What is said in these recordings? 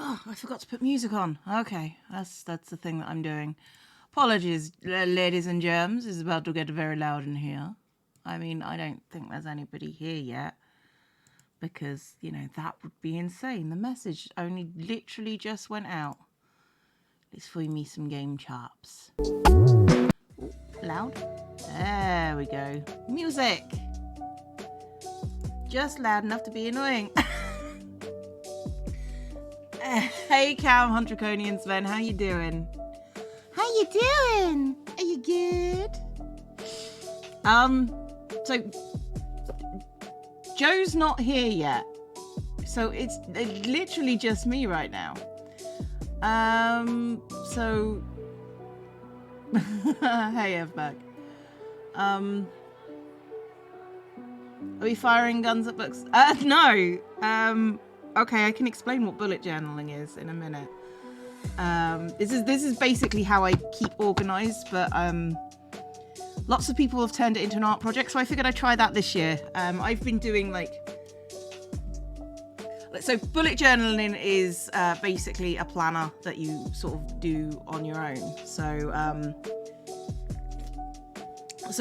Oh, I forgot to put music on. Okay, that's the thing that I'm doing. Apologies, ladies and germs. It's about to get very loud in here. I mean, I don't think there's anybody here yet. Because, that would be insane. The message only literally just went out. Let's find me some game chops. Ooh, loud. There we go. Music. Just loud enough to be annoying. Hey, Cam, Huntraconian Sven, how you doing? How you doing? Are you good? So Joe's not here yet, so it's literally just me right now. So hey, Evbag. Are we firing guns at books? No. Okay, I can explain what bullet journaling is in a minute. This is basically how I keep organized, but lots of people have turned it into an art project, so I figured I'd try that this year. I've been doing so bullet journaling is basically a planner that you sort of do on your own. So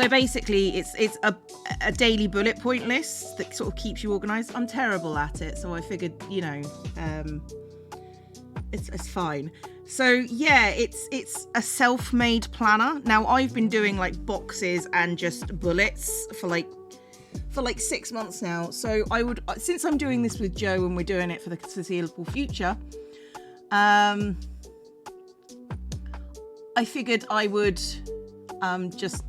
basically it's a daily bullet point list that sort of keeps you organized. I'm terrible at it, so I figured, it's fine. So yeah, it's a self-made planner. Now I've been doing boxes and just bullets for 6 months now. So since I'm doing this with Joe and we're doing it for the foreseeable future, I figured I would just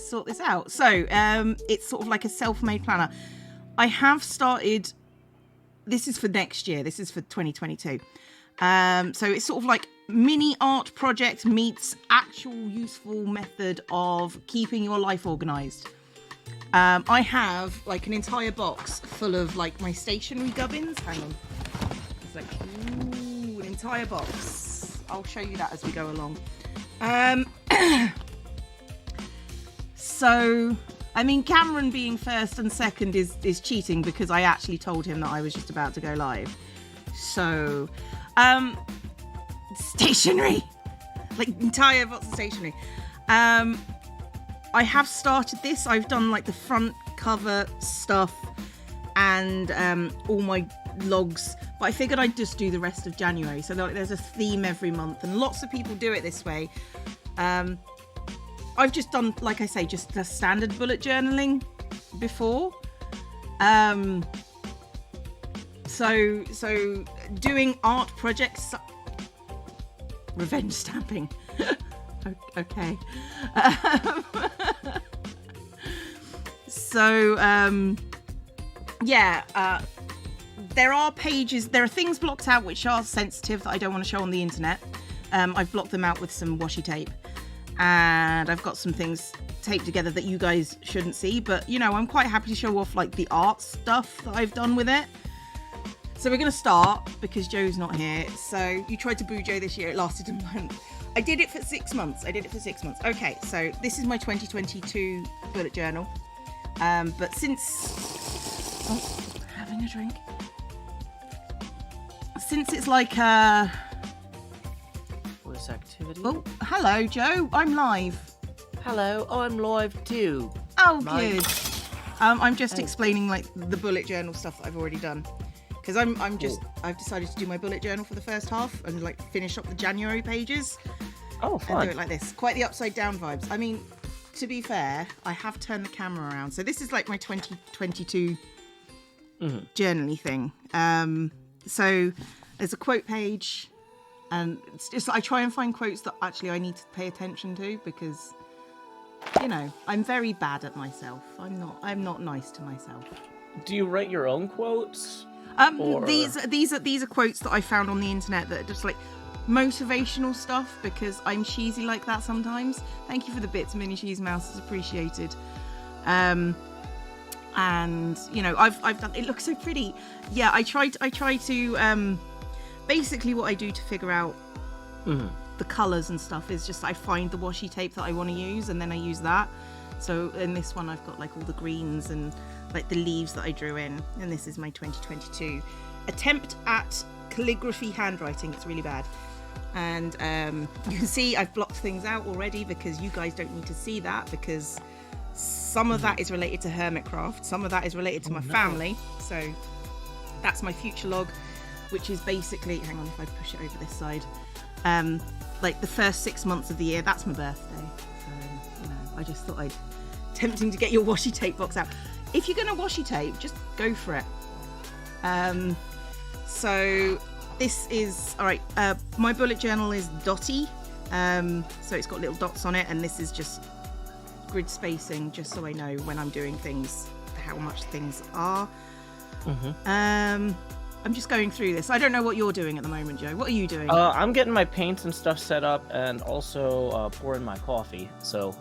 sort this out. So it's sort of like a self-made planner. I have started. This is for next year. This is for 2022. So it's sort of like mini art project meets actual useful method of keeping your life organized. I have an entire box full of my stationery gubbins. Hang on. It's an entire box. I'll show you that as we go along. So, I mean, Cameron being first and second is cheating because I actually told him that I was just about to go live. So, stationery, entire box of stationery. I have started this. I've done the front cover stuff and all my logs, but I figured I'd just do the rest of January. So there's a theme every month, and lots of people do it this way. I've just done, like I say, just the standard bullet journaling before. So doing art projects, revenge stamping. Okay. There are pages, there are things blocked out which are sensitive that I don't want to show on the internet. I've blocked them out with some washi tape. And I've got some things taped together that you guys shouldn't see, but I'm quite happy to show off the art stuff that I've done with it. So we're going to start because Joe's not here. So you tried to boo Joe this year. It lasted a month. I did it for 6 months. Okay, so this is my 2022 bullet journal. But since having a drink, since it's activity. Oh, hello, Joe. I'm live. Hello, I'm live too. Oh, good. I'm just explaining the bullet journal stuff that I've already done, because I've decided to do my bullet journal for the first half and finish up the January pages. Oh, fun. And do it like this. Quite the upside down vibes. I mean, to be fair, I have turned the camera around, so this is my 2022 journaling thing. So there's a quote page. And it's just, I try and find quotes that actually I need to pay attention to because, I'm very bad at myself. I'm not nice to myself. Do you write your own quotes? These are quotes that I found on the internet that are just motivational stuff because I'm cheesy like that sometimes. Thank you for the bits, Mini Cheese Mouse. It's appreciated. And I've done. It looks so pretty. Yeah, I try to. Basically what I do to figure out the colours and stuff is just I find the washi tape that I want to use and then I use that. So in this one I've got all the greens and the leaves that I drew in, and this is my 2022 attempt at calligraphy handwriting. It's really bad. And you can see I've blocked things out already because you guys don't need to see that, because some of that is related to Hermitcraft, some of that is related to my family. So that's my future log, which is basically, hang on if I push it over this side, like the first 6 months of the year. That's my birthday. So, I just thought tempting to get your washi tape box out. If you're going to washi tape, just go for it. So this is, all right, my bullet journal is dotty. So it's got little dots on it, and this is just grid spacing, just so I know when I'm doing things, how much things are. I'm just going through this. I don't know what you're doing at the moment, Joe. What are you doing? I'm getting my paints and stuff set up, and also pouring my coffee. So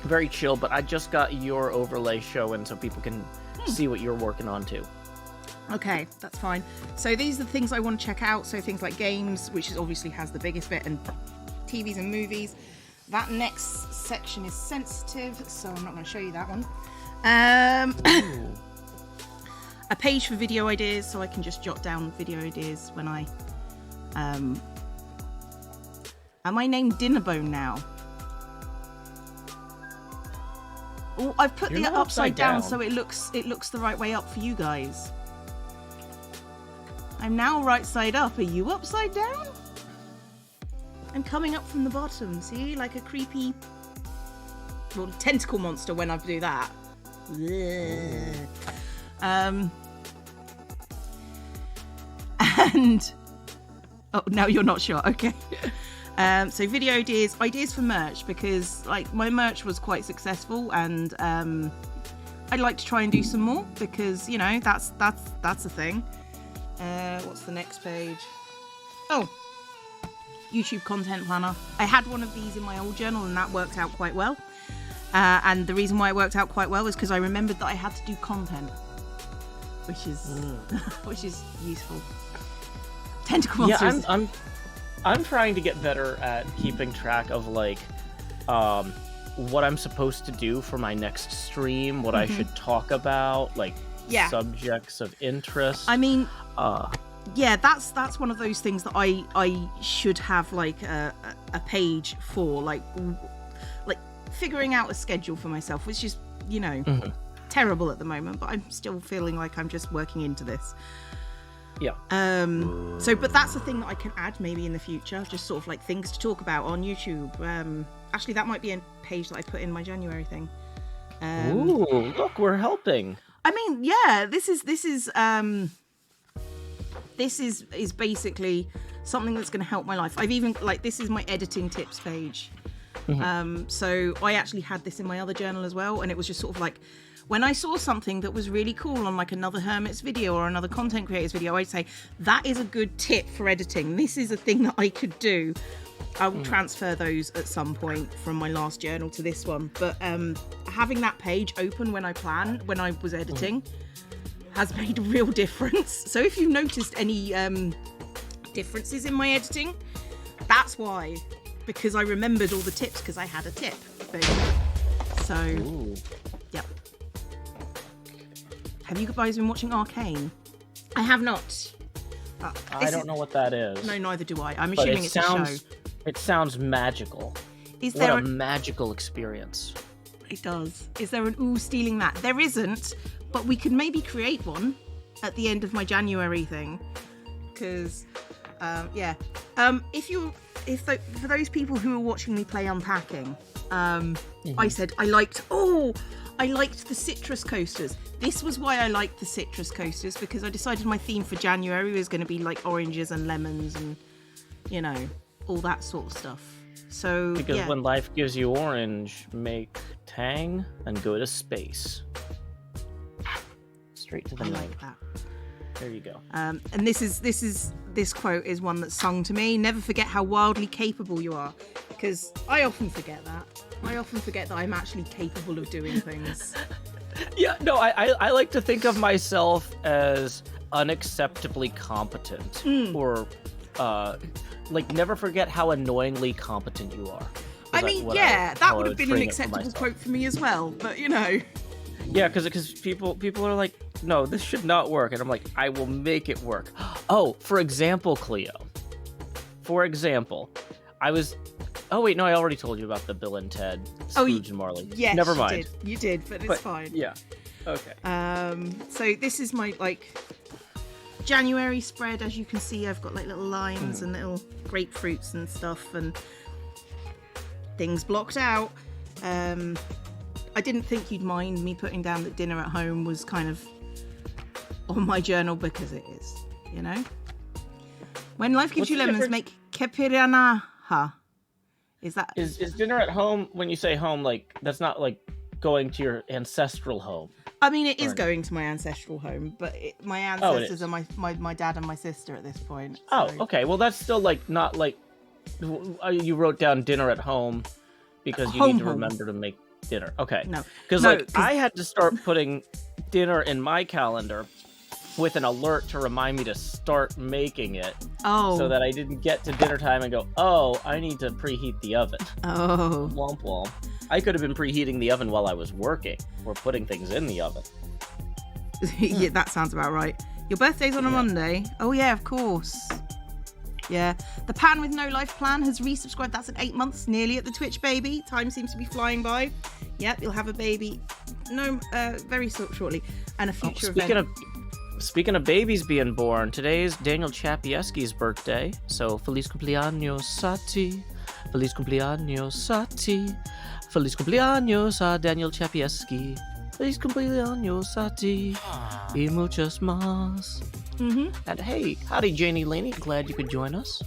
very chill, but I just got your overlay showing so people can see what you're working on too. Okay, that's fine. So these are the things I want to check out. So things like games, which obviously has the biggest bit, and TVs and movies. That next section is sensitive, so I'm not going to show you that one. A page for video ideas, so I can just jot down video ideas when I... Am I named Dinnerbone now? Oh, I've put the upside down so it looks the right way up for you guys. I'm now right side up. Are you upside down? I'm coming up from the bottom. See, like a creepy, well, tentacle monster when I do that. And oh, now you're not sure. Okay. So video ideas for merch, because like my merch was quite successful, and I'd like to try and do some more, because that's a thing. What's the next page? Oh, YouTube content planner. I had one of these in my old journal, and that worked out quite well. And the reason why it worked out quite well is because I remembered that I had to do content, which is useful. Tentacle monsters. Yeah, I'm trying to get better at keeping track of like what I'm supposed to do for my next stream, what I should talk about, like subjects of interest. I mean, yeah, that's one of those things that I should have like a page for, like figuring out a schedule for myself, which is terrible at the moment, but I'm still feeling like I'm just working into this. Yeah. But that's a thing that I can add maybe in the future, just sort of like things to talk about on YouTube. Actually, that might be a page that I put in my January thing. Ooh, look, we're helping. I mean, yeah, this is basically something that's going to help my life. I've even this is my editing tips page. So I actually had this in my other journal as well, and it was just sort of like, when I saw something that was really cool on like another Hermit's video or another content creator's video, I'd say, that is a good tip for editing. This is a thing that I could do. I will transfer those at some point from my last journal to this one. But having that page open when I was editing has made a real difference. So if you've noticed any differences in my editing, that's why. Because I remembered all the tips because I had a tip thing. So, yep. Have you guys been watching Arcane? I have not. I don't know what that is. No, neither do I. I'm assuming it's a show. It sounds magical. What a magical experience. It does. Is there an stealing that? There isn't, but we could maybe create one at the end of my January thing. Because, yeah. For those people who are watching me play Unpacking, I said I liked the citrus coasters. This was why I liked the citrus coasters, because I decided my theme for January was going to be like oranges and lemons and, all that sort of stuff. So, because when life gives you orange, make tang and go to space. Straight to the night. Like that. There you go. And this quote is one that's sung to me. Never forget how wildly capable you are, because I often forget that. I often forget that I'm actually capable of doing things. Yeah, no, I like to think of myself as unacceptably competent, or never forget how annoyingly competent you are. I mean, that would have been an acceptable quote for me as well, but Yeah, because people are like, no, this should not work. And I'm like, I will make it work. Oh, for example, Cleo. For example, oh wait, no, I already told you about the Bill and Ted, Scrooge and Marley. Yes, never mind. You did, but it's fine. Yeah. Okay. So this is my January spread. As you can see, I've got like little limes and little grapefruits and stuff and things blocked out. I didn't think you'd mind me putting down that dinner at home was kind of on my journal, because it is, you know. When life gives you lemons, make kepiranaha. Is dinner at home? When you say home, like that's not like going to your ancestral home. I mean, it is going to my ancestral home, but my ancestors are my dad and my sister at this point. So. Oh, okay. Well, that's still like not like you wrote down dinner at home because you need to remember to make dinner. Okay. No. Because I had to start putting dinner in my calendar with an alert to remind me to start making it. Oh. So that I didn't get to dinner time and go, oh, I need to preheat the oven. Oh. Womp womp. I could have been preheating the oven while I was working, or putting things in the oven. Yeah, that sounds about right. Your birthday's on a Monday. Oh yeah, of course. Yeah. The Pan with No Life Plan has resubscribed. That's at 8 months, nearly at the Twitch baby. Time seems to be flying by. Yep, you'll have a baby very shortly. And a future event. Speaking of babies being born, today is Daniel Chapieski's birthday. So, feliz cumpleaños Sati. Feliz cumpleaños Sati. Feliz cumpleaños a Daniel Chapieski. Feliz cumpleaños Sati. Y muchos más. And hey, howdy Janie Laney, glad you could join us.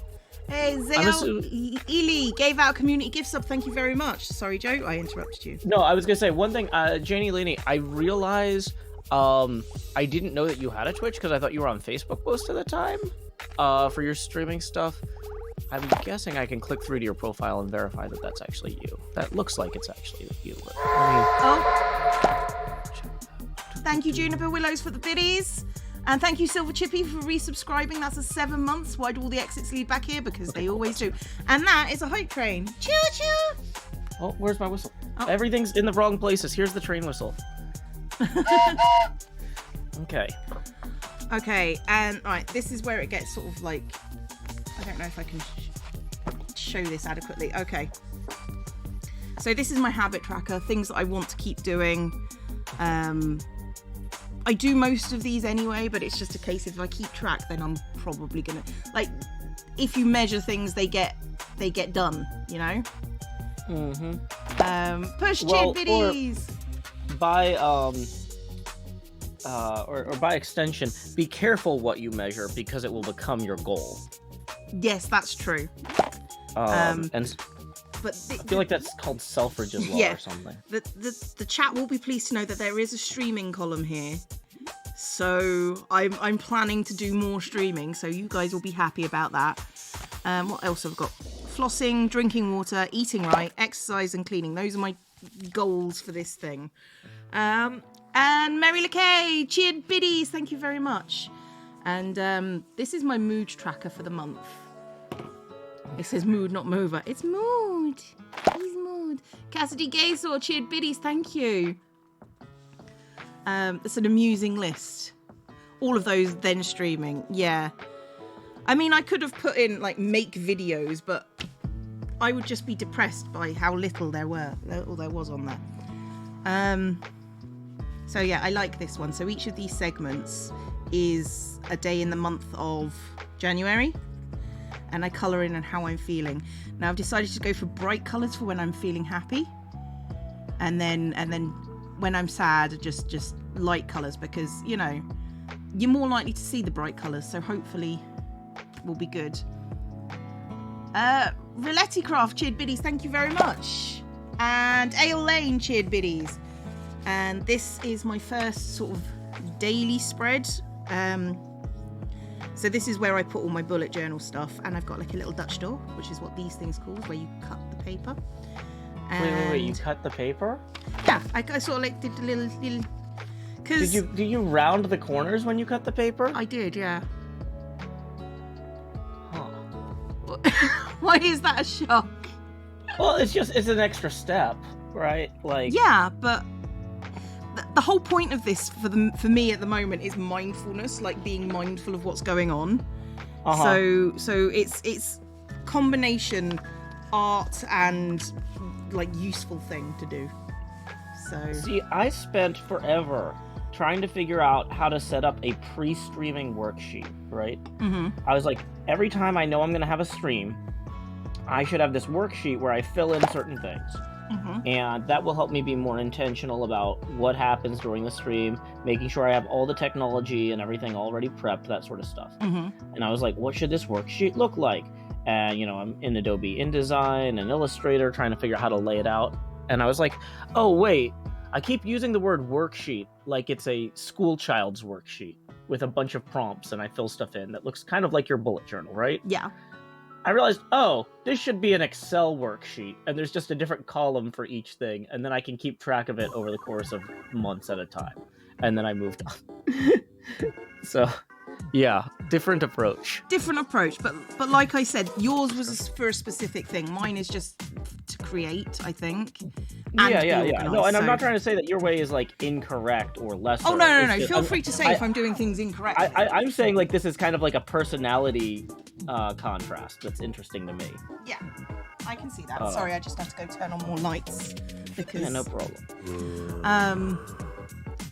Hey, Zael Ely gave out a community gift sub, thank you very much. Sorry Joe, I interrupted you. No, I was gonna say one thing, Janie Laney, I realized I didn't know that you had a Twitch because I thought you were on Facebook most of the time for your streaming stuff. I'm guessing I can click through to your profile and verify that that's actually you. That looks like it's actually you. Thank you, Juniper Willows, for the biddies. And thank you, Silver Chippy, for resubscribing. That's a 7 months. Why do all the exits lead back here? Because they always do. And that is a hype train. Choo choo! Oh, where's my whistle? Oh. Everything's in the wrong places. Here's the train whistle. Okay. Okay, and right, this is where it gets sort of like... I don't know if I can show this adequately. Okay. So this is my habit tracker, things that I want to keep doing. I do most of these anyway, but it's just a case if I keep track, then I'm probably gonna, like, if you measure things, they get done, you know? Push chin biddies! Or by extension, be careful what you measure because it will become your goal. Yes, that's true. But I feel like that's called Selfridge's law or something. The chat will be pleased to know that there is a streaming column here. So I'm planning to do more streaming, so you guys will be happy about that. What else have I got? Flossing, drinking water, eating right, exercise and cleaning. Those are my goals for this thing. And Mary LeKay, cheered biddies, thank you very much. And this is my mood tracker for the month. It says mood, not mover. It's mood. He's mood. Cassidy Gaysaw, cheered biddies, thank you. It's an amusing list. All of those then streaming, yeah. I mean, I could have put in, like, make videos, but I would just be depressed by how little there was on there. So yeah, I like this one. So each of these segments is a day in the month of January. And I colour in on how I'm feeling. Now I've decided to go for bright colours for when I'm feeling happy, and then when I'm sad, just light colours, because you know you're more likely to see the bright colours. So hopefully, will be good. Riletti Craft cheered biddies, thank you very much, and Ale Lane cheered biddies. And this is my first sort of daily spread. So this is where I put all my bullet journal stuff, and I've got like a little Dutch door, which is what these things called, where you cut the paper. And wait, you cut the paper? Yeah, I sort of like did a little. Cause do you round the corners when you cut the paper? I did, yeah. Huh. Why is that a shock? Well, it's an extra step, right? Like yeah, but the whole point of this for me at the moment is mindfulness, like being mindful of what's going on. So it's combination art and like useful thing to do. So see, I spent forever trying to figure out how to set up a pre-streaming worksheet, right? I was like, every time I know I'm gonna have a stream, I should have this worksheet where I fill in certain things. And that will help me be more intentional about what happens during the stream, making sure I have all the technology and everything already prepped, that sort of stuff. And I was like, what should this worksheet look like? And, you know, I'm in Adobe InDesign and Illustrator trying to figure out how to lay it out. And I was like, oh, wait, I keep using the word worksheet like it's a school child's worksheet with a bunch of prompts and I fill stuff in that looks kind of like your bullet journal, right? Yeah. I realized, oh, this should be an Excel worksheet, and there's just a different column for each thing, and then I can keep track of it over the course of months at a time. And then I moved on. So, yeah, different approach. But like I said, yours was for a specific thing. Mine is just to create, I think. Yeah. No, and I'm not trying to say that your way is like incorrect or lesser. Oh no. Feel free to say if I'm doing things incorrect. I'm saying like this is kind of like a personality contrast that's interesting to me. Yeah, I can see that. Sorry, I just have to go turn on more lights because. Yeah, no problem.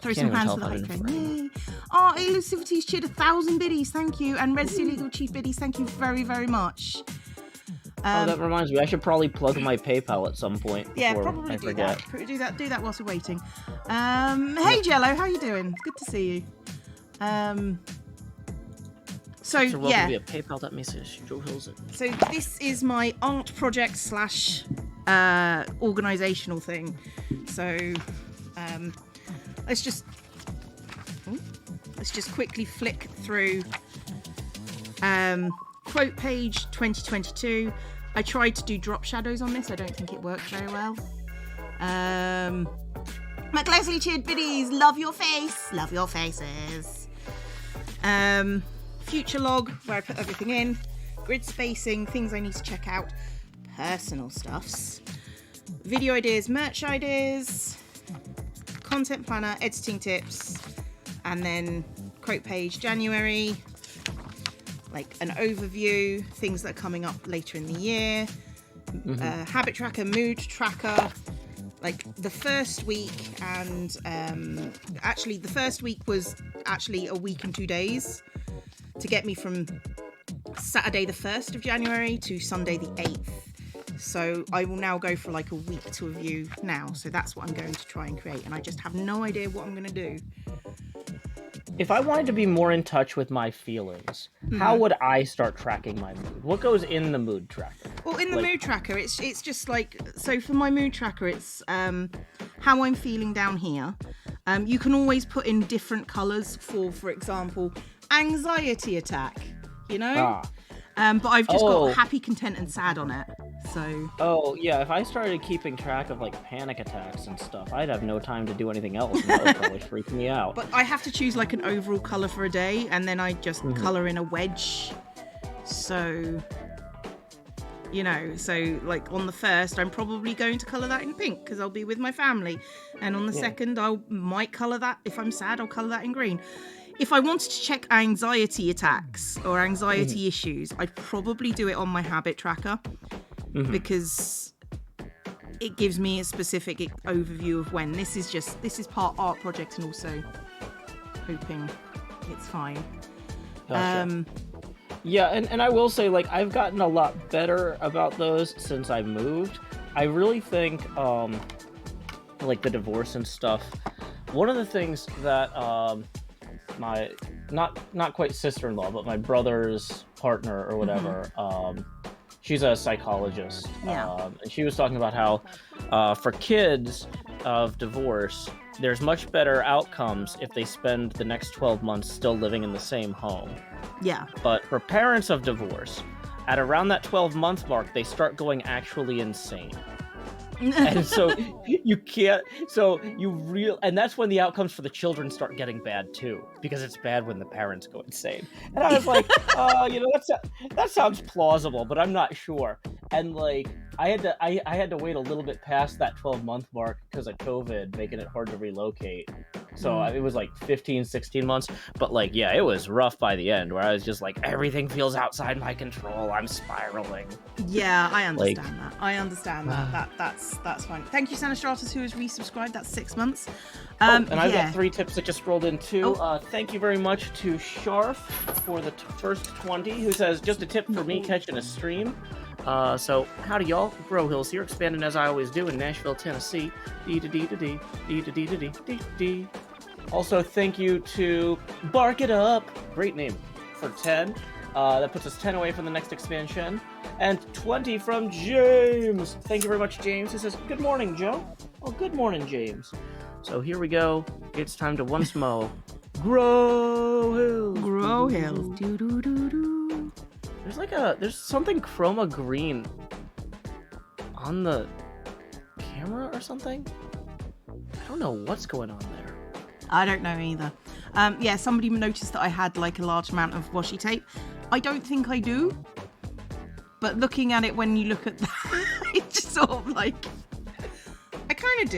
Throw some hands for the hype train. Yay! Oh, Elusivity's cheered 1,000 biddies, thank you. And Red Sea Legal Chief biddies, thank you very, very much. That reminds me, I should probably plug my PayPal at some point. Yeah, probably do that. Do that whilst we're waiting. Hey Jello, how you doing? Good to see you. So yeah. Be a PayPal.me/. So this is my art project / organizational thing. So let's just quickly flick through quote page 2022. I tried to do drop shadows on this. I don't think it worked very well. McLesley cheered biddies. Love your face. Love your faces. Future log where I put everything in. Grid spacing. Things I need to check out. Personal stuffs. Video ideas. Merch ideas. Content planner. Editing tips. And then quote page January. Like an overview, things that are coming up later in the year, habit tracker, mood tracker, like the first week, and actually the first week was actually a week and 2 days to get me from Saturday the 1st of January to Sunday the 8th. So I will now go for like a week to review now. So that's what I'm going to try and create, and I just have no idea what I'm going to do. If I wanted to be more in touch with my feelings, how would I start tracking my mood? What goes in the mood tracker? Well, in the mood tracker, it's just like, so for my mood tracker, it's how I'm feeling down here. You can always put in different colours for example, anxiety attack, you know? But I've just got happy, content, and sad on it. So. Oh yeah, if I started keeping track of like panic attacks and stuff, I'd have no time to do anything else, and that would probably freak me out. But I have to choose like an overall color for a day, and then I just color in a wedge. So, you know, so like on the 1st, I'm probably going to color that in pink because I'll be with my family, and on the 2nd, I might color that. If I'm sad, I'll color that in green. If I wanted to check anxiety attacks or anxiety issues, I'd probably do it on my habit tracker because it gives me a specific overview of when. This is part art project and also hoping it's fine. Gotcha. Yeah, and I will say, like, I've gotten a lot better about those since I moved. I really think, like, the divorce and stuff, one of the things that, my not quite sister-in-law, but my brother's partner or whatever, she's a psychologist, and she was talking about how for kids of divorce, there's much better outcomes if they spend the next 12 months still living in the same home. Yeah. But for parents of divorce, at around that 12-month mark, they start going actually insane. And so you can't. So and that's when the outcomes for the children start getting bad too, because it's bad when the parents go insane. And I was like, that sounds plausible, but I'm not sure. And like, I had to wait a little bit past that 12-month mark because of COVID, making it hard to relocate. So it was like 15, 16 months. But like, yeah, it was rough by the end, where I was just like, everything feels outside my control. I'm spiraling. Yeah, I understand that. I understand that. That's fine. Thank you, Sanastratus, who has resubscribed. That's 6 months. And I've got 3 tips that just rolled in too. Thank you very much to Sharf for the first 20, who says, just a tip for me catching a stream. So howdy y'all, Grow Hills here, expanding as I always do in Nashville, Tennessee. D-D-D-D-D. Also, thank you to Bark It Up, great name, for 10. That puts us 10 away from the next expansion. And 20 from James. Thank you very much, James. He says, good morning, Joe. Oh, good morning, James. So here we go. It's time to once more Grow Hills. Grow Hills. Do-do-do-do. There's something chroma green on the camera or something. I don't know what's going on there. I don't know either. Yeah, somebody noticed that I had like a large amount of washi tape. I don't think I do, but looking at it when you look at that, it's just sort of like, I kind of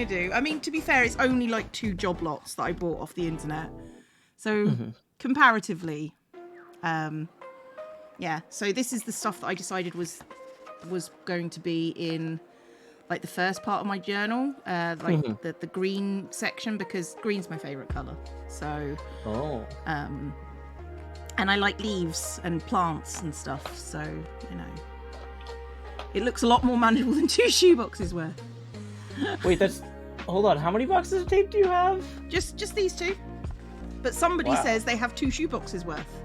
do. I mean, to be fair, it's only like 2 job lots that I bought off the internet. So comparatively, yeah. So this is the stuff that I decided was going to be in like the first part of my journal, like the green section, because green's my favorite color. So, and I like leaves and plants and stuff. So, you know, it looks a lot more manageable than 2 shoeboxes worth. Wait, hold on. How many boxes of tape do you have? Just these 2. But somebody says they have 2 shoeboxes worth.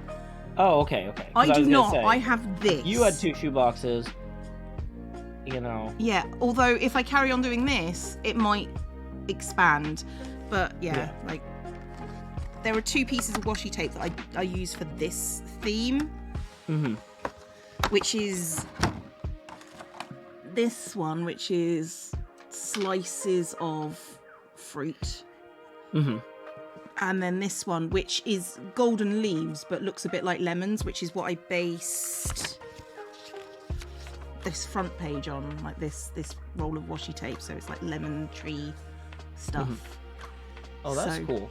Oh, okay. I do not. I have this. You had 2 shoeboxes. You know. Yeah, although if I carry on doing this, it might expand. But yeah, like there are 2 pieces of washi tape that I use for this theme, which is this one, which is slices of fruit. And then this one, which is golden leaves, but looks a bit like lemons, which is what I based this front page on, like this roll of washi tape. So it's like lemon tree stuff. Oh, that's cool.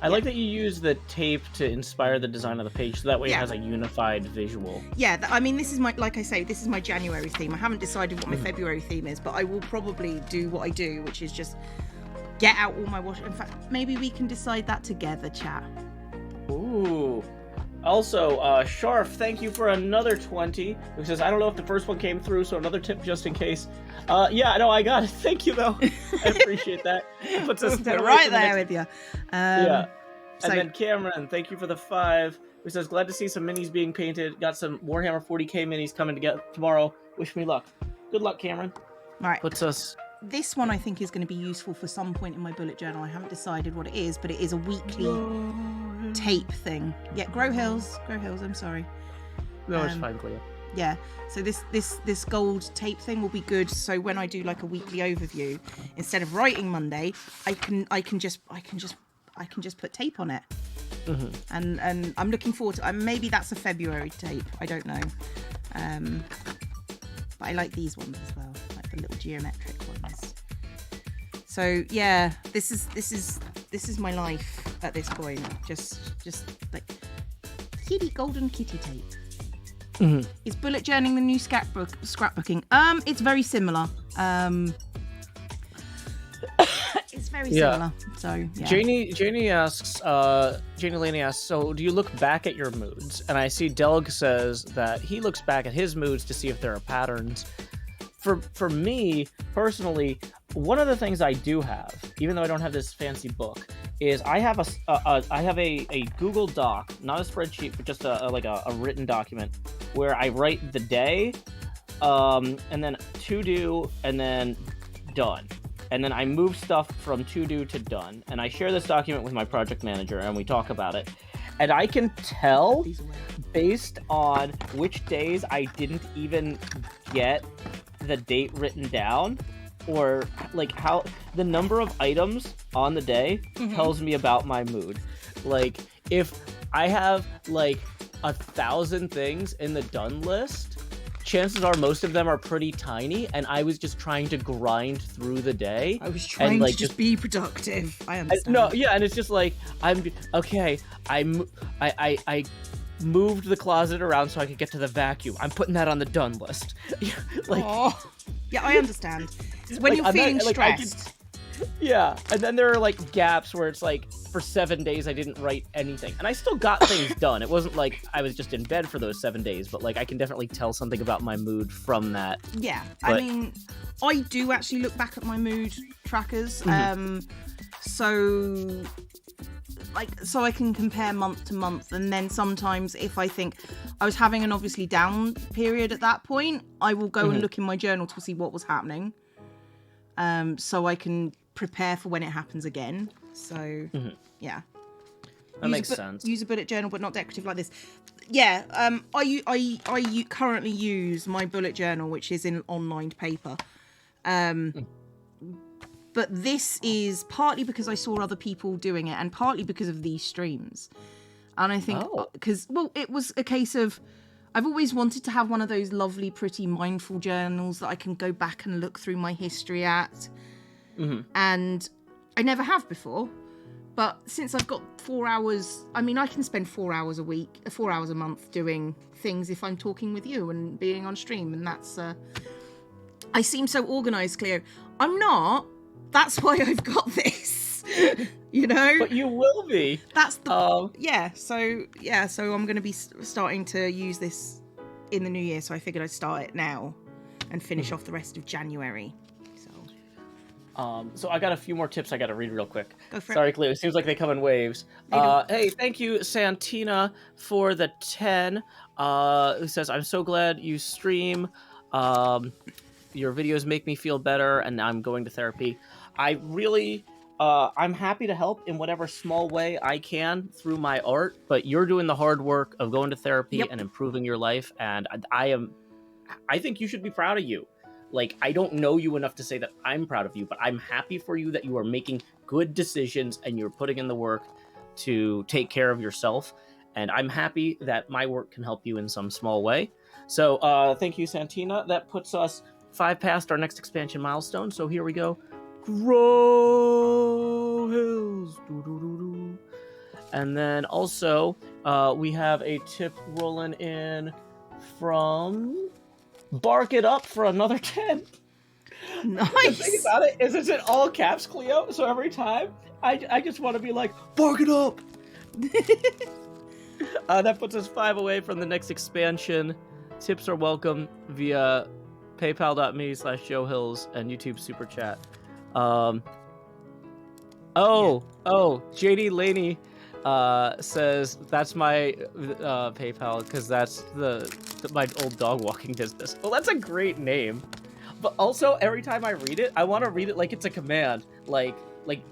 I like that you use the tape to inspire the design of the page, so that way it has a unified visual. Yeah, I mean, this is my, like I say, this is my January theme. I haven't decided what my February theme is, but I will probably do what I do, which is just get out all my washi. In fact, maybe we can decide that together, chat. Ooh. Also, Sharf, thank you for another 20, who says, I don't know if the first one came through, so another tip just in case. Yeah, no, I got it. Thank you, though. I appreciate that. It puts us right there with you. Yeah. And then Cameron, thank you for the 5, who says, glad to see some minis being painted. Got some Warhammer 40k minis coming together tomorrow. Wish me luck. Good luck, Cameron. All right. Puts us... This one I think is going to be useful for some point in my bullet journal. I haven't decided what it is, but it is a weekly tape thing. Yeah, Grow Hills, I'm sorry. No, it's fine, Cleo. Yeah, so this gold tape thing will be good. So when I do like a weekly overview, instead of writing Monday, I can just put tape on it. And I'm looking forward to. Maybe that's a February tape. I don't know. But I like these ones as well, like the little geometric ones. So yeah, this is my life at this point. Just like golden kitty tape. Is bullet journaling the new scrapbooking? It's very similar. It's very similar. So yeah. Janie asks, Janie Laney asks, so do you look back at your moods? And I see Delg says that he looks back at his moods to see if there are patterns. For me personally, one of the things I do have, even though I don't have this fancy book, is I have a Google Doc, not a spreadsheet, but just a written document where I write the day, and then to do, and then done. And then I move stuff from to do to done. And I share this document with my project manager and we talk about it. And I can tell based on which days I didn't even get the date written down, or like how the number of items on the day tells me about my mood. Like if I have like 1,000 things in the done list, chances are most of them are pretty tiny, and I was just trying to grind through the day. I was trying to just be productive. I understand. And it's just like I moved the closet around so I could get to the vacuum. I'm putting that on the done list. Yeah, I understand. It's when you're feeling stressed. And then there are like gaps where it's like for 7 days I didn't write anything, and I still got things done. It wasn't like I was just in bed for those 7 days, but like I can definitely tell something about my mood from that. Yeah, but... I mean, I do actually look back at my mood trackers, so I can compare month to month, and then sometimes if I think I was having an obviously down period at that point, I will go and look in my journal to see what was happening, so I can prepare for when it happens again. So yeah, that makes sense. Use a bullet journal, but not decorative like this. Yeah, I currently use my bullet journal, which is in on-lined paper. But this is partly because I saw other people doing it, and partly because of these streams. And I think because it was a case of I've always wanted to have one of those lovely, pretty, mindful journals that I can go back and look through my history at. And I never have before. But since I've got 4 hours, I mean, I can spend 4 hours a week, 4 hours a month doing things if I'm talking with you and being on stream. And that's, I seem so organised, Cleo. I'm not. That's why I've got this, you know? But you will be. That's the, So I'm going to be starting to use this in the new year. So I figured I'd start it now and finish off the rest of January. So I got a few more tips I got to read real quick. Go for Sorry, Cleo. It seems like they come in waves. Hey, thank you, Santina, for the 10. Who says, I'm so glad you stream. Your videos make me feel better, and I'm going to therapy. I really, I'm happy to help in whatever small way I can through my art, but you're doing the hard work of going to therapy and improving your life, and I think you should be proud of you. Like, I don't know you enough to say that I'm proud of you, but I'm happy for you that you are making good decisions and you're putting in the work to take care of yourself. And I'm happy that my work can help you in some small way. So thank you, Santina. That puts us 5 past our next expansion milestone. So here we go. Grow Hills. Doo-doo-doo-doo. And then also we have a tip rolling in from... Bark It Up for another 10. Nice. The thing about it is it's in all caps, Cleo. So every time I just want to be like, bark it up. That puts us 5 away from the next expansion. Tips are welcome via paypal.me/JoeHills and YouTube Super Chat. JD Laney says that's my PayPal because that's my old dog walking business. Well, that's a great name, but also every time I read it, I want to read it like it's a command, like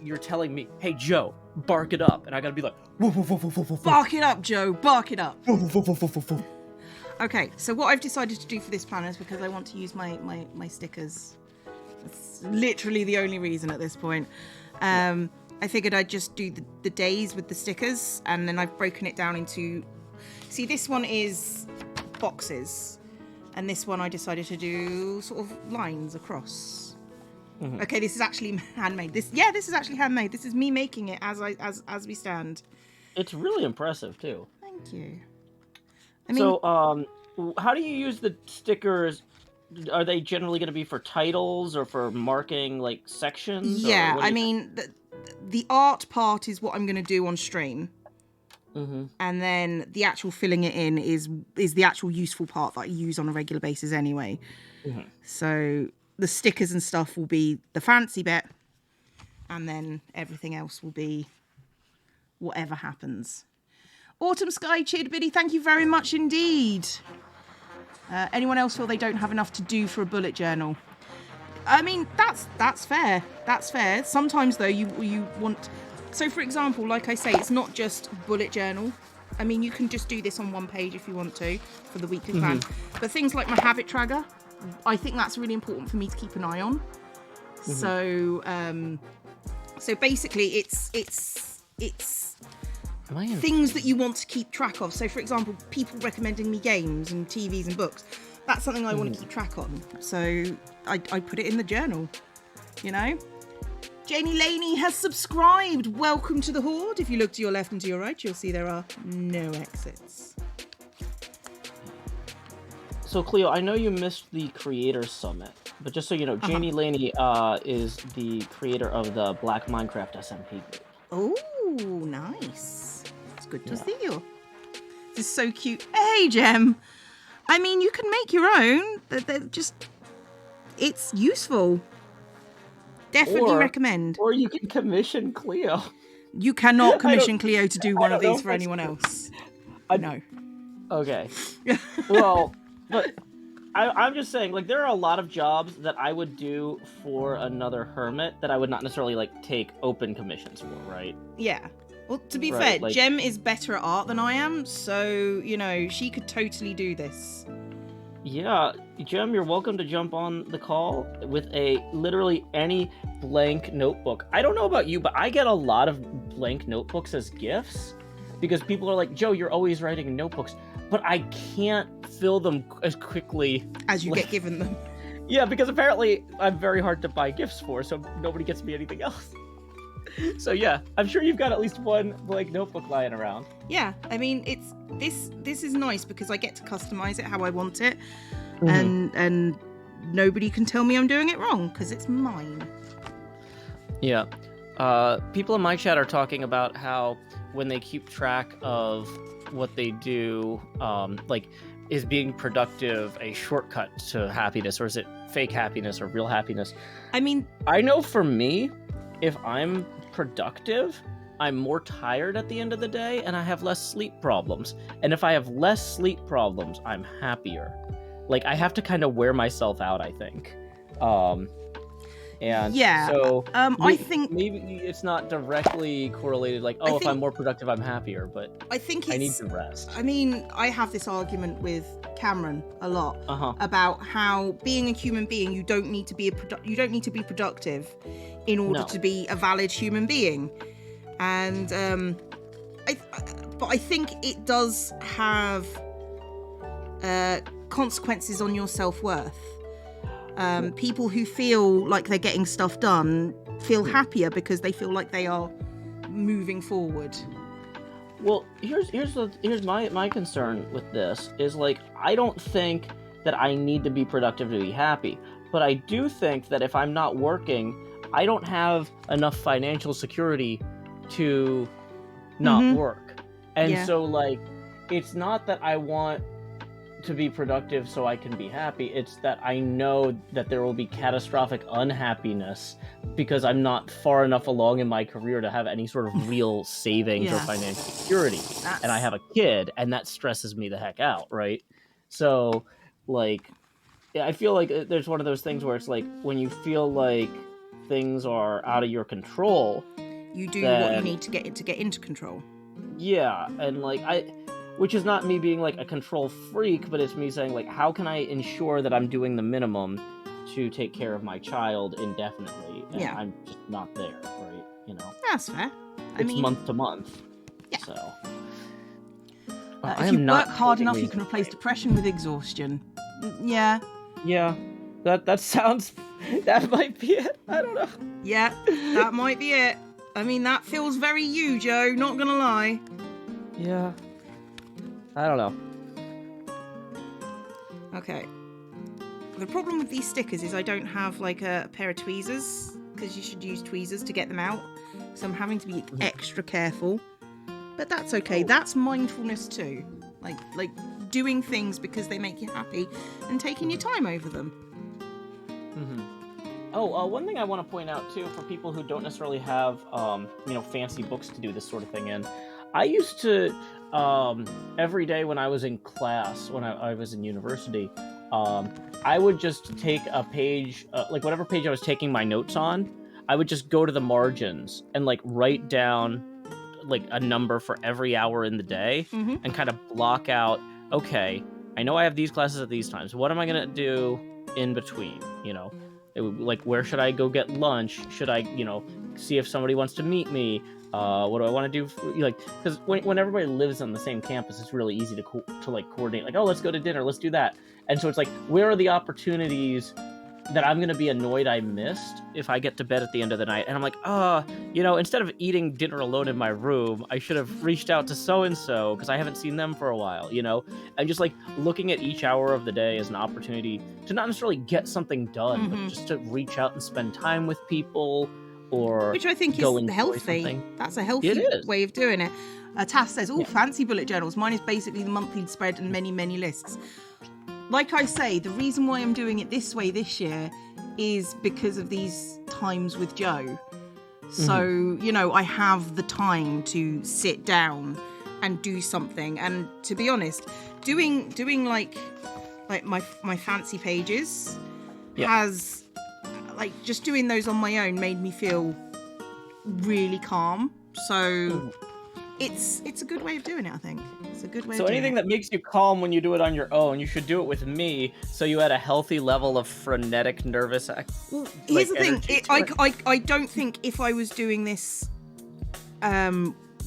you're telling me, "Hey Joe, bark it up," and I gotta be like, "Woof, woof, woof, woof, woof, woof. Bark it up, Joe, bark it up." Woof, woof, woof, woof, woof, woof. Okay, so what I've decided to do for this planner is because I want to use my stickers. That's literally the only reason at this point. I figured I'd just do the days with the stickers, and then I've broken it down into... See, this one is boxes, and this one I decided to do sort of lines across. Okay, this is actually handmade. This is actually handmade. This is me making it as we stand. It's really impressive too. Thank you. So, how do you use the stickers? Are they generally going to be for titles or for marking like sections? Yeah, I mean, the art part is what I'm going to do on stream. And then the actual filling it in is the actual useful part that I use on a regular basis anyway. So the stickers and stuff will be the fancy bit, and then everything else will be whatever happens. Autumn Sky cheered Biddy, thank you very much indeed. Anyone else feel they don't have enough to do for a bullet journal? I mean, that's fair. That's fair. Sometimes though, you want. So for example, like I say, it's not just bullet journal. I mean, you can just do this on one page if you want to for the weekly plan. But things like my habit tracker, I think that's really important for me to keep an eye on. Mm-hmm. So basically it's things that you want to keep track of. So for example, people recommending me games and TVs and books, that's something I want to keep track on. So I put it in the journal, you know. Janie Laney has subscribed. Welcome to the Horde. If you look to your left and to your right, you'll see there are no exits. So Cleo, I know you missed the Creator Summit, but just so you know, Janie Laney is the creator of the Black Minecraft SMP group. Oh, nice. It's good to see you. This is so cute. Hey, Gem. I mean, you can make your own. They're just... It's useful. Definitely recommend. Or you can commission Cleo. You cannot commission Cleo to do one of these for anyone else. No. Okay. Well, but I'm just saying, like, there are a lot of jobs that I would do for another hermit that I would not necessarily, like, take open commissions for, right? Yeah. Well, to be fair, like, Gem is better at art than I am, so, you know, she could totally do this. Yeah, Gem, you're welcome to jump on the call with literally any blank notebook. I don't know about you, but I get a lot of blank notebooks as gifts because people are like, Joe, you're always writing notebooks, but I can't fill them as quickly as you get given them. Yeah, because apparently I'm very hard to buy gifts for, so nobody gets me anything else. So yeah, I'm sure you've got at least one blank notebook lying around. Yeah, I mean, it's this is nice because I get to customize it how I want it, and nobody can tell me I'm doing it wrong because it's mine. Yeah, people in my chat are talking about how when they keep track of what they do, like, is being productive a shortcut to happiness, or is it fake happiness or real happiness? I mean, I know for me, if I'm productive, I'm more tired at the end of the day and I have less sleep problems. And if I have less sleep problems, I'm happier. Like, I have to kind of wear myself out, I think. And yeah, so I think maybe it's not directly correlated, like, oh, if I'm more productive, I'm happier, but I think I need to rest. I mean, I have this argument with Cameron a lot about how being a human being, you don't need to be productive in order to be a valid human being. And but I think it does have consequences on your self-worth. People who feel like they're getting stuff done feel happier because they feel like they are moving forward. Well, here's my concern with this is, like, I don't think that I need to be productive to be happy, but I do think that if I'm not working, I don't have enough financial security to not work. And so, like, it's not that I want to be productive so I can be happy, it's that I know that there will be catastrophic unhappiness because I'm not far enough along in my career to have any sort of real savings or financial security. And I have a kid, and that stresses me the heck out, right? So, like, I feel like there's one of those things where it's like, when you feel like things are out of your control, you do what you need to get into control. Yeah, and like, which is not me being like a control freak, but it's me saying, like, how can I ensure that I'm doing the minimum to take care of my child indefinitely? And I'm just not there, right? You know, that's fair. I mean, month to month. Yeah. So if you work hard enough, you can replace depression with exhaustion. Yeah. Yeah. That sounds. That might be it. I don't know. Yeah, that might be it. I mean, that feels very you, Joe. Not gonna lie. Yeah. I don't know. Okay. The problem with these stickers is I don't have, like, a pair of tweezers, because you should use tweezers to get them out. So I'm having to be extra careful. But that's okay. That's mindfulness too. Like doing things because they make you happy and taking your time over them. Oh, one thing I want to point out too, for people who don't necessarily have, fancy books to do this sort of thing in, I used to, every day when I was in class, when I was in university, I would just take a page, like whatever page I was taking my notes on, I would just go to the margins and, like, write down, like, a number for every hour in the day and kind of block out, okay, I know I have these classes at these times. What am I going to do in between, like, where should I go get lunch? Should I, see if somebody wants to meet me? What do I want to do? Because when everybody lives on the same campus, it's really easy to coordinate. Like, oh, let's go to dinner, let's do that. And so it's like, where are the opportunities that I'm going to be annoyed I missed if I get to bed at the end of the night? And I'm like, instead of eating dinner alone in my room, I should have reached out to so-and-so because I haven't seen them for a while, I'm just like looking at each hour of the day as an opportunity to not necessarily get something done, but just to reach out and spend time with people, or which I think is healthy. Something. That's a healthy way of doing it. Tass says, fancy bullet journals. Mine is basically the monthly spread and many, many lists. Like I say, the reason why I'm doing it this way this year is because of these times with Joe. So, I have the time to sit down and do something. And to be honest, doing like my fancy pages has, like, just doing those on my own made me feel really calm. So it's a good way of doing it, I think. It's a good way of doing it. So anything that makes you calm when you do it on your own, you should do it with me, so you had a healthy level of frenetic, nervous here's the thing. I don't think if I was doing this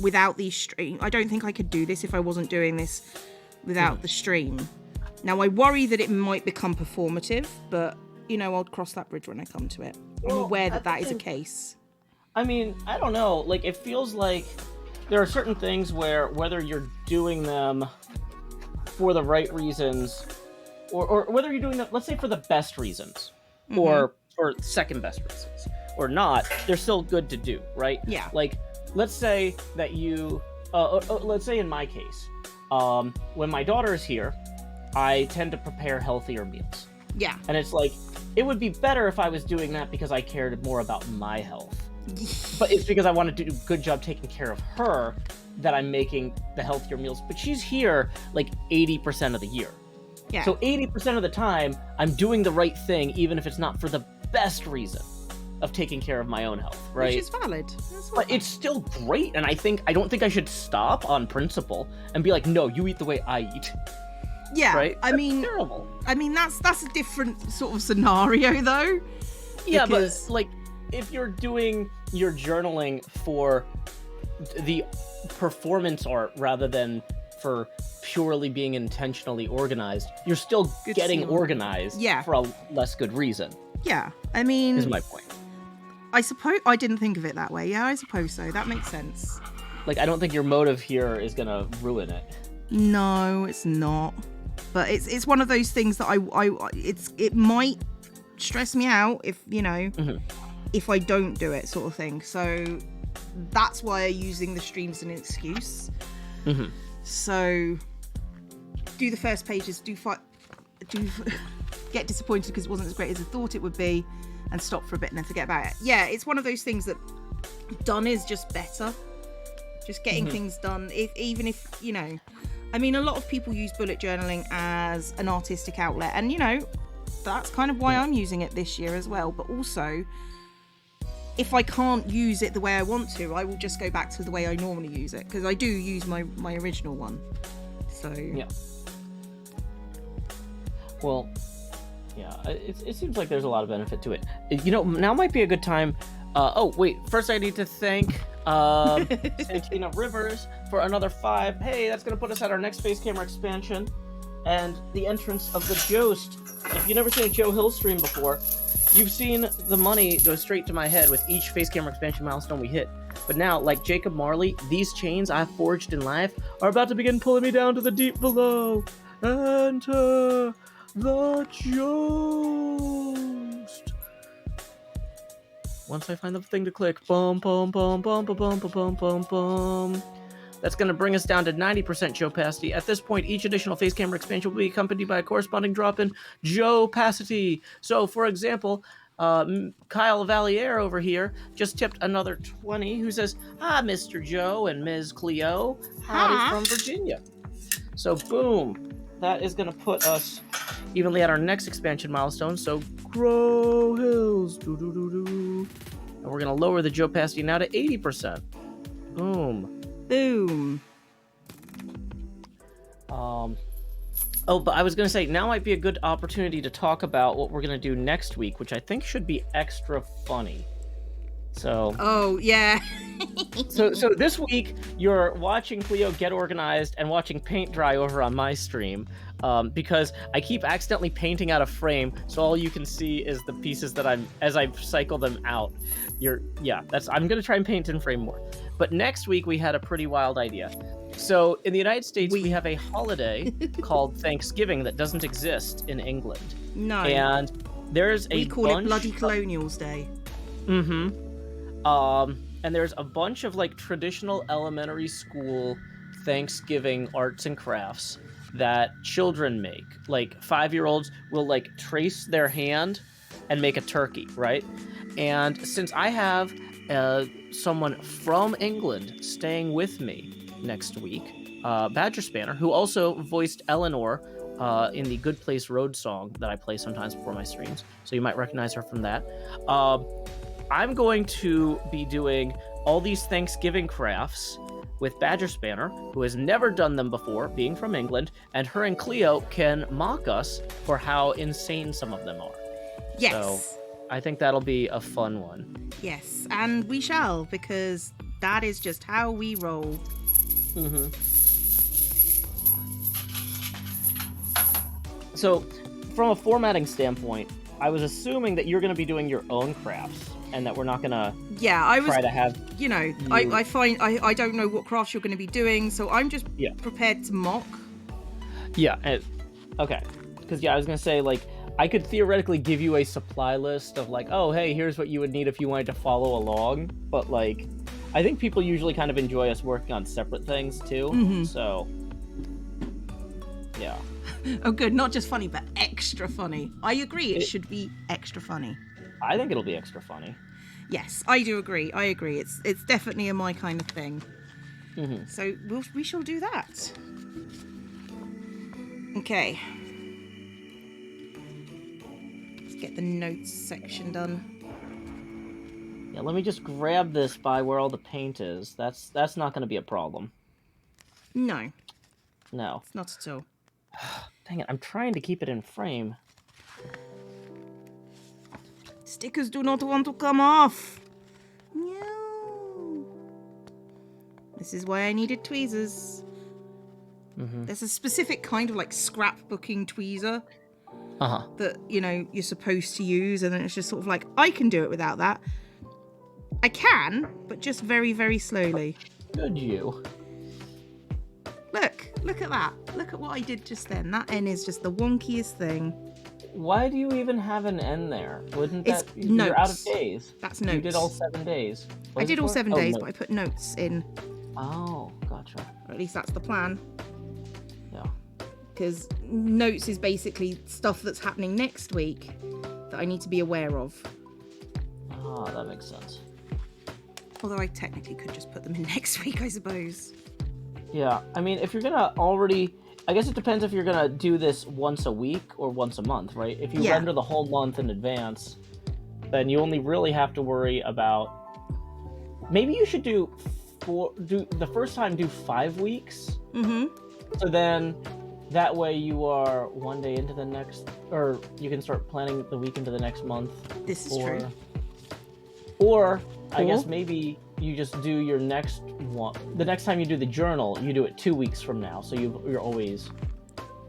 without the stream, I don't think I could do this if I wasn't doing this without the stream. Now, I worry that it might become performative, but, I'll cross that bridge when I come to it. I'm aware that is a case. I mean, I don't know. Like, it feels like there are certain things where, whether you're doing them for the right reasons, or whether you're doing them, let's say, for the best reasons, or for second best reasons, or not, they're still good to do, right? Yeah. Like, let's say that you, let's say in my case, when my daughter is here, I tend to prepare healthier meals. Yeah. And it's like, it would be better if I was doing that because I cared more about my health. But it's because I want to do a good job taking care of her that I'm making the healthier meals. But she's here like 80% of the year. Yeah. So 80% of the time, I'm doing the right thing, even if it's not for the best reason of taking care of my own health, right? Which is valid. But it's still great, and I don't think I should stop on principle and be like, no, you eat the way I eat. Yeah, right? I mean, terrible. I mean, that's a different sort of scenario, though. Yeah, because... but like, if you're doing your journaling for the performance art rather than for purely being intentionally organized, you're still getting organized for a less good reason. Yeah, I mean... is my point. I suppose... I didn't think of it that way. Yeah, I suppose so. That makes sense. Like, I don't think your motive here is going to ruin it. No, it's not. But it's one of those things that it might stress me out if, if I don't do it, sort of thing. So that's why I'm using the stream as an excuse. So do the first pages, get disappointed because it wasn't as great as I thought it would be, and stop for a bit and then forget about it. Yeah, it's one of those things that done is just better. Just getting things done, even if, I mean, a lot of people use bullet journaling as an artistic outlet, and, that's kind of why I'm using it this year as well. But also, if I can't use it the way I want to, I will just go back to the way I normally use it, because I do use my original one. So yeah. Well, yeah, it seems like there's a lot of benefit to it. Now might be a good time. First I need to thank Santina Rivers for another 5. Hey, that's gonna put us at our next face camera expansion and the entrance of the Jost. If you've never seen a Joe Hill stream before, you've seen the money go straight to my head with each face camera expansion milestone we hit. But now, like Jacob Marley, these chains I've forged in life are about to begin pulling me down to the deep below. Enter the Jost. Once I find the thing to click, bum, bum, bum, bum, bum, bum, bum, bum, bum. That's going to bring us down to 90% Joe opacity. At this point, each additional face camera expansion will be accompanied by a corresponding drop in Joe opacity. So, for example, Kyle Valier over here just tipped another 20, who says, "Hi, Mr. Joe and Ms. Cleo. Howdy from Virginia." So, boom. That is going to put us evenly at our next expansion milestone. So, grow hills. And we're going to lower the Joe opacity now to 80%. Boom. Boom. Oh, but I was going to say, now might be a good opportunity to talk about what we're going to do next week, which I think should be extra funny. So. Oh, yeah. So this week, you're watching Cleo get organized and watching paint dry over on my stream, because I keep accidentally painting out of frame, so all you can see is the pieces that as I cycle them out. I'm going to try and paint in frame more. But next week, we had a pretty wild idea. So in the United States, we have a holiday called Thanksgiving that doesn't exist in England. No. And there's we call it Bloody Colonials Day. Mm-hmm. And there's a bunch of like traditional elementary school Thanksgiving arts and crafts that children make. Like 5-year-olds will like trace their hand and make a turkey, right? And since I have someone from England staying with me next week, Badger Spanner, who also voiced Eleanor in the Good Place Road song that I play sometimes before my streams, so you might recognize her from that. I'm going to be doing all these Thanksgiving crafts with Badger Spanner, who has never done them before, being from England, and her and Cleo can mock us for how insane some of them are. Yes. So I think that'll be a fun one. Yes, and we shall, because that is just how we roll. Mm-hmm. So, from a formatting standpoint, I was assuming that you're going to be doing your own crafts, and that we're not going to try to have... I find I don't know what crafts you're going to be doing, so I'm just prepared to mock. Yeah, okay. Because, I was going to say, like, I could theoretically give you a supply list of, like, oh, hey, here's what you would need if you wanted to follow along, but, like, I think people usually kind of enjoy us working on separate things, too, so... Yeah. Oh, good. Not just funny, but extra funny. I agree. It should be extra funny. I think it'll be extra funny. Yes, I do agree. I agree. It's definitely my kind of thing. Mm-hmm. So we shall do that. Okay. Let's get the notes section done. Yeah, let me just grab this by where all the paint is. That's not going to be a problem. No. No. It's not at all. Dang it, I'm trying to keep it in frame. Stickers do not want to come off. No. This is why I needed tweezers. Mm-hmm. There's a specific kind of like scrapbooking tweezer that, you're supposed to use, and then it's just sort of like, I can do it without that. I can, but just very, very slowly. Good you. Look at that. Look at what I did just then. That N is just the wonkiest thing. Why do you even have an N there? Wouldn't it's that... notes. You're out of days. That's notes. You did all 7 days. I did all 7 days, but I put notes in. Oh, gotcha. Or at least that's the plan. Yeah. Because notes is basically stuff that's happening next week that I need to be aware of. Ah, that makes sense. Although I technically could just put them in next week, I suppose. Yeah, I mean, if you're gonna already... I guess it depends if you're gonna do this once a week or once a month, right? If you render the whole month in advance, then you only really have to worry about... Maybe you should do the first time do 5 weeks. Mm-hmm. So then that way you are 1 day into the next... Or you can start planning the week into the next month. This is true. Or, I guess maybe... you just do your next one. The next time you do the journal, you do it 2 weeks from now. So you're always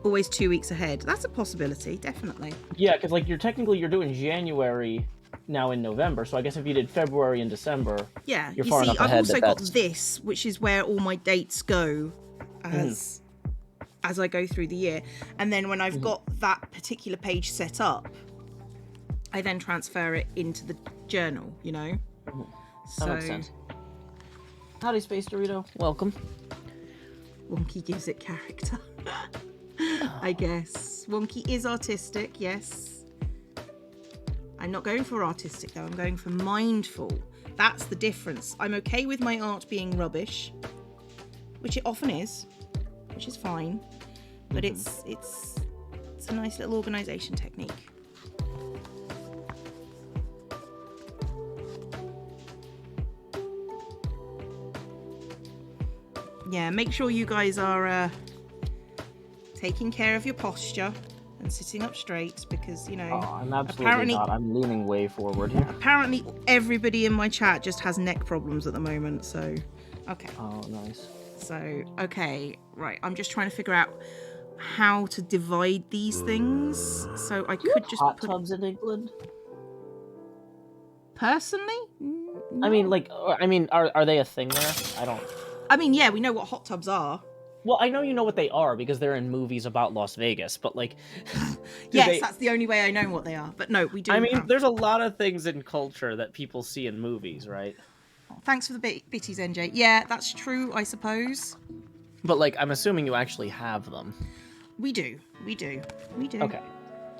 2 weeks ahead. That's a possibility, definitely. Yeah, because like you're doing January now in November. So I guess if you did February and December, you're far enough ahead. I've also got this, which is where all my dates go as I go through the year. And then when I've got that particular page set up, I then transfer it into the journal. That makes sense. Howdy, Space Dorito. Welcome. Wonky gives it character. I guess. Wonky is artistic, yes. I'm not going for artistic, though. I'm going for mindful. That's the difference. I'm okay with my art being rubbish, which it often is, which is fine. But it's a nice little organisation technique. Yeah, make sure you guys are taking care of your posture and sitting up straight because, you know... Oh, I'm absolutely not. I'm leaning way forward here. Apparently, everybody in my chat just has neck problems at the moment, so... Okay. Oh, nice. So, okay, right. I'm just trying to figure out how to divide these things. So I could just hot put... tubs in England? Personally? No. I mean, are they a thing there? I don't... I mean, yeah, we know what hot tubs are. Well, I know you know what they are because they're in movies about Las Vegas, but like... Yes, that's the only way I know what they are. But no, we do. I mean, there's a lot of things in culture that people see in movies, right? Oh, thanks for the bitties, NJ. Yeah, that's true, I suppose. But like, I'm assuming you actually have them. We do. Okay.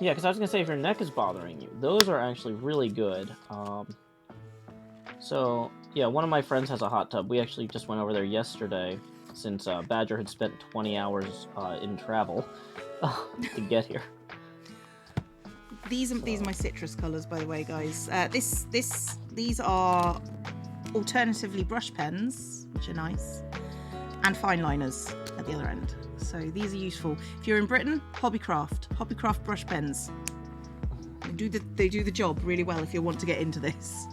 Yeah, because I was going to say, if your neck is bothering you, those are actually really good. So, yeah, one of my friends has a hot tub. We actually just went over there yesterday, since Badger had spent 20 hours in travel to get here. These are my citrus colours, by the way, guys. These are alternatively brush pens, which are nice, and fine liners at the other end. So these are useful. If you're in Britain, Hobbycraft brush pens. They do the job really well if you want to get into this.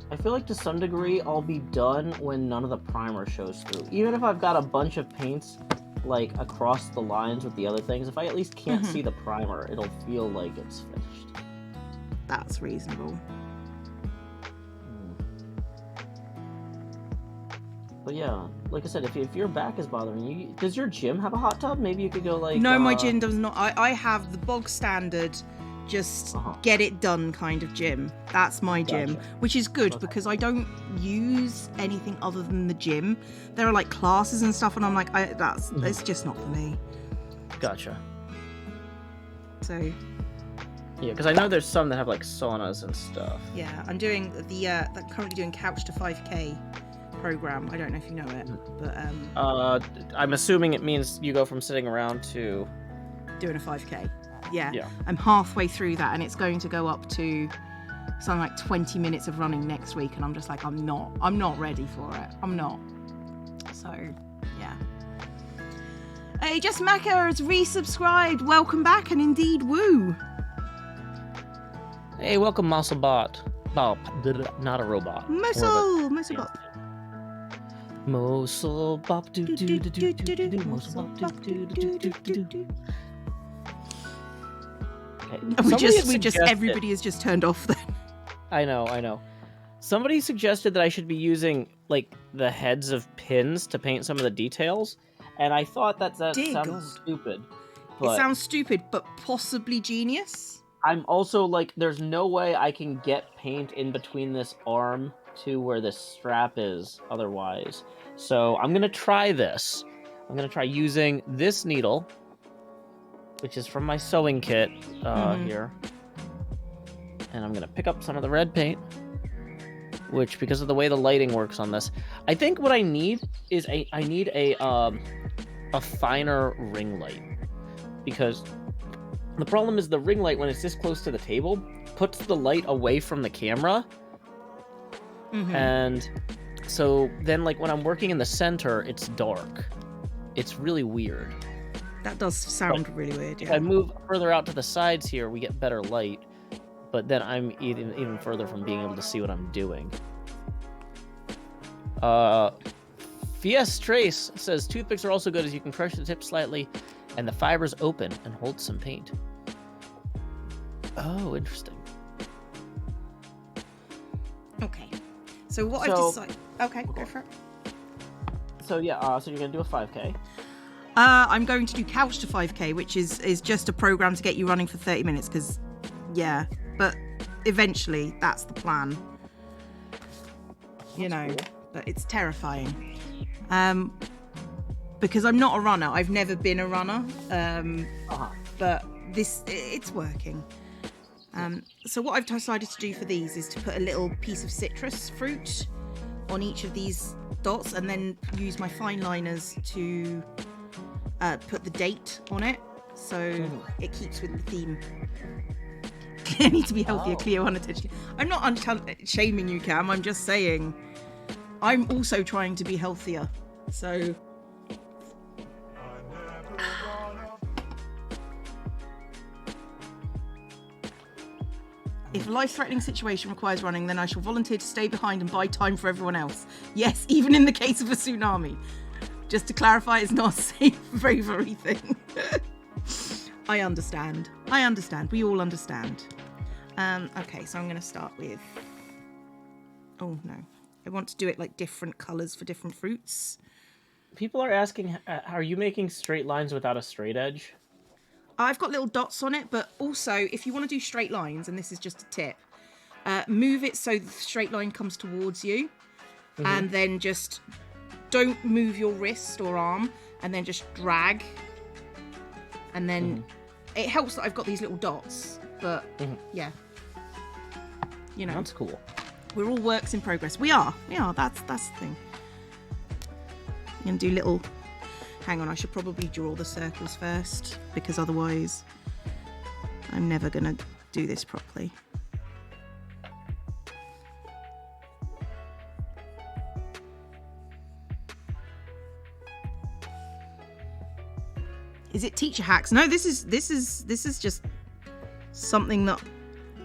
I feel like to some degree I'll be done when none of the primer shows through. Even if I've got a bunch of paints like across the lines with the other things, if I at least can't see the primer, it'll feel like it's finished. That's reasonable. But yeah, like I said, if your back is bothering you, does your gym have a hot tub? Maybe you could go like... No, my gym does not. I have the bog standard, just get it done kind of gym. That's my gym, which is good because I don't use anything other than the gym. There are like classes and stuff, and I'm like, it's just not for me. Gotcha. So... Yeah, because I know there's some that have like saunas and stuff. Yeah, I'm doing currently doing Couch to 5K program. I don't know if you know it, but I'm assuming it means you go from sitting around to doing a 5K. Yeah. I'm halfway through that, and it's going to go up to something like 20 minutes of running next week, and I'm just like, I'm not ready for it. I'm not. So, yeah. Hey, Just Macca has resubscribed. Welcome back, and indeed, woo. Hey, welcome, Musclebot. Oh, not a robot. Musclebot. Musclebop, do. Okay. Everybody is just turned off then. I know. Somebody suggested that I should be using like the heads of pins to paint some of the details, and I thought that sounds stupid. But it sounds stupid, but possibly genius. I'm also like, there's no way I can get paint in between this arm to where this strap is otherwise. So I'm going to try this. I'm going to try using this needle, which is from my sewing kit here. And I'm going to pick up some of the red paint, which, because of the way the lighting works on this, I think what I need is a finer ring light. Because the problem is the ring light, when it's this close to the table, puts the light away from the camera. And so then, like, when I'm working in the center, it's dark. It's really weird. That does sound really weird, yeah. If I move further out to the sides here, we get better light. But then I'm even further from being able to see what I'm doing. Fies Trace says, toothpicks are also good as you can crush the tip slightly and the fibers open and hold some paint. Oh, interesting. Okay. So what I've decided... Okay, go for it. So yeah, so you're going to do a 5K. I'm going to do Couch to 5K, which is just a program to get you running for 30 minutes, because, yeah, but eventually that's the plan. You know, but it's terrifying. Because I'm not a runner. I've never been a runner. But it's working. So what I've decided to do for these is to put a little piece of citrus fruit on each of these dots, and then use my fine liners to put the date on it, so it keeps with the theme. I need to be healthier, Cleo, unintentionally. I'm not shaming you, Cam. I'm just saying I'm also trying to be healthier. So if a life-threatening situation requires running, then I shall volunteer to stay behind and buy time for everyone else. Yes, even in the case of a tsunami. Just to clarify, it's not a safe bravery thing. I understand. We all understand. Okay, so I'm going to start with... Oh, no. I want to do it like different colours for different fruits. People are asking, are you making straight lines without a straight edge? I've got little dots on it, but also if you want to do straight lines, and this is just a tip, move it so the straight line comes towards you, and then just don't move your wrist or arm, and then just drag, and then it helps that I've got these little dots, but yeah, you know, that's cool. We're all works in progress. We are. That's the thing. I'm gonna do little. Hang on, I should probably draw the circles first, because otherwise I'm never going to do this properly. Is it teacher hacks? No, this is just something that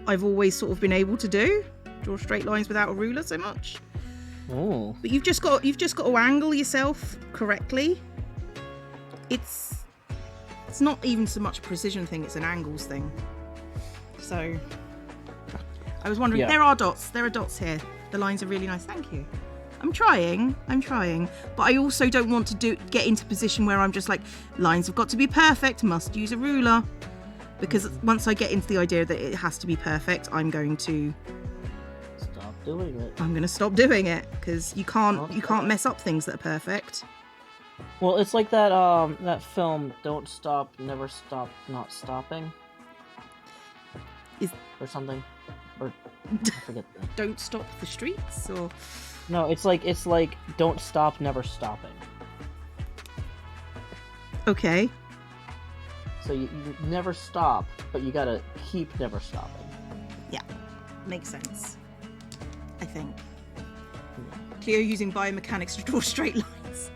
I've always sort of been able to do. Draw straight lines without a ruler so much. Oh. But you've just got to angle yourself correctly. It's not even so much a precision thing, it's an angles thing. So I was wondering, there are dots here. The lines are really nice. Thank you. I'm trying, but I also don't want to get into a position where I'm just like, lines have got to be perfect, must use a ruler. Because once I get into the idea that it has to be perfect, I'm going to stop doing it. I'm going to stop doing it, because you can't mess up things that are perfect. Well, it's like that that film, Don't Stop, Never Stop, Not Stopping. Or something. Or I forget. Don't Stop the Streets, or no, it's like Don't Stop, Never Stopping. Okay. So you never stop, but you gotta keep never stopping. Yeah, makes sense. I think. Cleo using biomechanics to draw straight lines.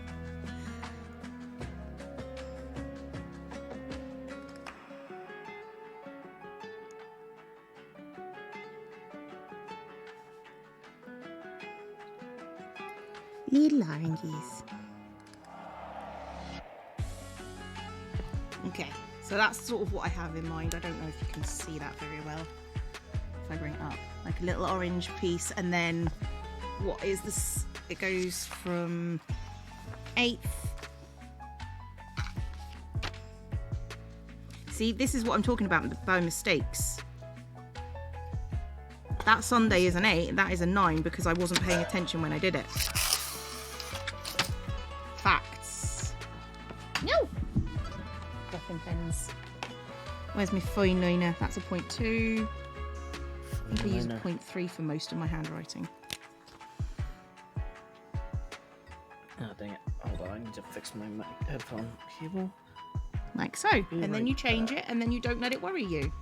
Little oranges. Okay, so that's sort of what I have in mind. I don't know if you can see that very well. If I bring it up, like a little orange piece, and then what is this? It goes from 8th. See, this is what I'm talking about by mistakes. That Sunday is an 8, and that is a 9 because I wasn't paying attention when I did it. Facts. No! Dropping pens. Where's my fine liner? That's a 0.2. I think I use a 0.3 for most of my handwriting. Oh, dang it. Hold on, I need to fix my headphone cable. Like so. And then you change it, and then you don't let it worry you.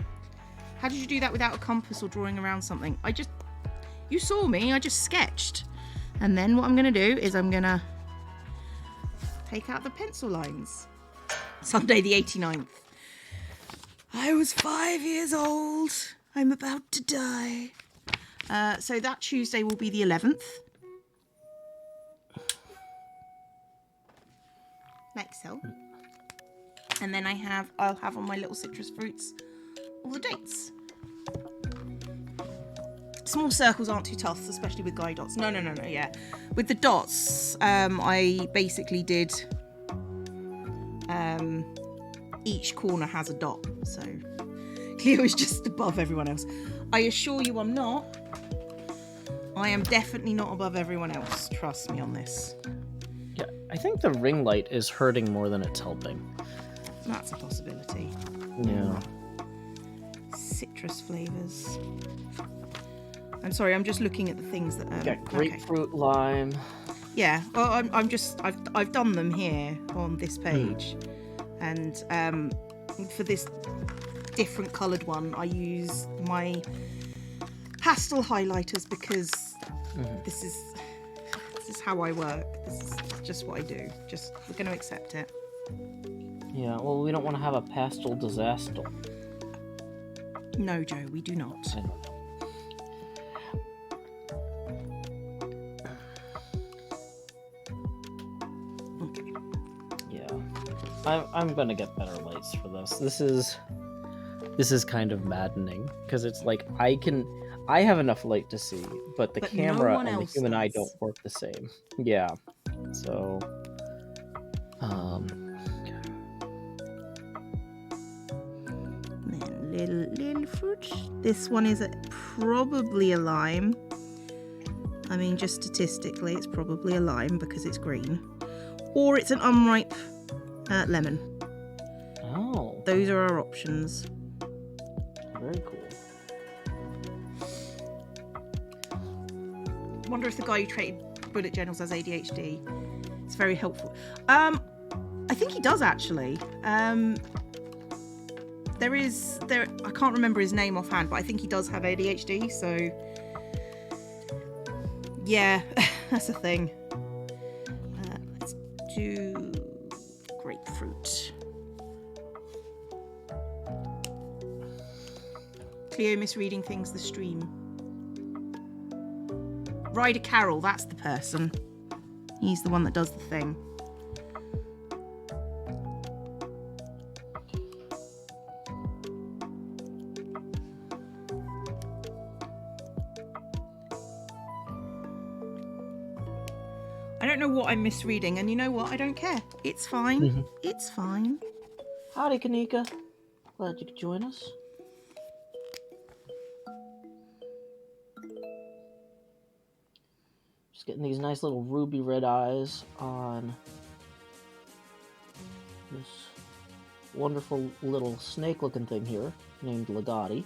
How did you do that without a compass or drawing around something? You saw me, I just sketched. And then what I'm going to do is I'm going to take out the pencil lines. Sunday the 89th. I was 5 years old. I'm about to die. So that Tuesday will be the 11th. Like so. And then I'll have on my little citrus fruits all the dates. Small circles aren't too tough, especially with guide dots. No, yeah. With the dots, I basically did... each corner has a dot, so Cleo is just above everyone else. I assure you I'm not. I am definitely not above everyone else. Trust me on this. Yeah, I think the ring light is hurting more than it's helping. That's a possibility. Yeah. Citrus flavors. I'm sorry, I'm just looking at the things that Yeah, grapefruit, lime. Yeah, well, I've done them here on this page, and for this different coloured one, I use my pastel highlighters because this is how I work. This is just what I do. We're going to accept it. Yeah, well, we don't want to have a pastel disaster. No, Joe, we do not. I don't know. Okay. Yeah. I'm gonna get better lights for this. This is kind of maddening because it's like I have enough light to see, but the camera and the human eye don't work the same. Yeah. So then little fruit. This one is probably a lime. I mean, just statistically, it's probably a lime because it's green. Or it's an unripe lemon. Oh. Those are our options. Very cool. I wonder if the guy who created bullet journals has ADHD. It's very helpful. I think he does actually. I can't remember his name offhand, but I think he does have ADHD, so yeah, that's a thing. Let's do grapefruit. Cleo misreading things, the stream. Ryder Carroll, that's the person. He's the one that does the thing. I don't know what I'm misreading, and you know what? I don't care. It's fine. Mm-hmm. It's fine. Howdy, Kanika. Glad you could join us. Just getting these nice little ruby red eyes on this wonderful little snake-looking thing here named Legati.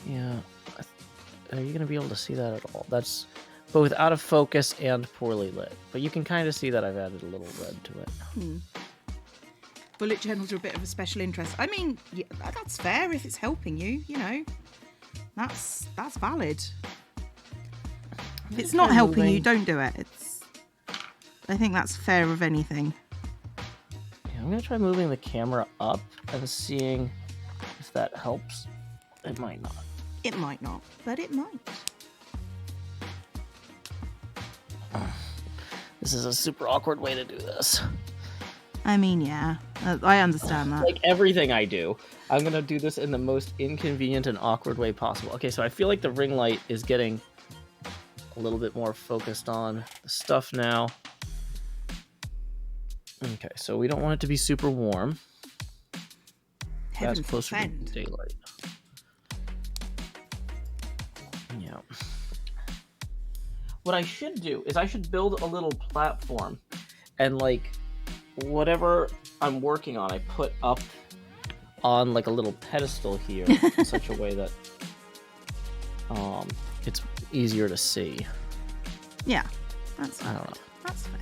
Yeah. Are you going to be able to see that at all? That's both out of focus and poorly lit. But you can kind of see that I've added a little red to it. Bullet journals are a bit of a special interest. I mean, yeah, that's fair if it's helping you, you know. That's valid. If it's not helping you, don't do it. I think that's fair of anything. Yeah, I'm going to try moving the camera up and seeing if that helps. It might not. It might not, but it might. This is a super awkward way to do this. I mean, yeah, I understand that. Like everything I do, I'm going to do this in the most inconvenient and awkward way possible. Okay, so I feel like the ring light is getting a little bit more focused on the stuff now. Okay, so we don't want it to be super warm. Heaven That's closer forfend. to daylight. Yeah. What I should do is I should build a little platform and like whatever I'm working on I put up on like a little pedestal here in such a way that it's easier to see. Yeah. That's I don't know. That's fair.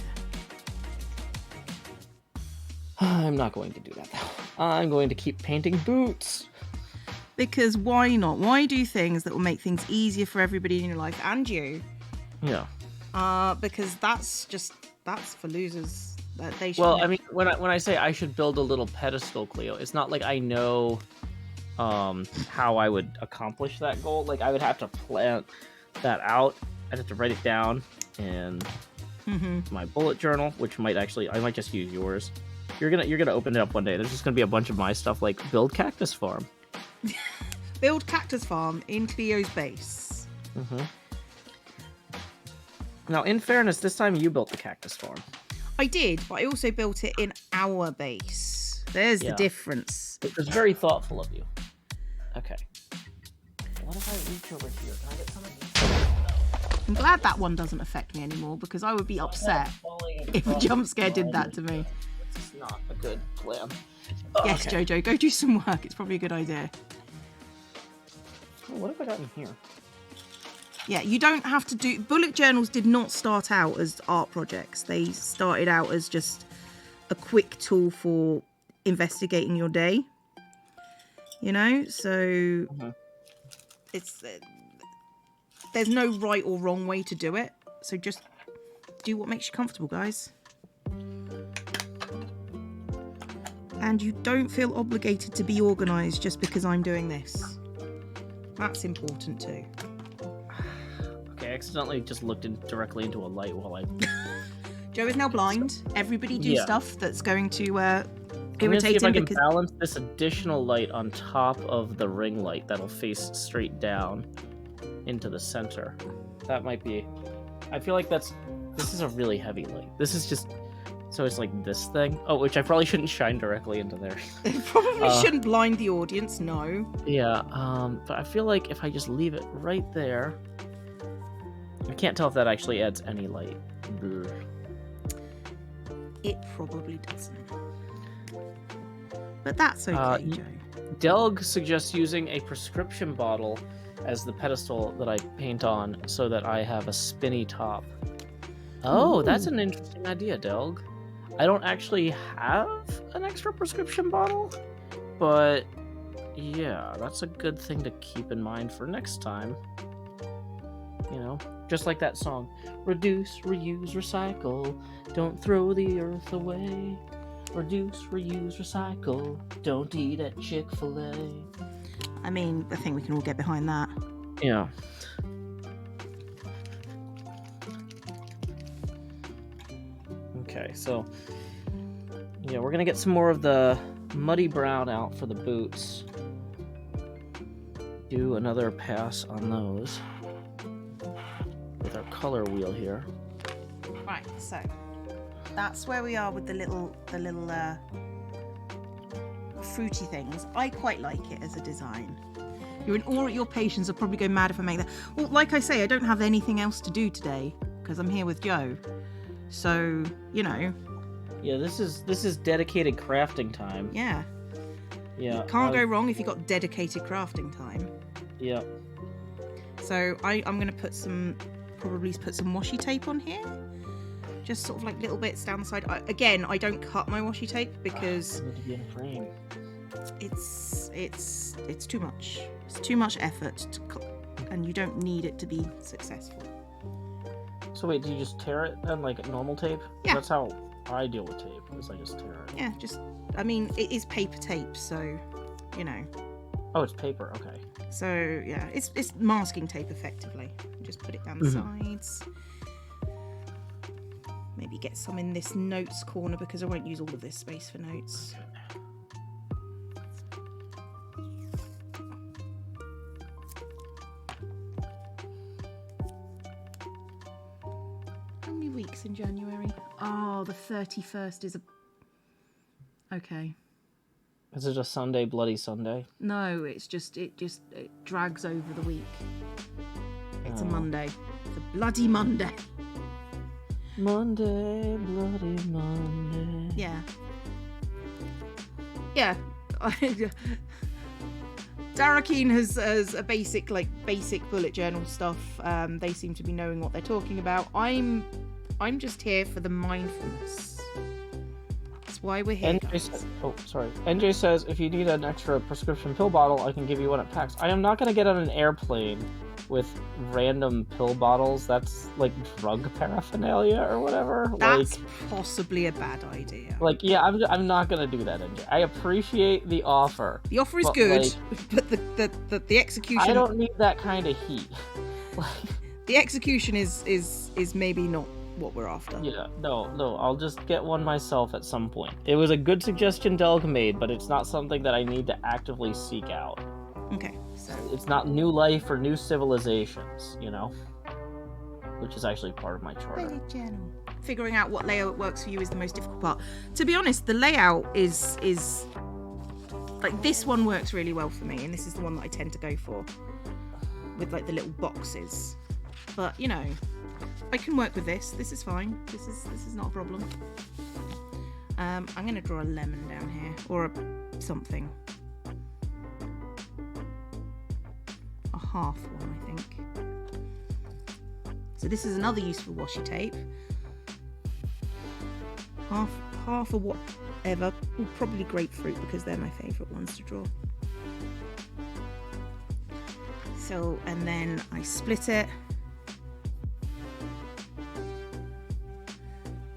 I'm not going to do that though. I'm going to keep painting boots. Because why not? Why do things that will make things easier for everybody in your life and you? Yeah. Because that's for losers. They should. Well, I mean, when I say I should build a little pedestal, Cleo, it's not like I know how I would accomplish that goal. Like I would have to plan that out. I'd have to write it down in my bullet journal, which I might just use yours. You're gonna open it up one day. There's just gonna be a bunch of my stuff like build cactus farm. Build cactus farm in Cleo's base. Now, in fairness, this time you built the cactus farm. I did, but I also built it in our base. There's the difference. It was very thoughtful of you. Okay. What if I reach over here? Can I get some of these? I'm glad that one doesn't affect me anymore because I would be upset if a jump scare did that to me. It's not a good plan. Yes, okay. Jojo, go do some work. It's probably a good idea. Oh, what have I got in here? Yeah, you don't have to do... Bullet journals did not start out as art projects. They started out as just a quick tool for investigating your day. You know? So... there's no right or wrong way to do it. So just do what makes you comfortable, guys. And you don't feel obligated to be organised just because I'm doing this. That's important too. Okay, I accidentally just looked directly into a light while I... Joe is now blind. Everybody do stuff that's going to See irritate if him. I can balance this additional light on top of the ring light that'll face straight down into the center. That might be... I feel like this is a really heavy light. This is just... So it's like this thing. Oh, which I probably shouldn't shine directly into there. It probably shouldn't blind the audience, no. Yeah, but I feel like if I just leave it right there... I can't tell if that actually adds any light. It probably doesn't. But that's okay, Joe. Delg suggests using a prescription bottle as the pedestal that I paint on so that I have a spinny top. Oh, that's an interesting idea, Delg. I don't actually have an extra prescription bottle, but yeah, that's a good thing to keep in mind for next time. You know, just like that song, reduce, reuse, recycle, don't throw the earth away. Reduce, reuse, recycle, don't eat at Chick-fil-A. I mean, I think we can all get behind that. Yeah. Okay, so yeah, we're gonna get some more of the muddy brown out for the boots. Do another pass on those with our color wheel here. Right, so that's where we are with the little fruity things. I quite like it as a design. You're in awe at your patience. I'll probably go mad if I make that. Well, like I say, I don't have anything else to do today because I'm here with Joe. So, you know. Yeah, this is dedicated crafting time. Yeah. Yeah. You can't go wrong if you've got dedicated crafting time. Yeah. So I'm going to probably put some washi tape on here. Just sort of like little bits down the side. Again, I don't cut my washi tape because need to be in a frame. It's too much. It's too much effort and you don't need it to be successful. So wait, do you just tear it then, like normal tape? Yeah. That's how I deal with tape, is I just tear it. Yeah, I mean, it is paper tape, so, you know. Oh, it's paper, okay. So, yeah, it's masking tape, effectively. Just put it down the sides. Maybe get some in this notes corner, because I won't use all of this space for notes. How many weeks in January? Oh, the 31st is okay. Is it a Sunday, Bloody Sunday? No, it drags over the week. It's a Monday. It's a bloody Monday. Monday, bloody Monday. Yeah. Yeah. Darakeen has a basic bullet journal stuff. They seem to be knowing what they're talking about. I'm just here for the mindfulness. That's why we're here. NJ says, if you need an extra prescription pill bottle, I can give you one at PAX. I am not going to get on an airplane with random pill bottles. That's like drug paraphernalia or whatever. That's possibly a bad idea. Like, yeah, I'm not going to do that, NJ. I appreciate the offer. The offer is good, but the execution... I don't need that kind of heat. The execution is maybe not what we're after. Yeah, no, I'll just get one myself at some point. It was a good suggestion Delg made, but it's not something that I need to actively seek out. Okay, so... It's not new life or new civilizations, you know? Which is actually part of my charter. Figuring out what layout works for you is the most difficult part. To be honest, the layout is... Like, this one works really well for me, and this is the one that I tend to go for. With, like, the little boxes. But, you know... I can work with this. This is fine. This is not a problem. I'm going to draw a lemon down here. Or something. A half one, I think. So this is another use for washi tape. Half of whatever. Well, probably grapefruit because they're my favourite ones to draw. So, and then I split it.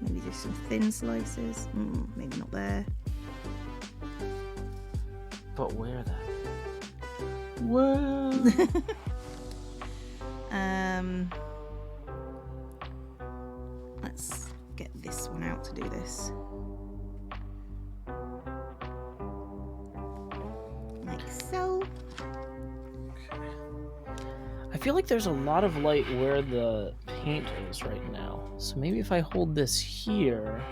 Maybe just some thin slices. Maybe not there. But where then? Whoa. Let's get this one out to do this. Like so. I feel like there's a lot of light where the paint is right now. So maybe if I hold this here,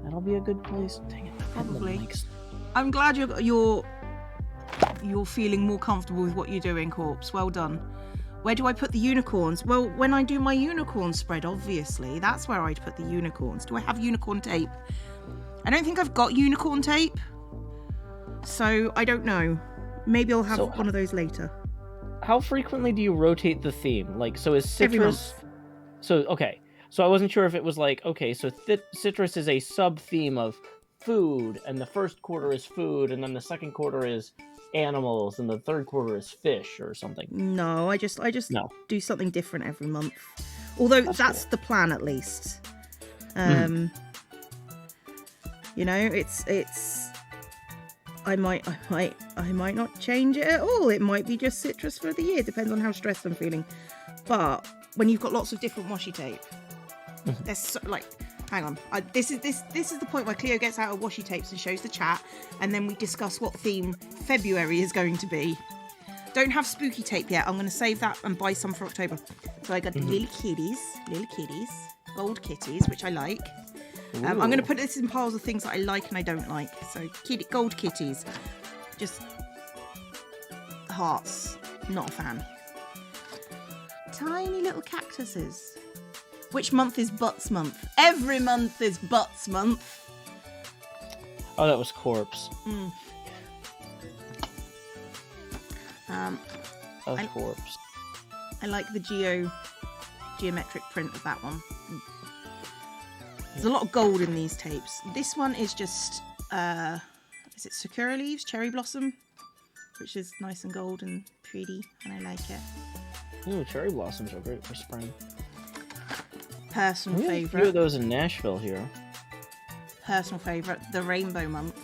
that'll be a good place. Dang it. Probably. I'm glad you're feeling more comfortable with what you're doing, Corpse. Well done. Where do I put the unicorns? Well, when I do my unicorn spread, obviously, that's where I'd put the unicorns. Do I have unicorn tape? I don't think I've got unicorn tape. So, I don't know. Maybe I'll have one of those later. How frequently do you rotate the theme? Like, so is citrus... Every month. So, okay. So I wasn't sure if it was like, okay, so citrus is a sub-theme of food, and the first quarter is food, and then the second quarter is animals, and the third quarter is fish or something. No, I just do something different every month. Although that's cool. The plan, at least. You know, it's I might not change it at all. It might be just citrus for the year, depends on how stressed I'm feeling. But when you've got lots of different washi tape, there's so, like, hang on. This is the point where Cleo gets out her washi tapes and shows the chat, and then we discuss what theme February is going to be. Don't have spooky tape yet. I'm going to save that and buy some for October. So I got little kitties, gold kitties, which I like. I'm going to put this in piles of things that I like and I don't like. So gold kitties, just hearts. Not a fan. Tiny little cactuses. Which month is Butts month? Every month is Butts month. Oh, that was Corpse. That was Corpse. I like the geometric print of that one. There's a lot of gold in these tapes. This one is just, is it Sakura leaves, cherry blossom, which is nice and gold and pretty, and I like it. Ooh, cherry blossoms are great for spring. Personal favourite. A few of those in Nashville here. Personal favourite, the rainbow month.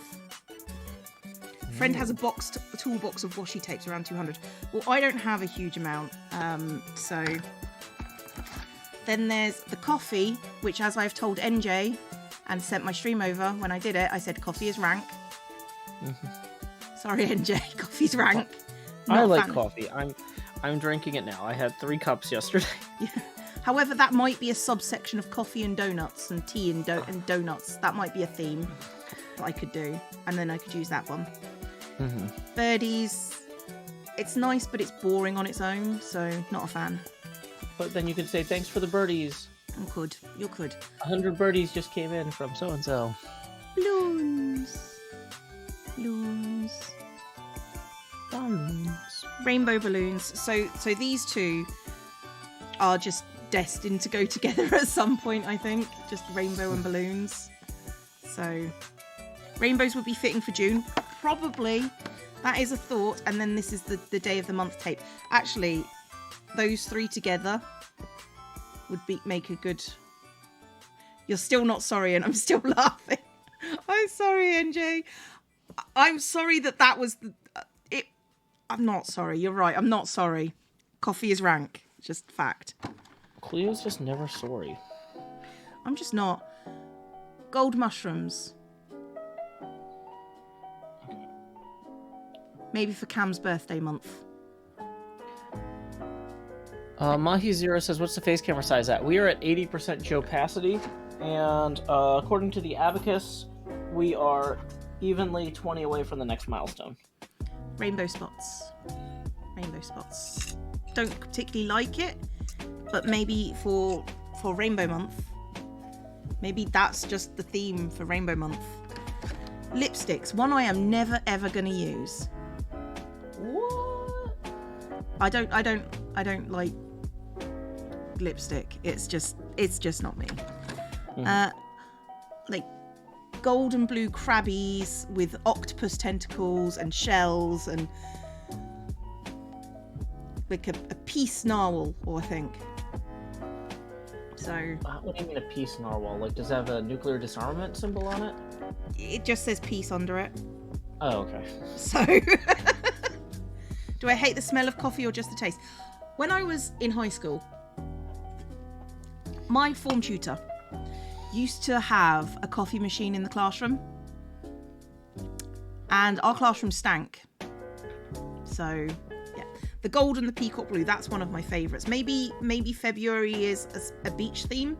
A friend has a toolbox of washi tapes, around 200. Well, I don't have a huge amount, so... Then there's the coffee, which, as I've told NJ and sent my stream over when I did it, I said coffee is rank. Sorry, NJ, coffee's rank. I like coffee. I'm drinking it now. I had 3 cups yesterday. Yeah. However, that might be a subsection of coffee and donuts and tea and donuts. That might be a theme that I could do, and then I could use that one. Birdies, it's nice, but it's boring on its own, so not a fan. But then you could say, thanks for the birdies. You could. 100 birdies just came in from so-and-so. Balloons. Rainbow balloons. So these two are just destined to go together at some point, I think. Just rainbow and balloons. So rainbows would be fitting for June. Probably. That is a thought. And then this is the day of the month tape. Actually... Those 3 together would make a good... You're still not sorry, and I'm still laughing. I'm sorry, NJ. I'm sorry that was it. I'm not sorry. You're right. I'm not sorry. Coffee is rank. Just fact. Cleo's just never sorry. I'm just not. Gold mushrooms. Maybe for Cam's birthday month. Mahi Zero says, what's the face camera size at? We are at 80% opacity, and according to the abacus, we are evenly 20 away from the next milestone. Rainbow spots. Don't particularly like it, but maybe for Rainbow Month, maybe that's just the theme for Rainbow Month. Lipsticks, one I am never ever gonna use. What? I don't like lipstick. It's just not me. Like gold and blue crabbies with octopus tentacles and shells, and like a peace narwhal, I think. So. What do you mean a peace narwhal? Like, does it have a nuclear disarmament symbol on it? It just says peace under it. Oh, okay. So, do I hate the smell of coffee or just the taste? When I was in high school, my form tutor used to have a coffee machine in the classroom, and our classroom stank. So, yeah, the gold and the peacock blue, that's one of my favourites. Maybe February is a beach theme,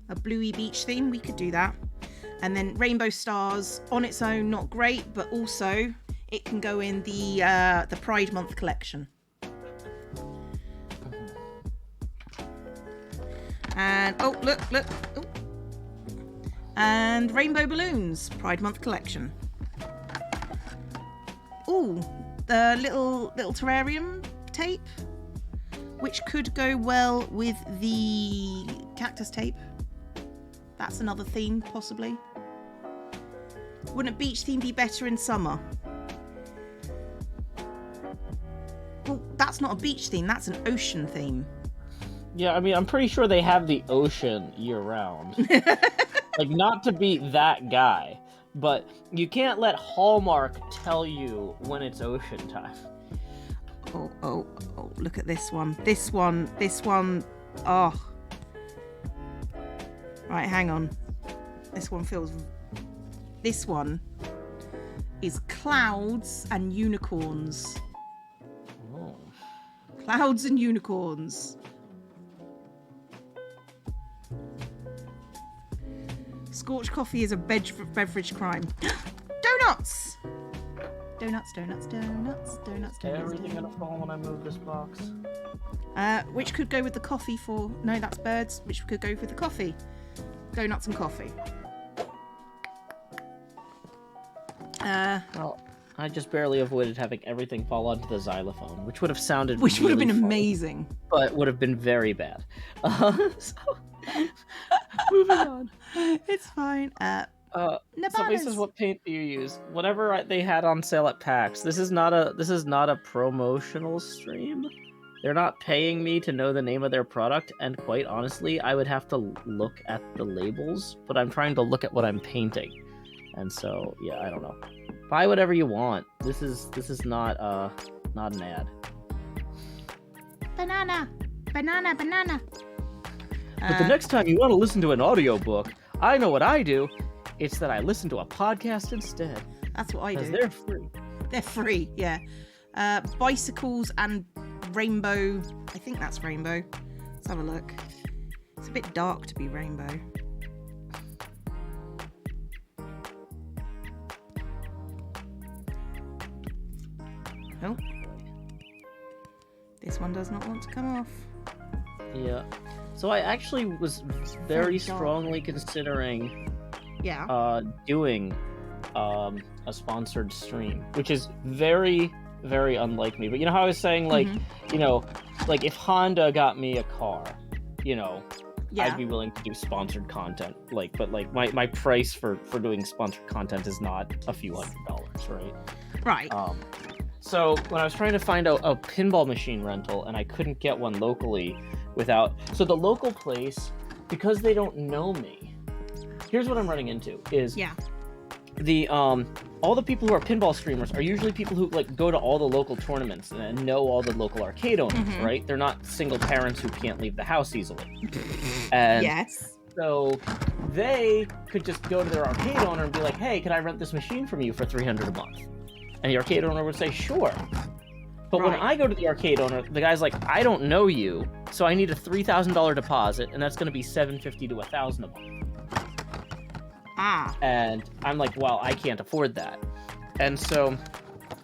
a bluey beach theme. We could do that. And then rainbow stars on its own, not great, but also it can go in the Pride Month collection. And oh, look. Ooh. And rainbow balloons, Pride Month collection. Ooh, the little terrarium tape, which could go well with the cactus tape. That's another theme, possibly. Wouldn't a beach theme be better in summer? Well, that's not a beach theme, that's an ocean theme. Yeah, I mean, I'm pretty sure they have the ocean year-round. Like, not to be that guy, but you can't let Hallmark tell you when it's ocean time. Oh, look at this one. This one. Oh. Right, hang on. This one is clouds and unicorns. Oh. Clouds and unicorns. Scorched coffee is a beverage crime. Donuts! Donuts. Everything gonna fall when I move this box. Which could go with the coffee for... No, that's birds. Which could go with the coffee. Donuts and coffee. Well, I just barely avoided having everything fall onto the xylophone, which would have sounded Which would have really been fun, amazing. but would have been very bad. So, moving on. It's fine. Somebody says, "What paint do you use?" Whatever they had on sale at PAX. This is not a promotional stream. They're not paying me to know the name of their product, and quite honestly, I would have to look at the labels. But I'm trying to look at what I'm painting, and so yeah, I don't know. Buy whatever you want. This is not an ad. Banana. But the next time you want to listen to an audiobook, I know what I do. It's that I listen to a podcast instead. That's what I do. Because they're free. They're free, yeah. Bicycles and rainbow. I think that's rainbow. Let's have a look. It's a bit dark to be rainbow. Oh. This one does not want to come off. Yeah. So I actually was very strongly considering doing a sponsored stream, which is very, very unlike me. But you know how I was saying, like, you know, like if Honda got me a car, you know, I'd be willing to do sponsored content. Like, but like my price for doing sponsored content is not a few $100s, right? Right. So when I was trying to find a pinball machine rental and I couldn't get one locally so the local place, because they don't know me, here's what I'm running into is the all the people who are pinball streamers are usually people who like go to all the local tournaments and know all the local arcade owners, right? They're not single parents who can't leave the house easily. And so they could just go to their arcade owner and be like, "Hey, can I rent this machine from you for $300 a month?" And the arcade owner would say, "Sure." But when I go to the arcade owner, the guy's like, "I don't know you, so I need a $3,000 deposit, and that's going to be $750 to $1,000 a month." And I'm like, "Well, I can't afford that." And so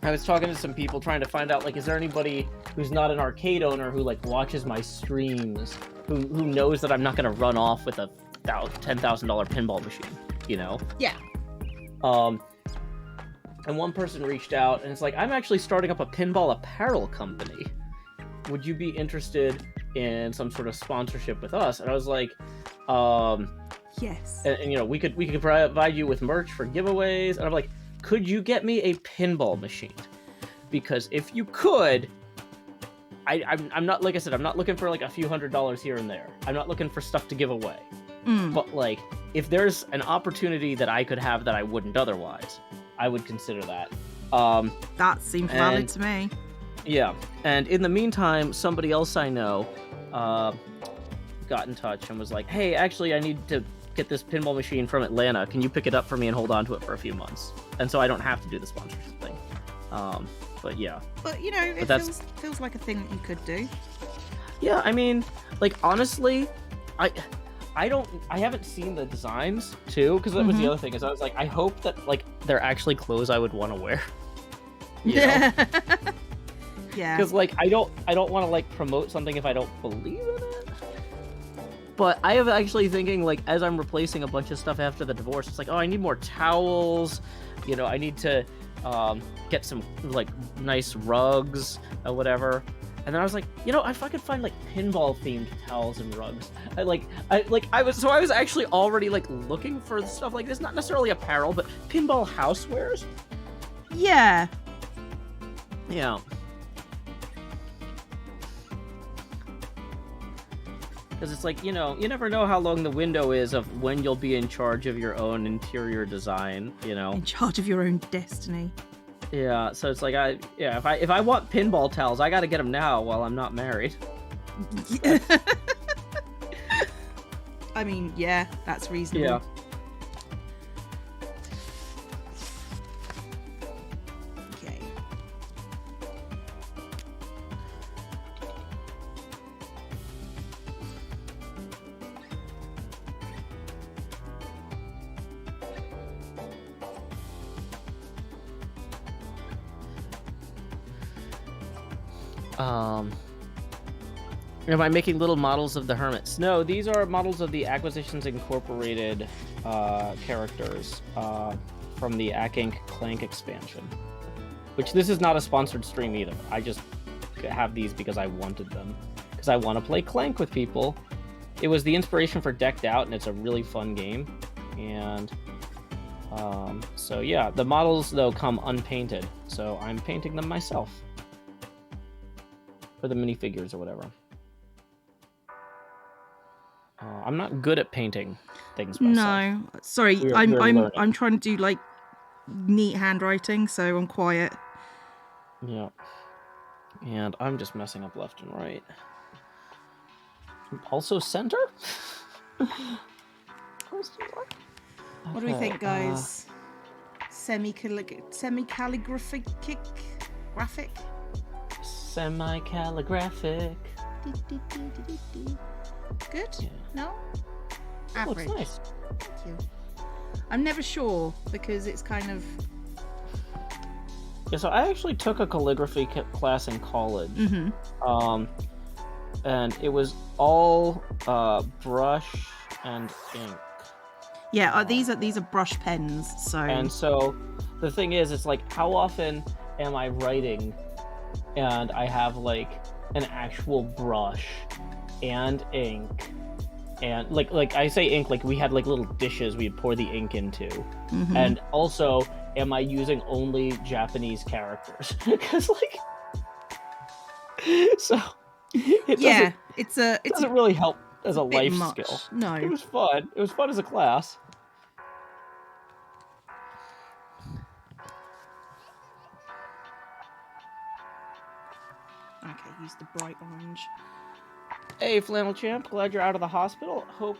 I was talking to some people trying to find out, like, is there anybody who's not an arcade owner who like watches my streams, who knows that I'm not going to run off with a $10,000 pinball machine, you know? Yeah. And one person reached out, and it's like, "I'm actually starting up a pinball apparel company. Would you be interested in some sort of sponsorship with us?" And I was like, yes. And you know, we could provide you with merch for giveaways. And I'm like, "Could you get me a pinball machine? Because if you could, I'm not, like I said, I'm not looking for like a few $100s here and there. I'm not looking for stuff to give away. But like, if there's an opportunity that I could have that I wouldn't otherwise, I would consider that. That seems valid to me. Yeah, and in the meantime, somebody else I know got in touch and was like, hey, actually, I need to get this pinball machine from Atlanta. Can you pick it up for me and hold on to it for a few months? And so I don't have to do the sponsorship thing. But yeah. But, you know, it feels like a thing that you could do. Yeah, I mean, like, honestly, I haven't seen the designs, too, because that was the other thing, is I was like, I hope that, like, they're actually clothes I would want to wear. Yeah. Yeah. Because, like, I don't want to, like, promote something if I don't believe in it. But I have actually thinking, like, as I'm replacing a bunch of stuff after the divorce, it's like, oh, I need more towels, you know, I need to get some, like, nice rugs or whatever. And then I was like, you know, if I could find like pinball-themed towels and rugs, I was actually already like looking for stuff like this, not necessarily apparel, but pinball housewares. Yeah. Yeah. Because it's like, you know, you never know how long the window is of when you'll be in charge of your own interior design, you know. In charge of your own destiny. Yeah, so it's like, if I want pinball towels, I gotta get them now while I'm not married. Yeah. I mean, yeah, that's reasonable. Yeah. Okay. Am I making little models of the hermits? No, these are models of the Acquisitions Incorporated characters from the Inc. Clank expansion. Which, this is not a sponsored stream either. I just have these because I wanted them. Because I want to play Clank with people. It was the inspiration for Decked Out, and it's a really fun game. And so yeah, the models, though, come unpainted. So I'm painting them myself. For the minifigures or whatever. I'm not good at painting things myself. No, sorry, I'm trying to do like neat handwriting, so I'm quiet. Yeah, and I'm just messing up left and right. Also center. What do we think, guys? Semi-calligraphic graphic. Semi-calligraphic. Good? Yeah. No? Average. Looks nice. Thank you. I'm never sure because it's kind of... Yeah, so I actually took a calligraphy class in college. And it was all brush and ink. Yeah, these are brush pens, so... And so the thing is, it's like, how often am I writing and I have like an actual brush and ink, and like I say ink, like we had like little dishes we'd pour the ink into, and also am I using only Japanese characters? Because like, so it doesn't really help as a life skill. No, it was fun. It was fun as a class. Okay, use the bright orange. Hey, Flannel Champ, glad you're out of the hospital. Hope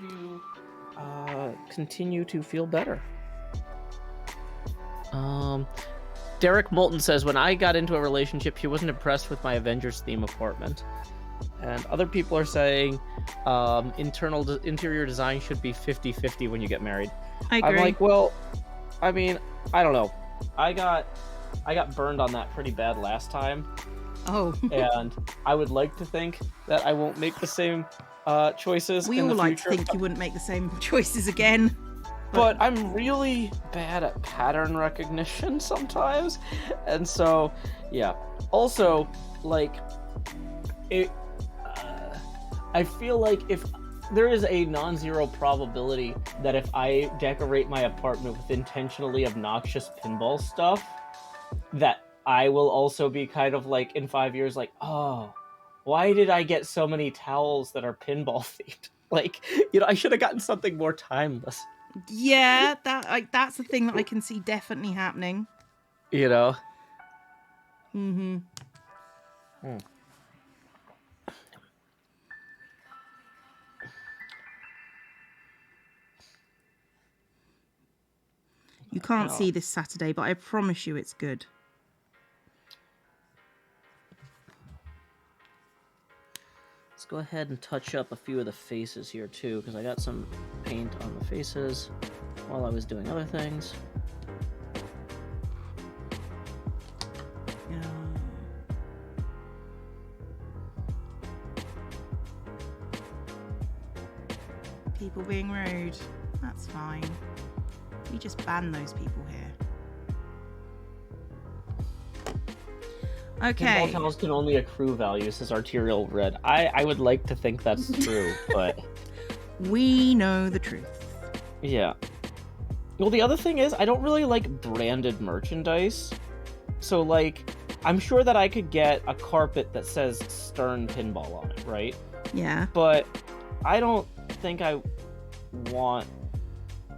you continue to feel better. Derek Moulton says, when I got into a relationship, he wasn't impressed with my Avengers theme apartment. And other people are saying interior design should be 50-50 when you get married. I agree. I'm like, well, I mean, I don't know. I got burned on that pretty bad last time. Oh. And I would like to think that I won't make the same choices we in all the like future. to think you wouldn't make the same choices again. But I'm really bad at pattern recognition sometimes. And so, yeah. Also, like, I feel like if there is a non-zero probability that if I decorate my apartment with intentionally obnoxious pinball stuff, that I will also be kind of like in 5 years, like, oh, why did I get so many towels that are pinball themed? Like, I should have gotten something more timeless. Yeah, that's the thing that I can see definitely happening. Mm-hmm. You can't see this Saturday, but I promise you it's good. Let's go ahead and touch up a few of the faces here too, because I got some paint on the faces while I was doing other things. Yeah. People being rude. That's fine. We just ban those people here. Okay. Pinball towels can only accrue value, says Arterial Red. I would like to think that's true, but... We know the truth. Yeah. Well, the other thing is, I don't really like branded merchandise. So, like, I'm sure that I could get a carpet that says Stern Pinball on it, right? Yeah. But I don't think I want...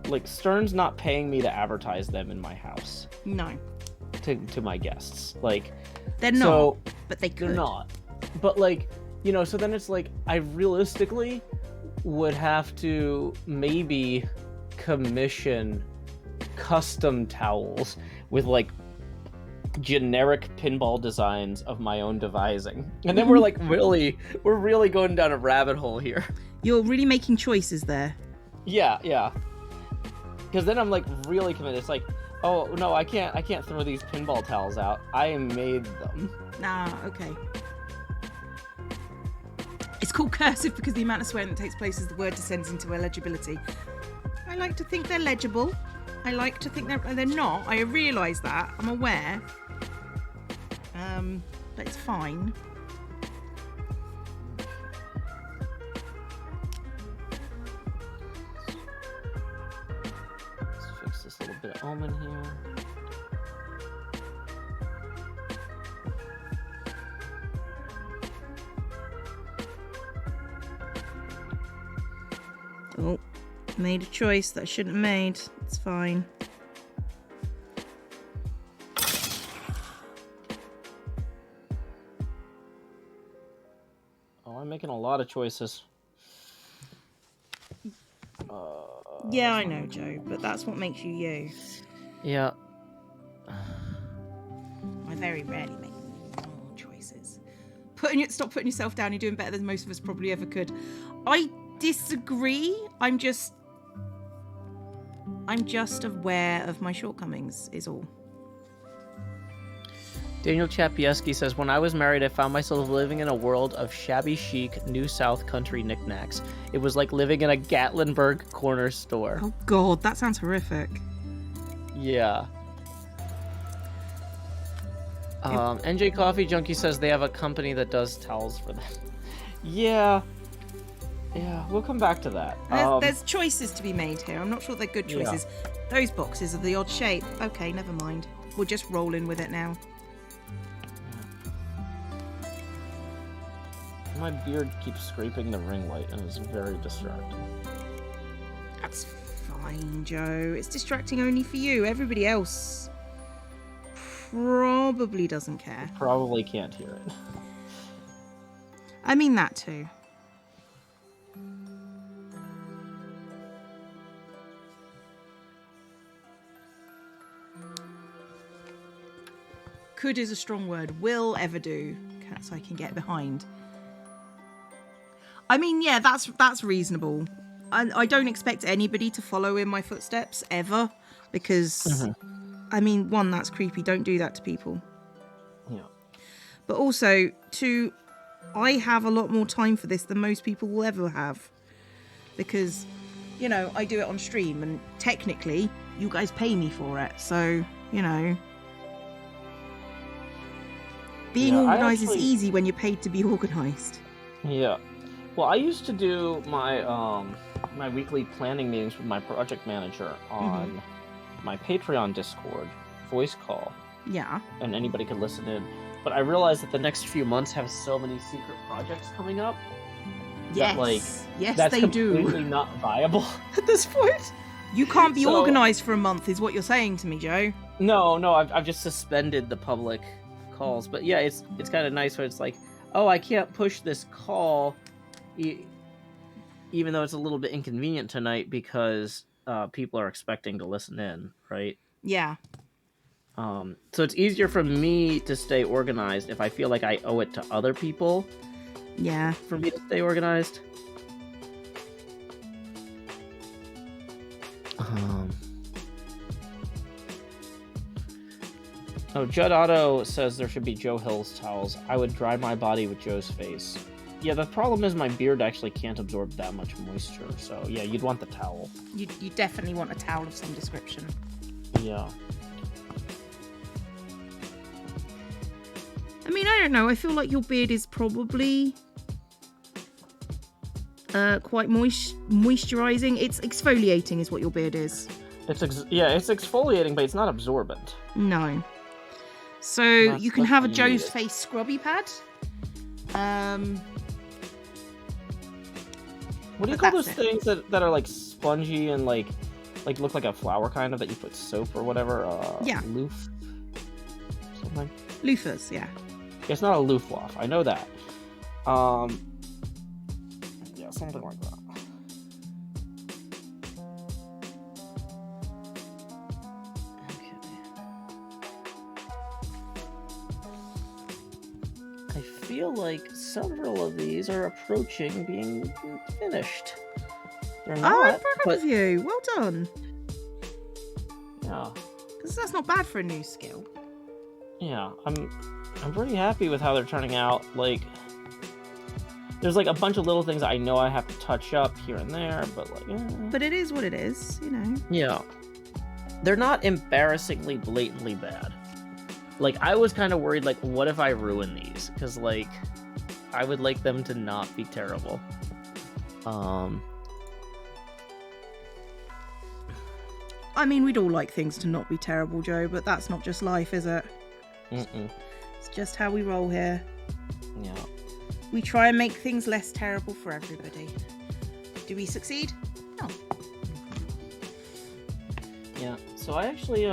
Like, Stern's not paying me to advertise them in my house. No. To my guests. Like... They're not, but they could. They're not. But, like, so then it's like, I realistically would have to maybe commission custom towels with, like, generic pinball designs of my own devising. And then we're really going down a rabbit hole here. You're really making choices there. Yeah. Because then I'm, like, really committed. It's like, oh, no, I can't throw these pinball towels out. I made them. Okay. It's called cursive because the amount of swearing that takes place as the word descends into illegibility. I like to think they're legible. I like to think they're not. I realise that. I'm aware. But it's fine. Let's fix this little bit of omen here. Oh, made a choice that I shouldn't have made. It's fine. Oh, I'm making a lot of choices. Yeah, I know, Joe, but that's what makes you you. Yeah. I very rarely make choices. Stop putting yourself down. You're doing better than most of us probably ever could. I disagree. I'm just aware of my shortcomings, is all. Daniel Chapieski says, when I was married, I found myself living in a world of shabby chic, New South country knickknacks. It was like living in a Gatlinburg corner store. Oh, God, that sounds horrific. Yeah. NJ Coffee Junkie says they have a company that does towels for them. Yeah, we'll come back to that. There's choices to be made here. I'm not sure they're good choices. Yeah. Those boxes are the odd shape. Okay, never mind. We'll just roll in with it now. My beard keeps scraping the ring light and is very distracting. That's fine, Joe. It's distracting only for you. Everybody else probably doesn't care. Probably can't hear it. I mean that too. Could is a strong word. Will ever do. So I can get behind. I mean, yeah, that's reasonable. I don't expect anybody to follow in my footsteps ever, because, I mean, one, that's creepy. Don't do that to people. Yeah. But also, two, I have a lot more time for this than most people will ever have, because, I do it on stream, and technically, you guys pay me for it. So, being organised is easy when you're paid to be organised. Yeah. Well, I used to do my my weekly planning meetings with my project manager on my Patreon Discord voice call. Yeah. And anybody could listen in. But I realized that the next few months have so many secret projects coming up. Yes. That, like, yes, that's they completely do. not viable at this point. You can't be organized for a month, is what you're saying to me, Joe. No, I've just suspended the public calls. But yeah, it's kind of nice when it's like, oh, I can't push this call, even though it's a little bit inconvenient tonight because people are expecting to listen in, right? Yeah. So it's easier for me to stay organized if I feel like I owe it to other people. Yeah. For me to stay organized. Oh, Judd Otto says there should be Joe Hill's towels. I would dry my body with Joe's face. Yeah, the problem is my beard actually can't absorb that much moisture, so yeah, you'd want the towel. You definitely want a towel of some description. Yeah. I mean, I don't know. I feel like your beard is probably quite moisturizing. It's exfoliating is what your beard is. It's exfoliating, but it's not absorbent. No. So you can have a Joe's Face scrubby pad. What do you call those things that are like spongy and like look like a flower kind of that you put soap or whatever? Yeah. Loof? Something? Loofahs, yeah. It's not a loofah. I know that. Yeah, something like that. Okay. I feel like several of these are approaching being finished. They're not. Oh, I'm proud of you. Well done. Yeah. Because that's not bad for a new skill. Yeah, I'm pretty happy with how they're turning out. Like, there's like a bunch of little things I know I have to touch up here and there, but like, But it is what it is, you know. Yeah. They're not embarrassingly blatantly bad. Like, I was kind of worried, like, what if I ruin these? Because, like, I would like them to not be terrible. I mean, we'd all like things to not be terrible, Joe, but that's not just life, is it? Mm-mm. It's just how we roll here. Yeah. We try and make things less terrible for everybody. Do we succeed? No. Yeah, so I actually,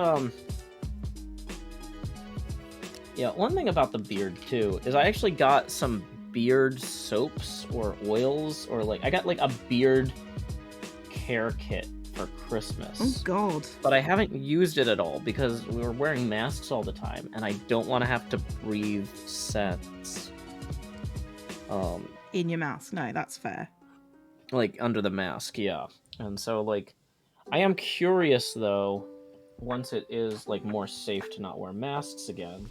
yeah, one thing about the beard, too, is I actually got some beard soaps or oils, or, like, I got, like, a beard care kit for Christmas. Oh, God. But I haven't used it at all, because we were wearing masks all the time, and I don't want to have to breathe scents. In your mouth. No, that's fair. Like, under the mask, yeah. And so, like, I am curious, though, once it is, like, more safe to not wear masks again,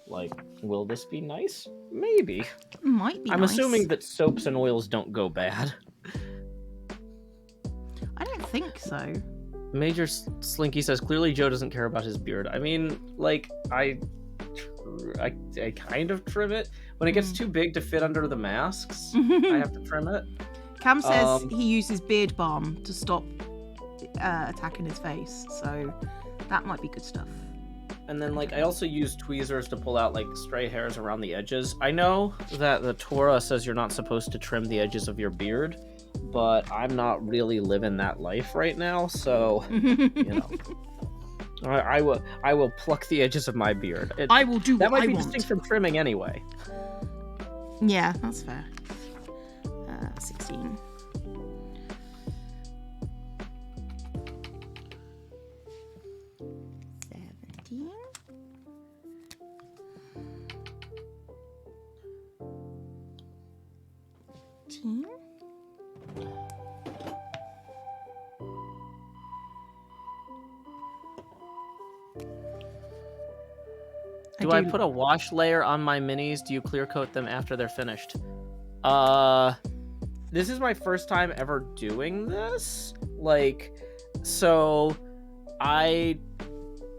like, will this be nice? Maybe. It might be I'm nice. assuming that soaps and oils don't go bad. I don't think so. Major Slinky says, clearly Joe doesn't care about his beard. I mean, like, I kind of trim it. When it gets too big to fit under the masks, I have to trim it. Cam says he uses beard balm to stop attacking his face, so that might be good stuff. And then, like, I also use tweezers to pull out, like, stray hairs around the edges. I know that the Torah says you're not supposed to trim the edges of your beard, but I'm not really living that life right now, so, you know. I will pluck the edges of my beard. I will do what I want. That might be distinct from trimming anyway. Yeah, that's fair. 16. Do I put a wash layer on my minis? Do you clear coat them after they're finished? This is my first time ever doing this. Like, so I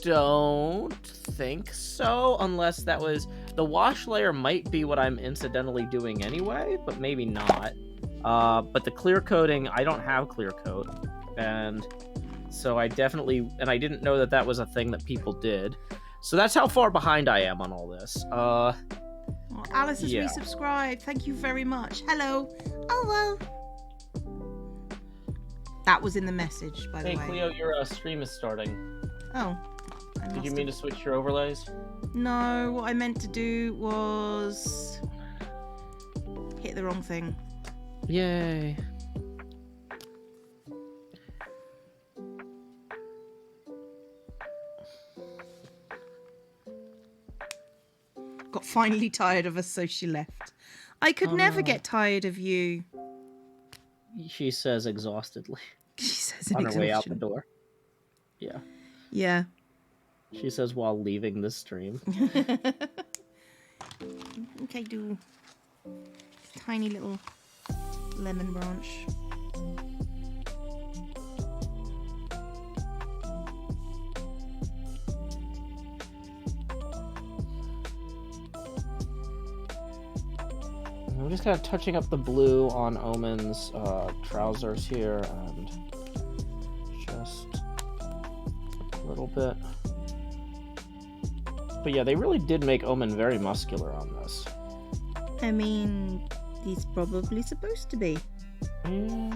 don't think so, unless that was... The wash layer might be what I'm incidentally doing anyway, but maybe not. But the clear coating, I don't have clear coat. And so I definitely... And I didn't know that that was a thing that people did. So that's how far behind I am on all this. Oh, Alice has resubscribed. Thank you very much. Hello. Hello. That was in the message, by the way. Hey, Cleo, your stream is starting. Oh. Did you mean to switch your overlays? No, what I meant to do was hit the wrong thing. Yay. Got finally tired of us, so she left. I could never get tired of you. She says exhaustedly. She says in on her way out the door. Yeah. Yeah. She says while leaving the stream. Okay, do tiny little lemon branch. I'm just kind of touching up the blue on Omen's trousers here, and just a little bit. But yeah, they really did make Omen very muscular on this. I mean, he's probably supposed to be. Yeah.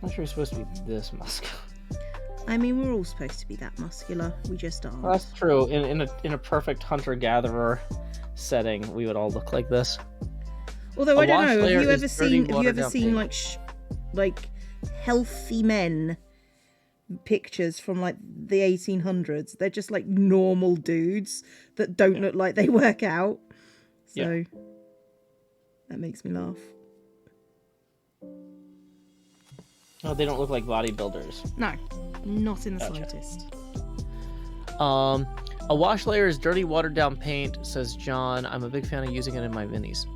I'm not sure he's supposed to be this muscular. I mean, we're all supposed to be that muscular. We just aren't. Well, that's true. In a perfect hunter-gatherer setting, we would all look like this. Although I don't know, have you ever seen like healthy men pictures from like the 1800s? They're just like normal dudes that don't look like they work out. So that makes me laugh. Oh, they don't look like bodybuilders. No, not in the slightest. A wash layer is dirty, watered down paint, says John. I'm a big fan of using it in my minis.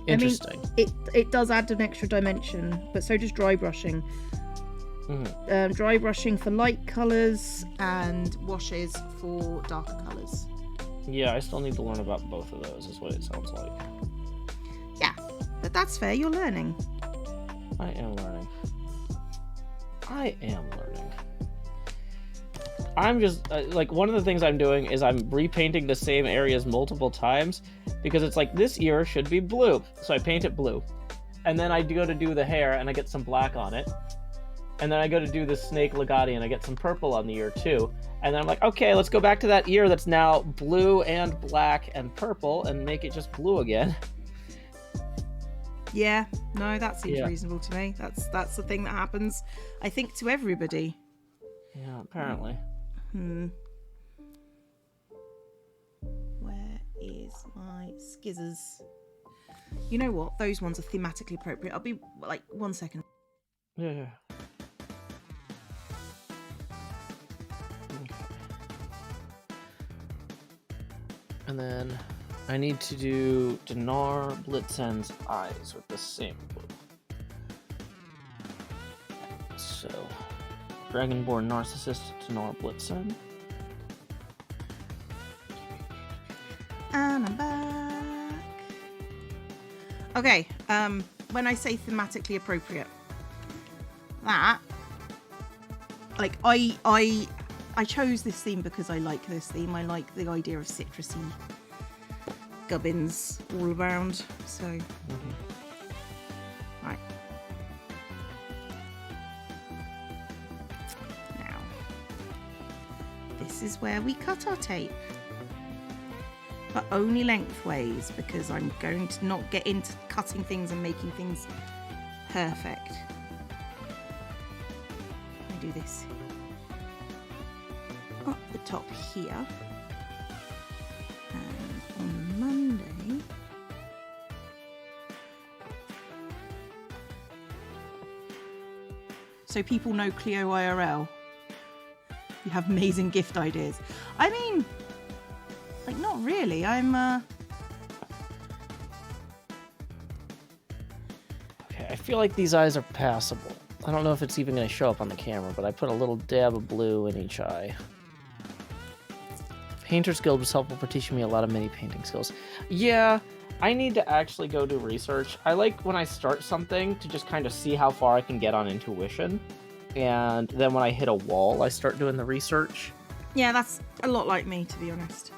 Interesting. I mean, it does add an extra dimension, but so does dry brushing. Mm-hmm. Dry brushing for light colours and washes for darker colours. Yeah, I still need to learn about both of those, is what it sounds like. Yeah, but that's fair. You're learning. I am learning. I'm just, like, one of the things I'm doing is I'm repainting the same areas multiple times, because it's like, this ear should be blue. So I paint it blue. And then I go to do the hair, and I get some black on it. And then I go to do the snake Legati, and I get some purple on the ear, too. And then I'm like, okay, let's go back to that ear that's now blue and black and purple, and make it just blue again. Yeah, no, that seems reasonable to me. That's the thing that happens, I think, to everybody. Yeah, apparently. Where is my skizzers? You know what? Those ones are thematically appropriate. I'll be like 1 second. Yeah. Okay. And then I need to do Dinar Blitzen's eyes with the same blue. So, Dragonborn Narcissist Dinar Blitzen. And I'm back. Okay, when I say thematically appropriate, that, like, I chose this theme because I like this theme. I like the idea of citrusy gubbins all around, so right now this is where we cut our tape, but only lengthways, because I'm going to not get into cutting things and making things perfect. I do this up the top here. Monday, so people know Cleo IRL. You have amazing gift ideas. I mean, like, not really. I'm Okay, I feel like these eyes are passable. I don't know if it's even going to show up on the camera, but I put a little dab of blue in each eye. Painter's Guild was helpful for teaching me a lot of mini painting skills. Yeah, I need to actually go do research. I like when I start something to just kind of see how far I can get on intuition. And then when I hit a wall, I start doing the research. Yeah, that's a lot like me, to be honest.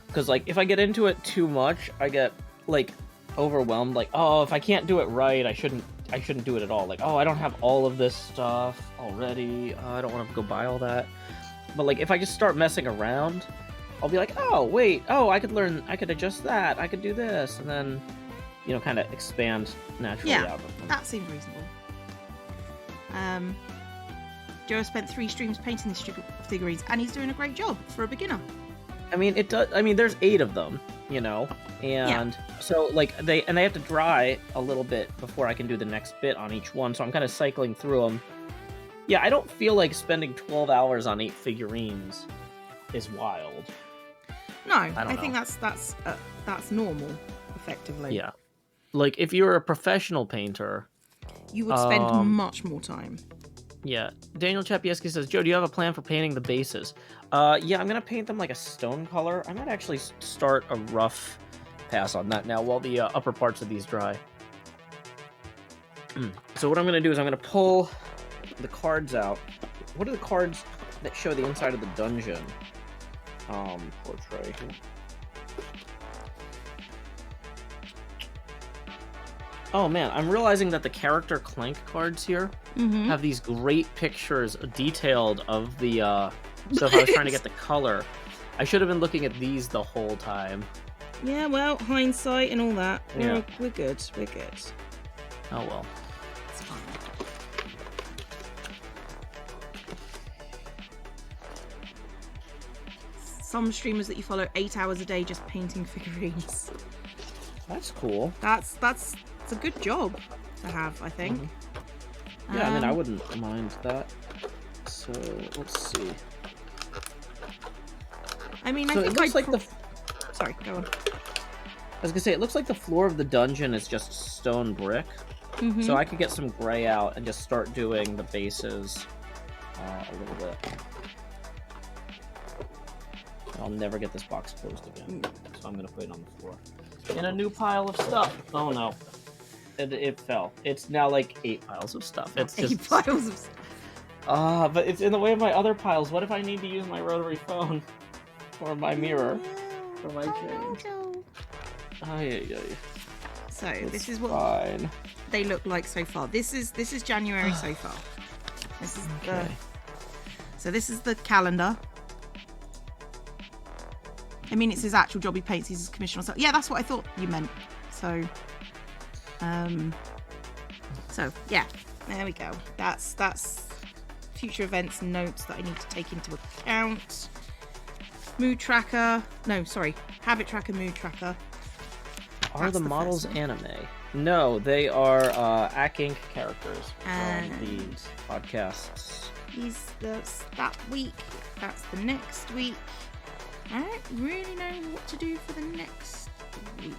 Because, like, if I get into it too much, I get, like, overwhelmed. Like, oh, if I can't do it right, I shouldn't do it at all. Like, oh, I don't have all of this stuff already. I don't want to go buy all that. But, like, if I just start messing around, I'll be like, oh, wait, oh, I could adjust that, I could do this, and then, you know, kind of expand naturally out of them. That seems reasonable. Joe spent 3 streams painting these figurines, and he's doing a great job for a beginner. I mean, it does. I mean, there's 8 of them, you know, and so like they have to dry a little bit before I can do the next bit on each one. So I'm kind of cycling through them. Yeah, I don't feel like spending 12 hours on 8 figurines is wild. No, I think that's normal, effectively. Yeah, like if you're a professional painter, you would spend much more time. Yeah. Daniel Chapieski says, Joe, do you have a plan for painting the bases? Yeah, I'm going to paint them like a stone color. I might actually start a rough pass on that now while the upper parts of these dry. So what I'm going to do is I'm going to pull the cards out. What are the cards that show the inside of the dungeon? Portrait. Oh man, I'm realizing that the character Clank cards here have these great pictures detailed of the, so if I was trying to get the color, I should have been looking at these the whole time. Yeah, well, hindsight and all that. Yeah. We're good. We're good. Oh well. It's fine. Some streamers that you follow 8 hours a day just painting figurines. That's cool. It's a good job to have, I think. Yeah, I mean, I wouldn't mind that. So, let's see. I mean, so I think it looks like the... Sorry, go on. I was gonna say, it looks like the floor of the dungeon is just stone brick. So I could get some gray out and just start doing the bases a little bit. I'll never get this box closed again. So I'm gonna put it on the floor. In a new pile of stuff. Oh no. It fell. It's now like 8 piles of stuff. It's just 8 piles of stuff. But it's in the way of my other piles. What if I need to use my rotary phone? Or my mirror? For my change? So it's this is what fine. They look like so far. This is January so far. This is so this is the calendar. I mean, it's his actual job. He paints. He's his commission or something. Yeah, that's what I thought you meant. So yeah, there we go. That's future events notes that I need to take into account. Mood tracker. No, sorry. Habit tracker, mood tracker. Are the models anime? No, they are Ack Inc. characters from the podcasts. That's that week. That's the next week. I don't really know what to do for the next week.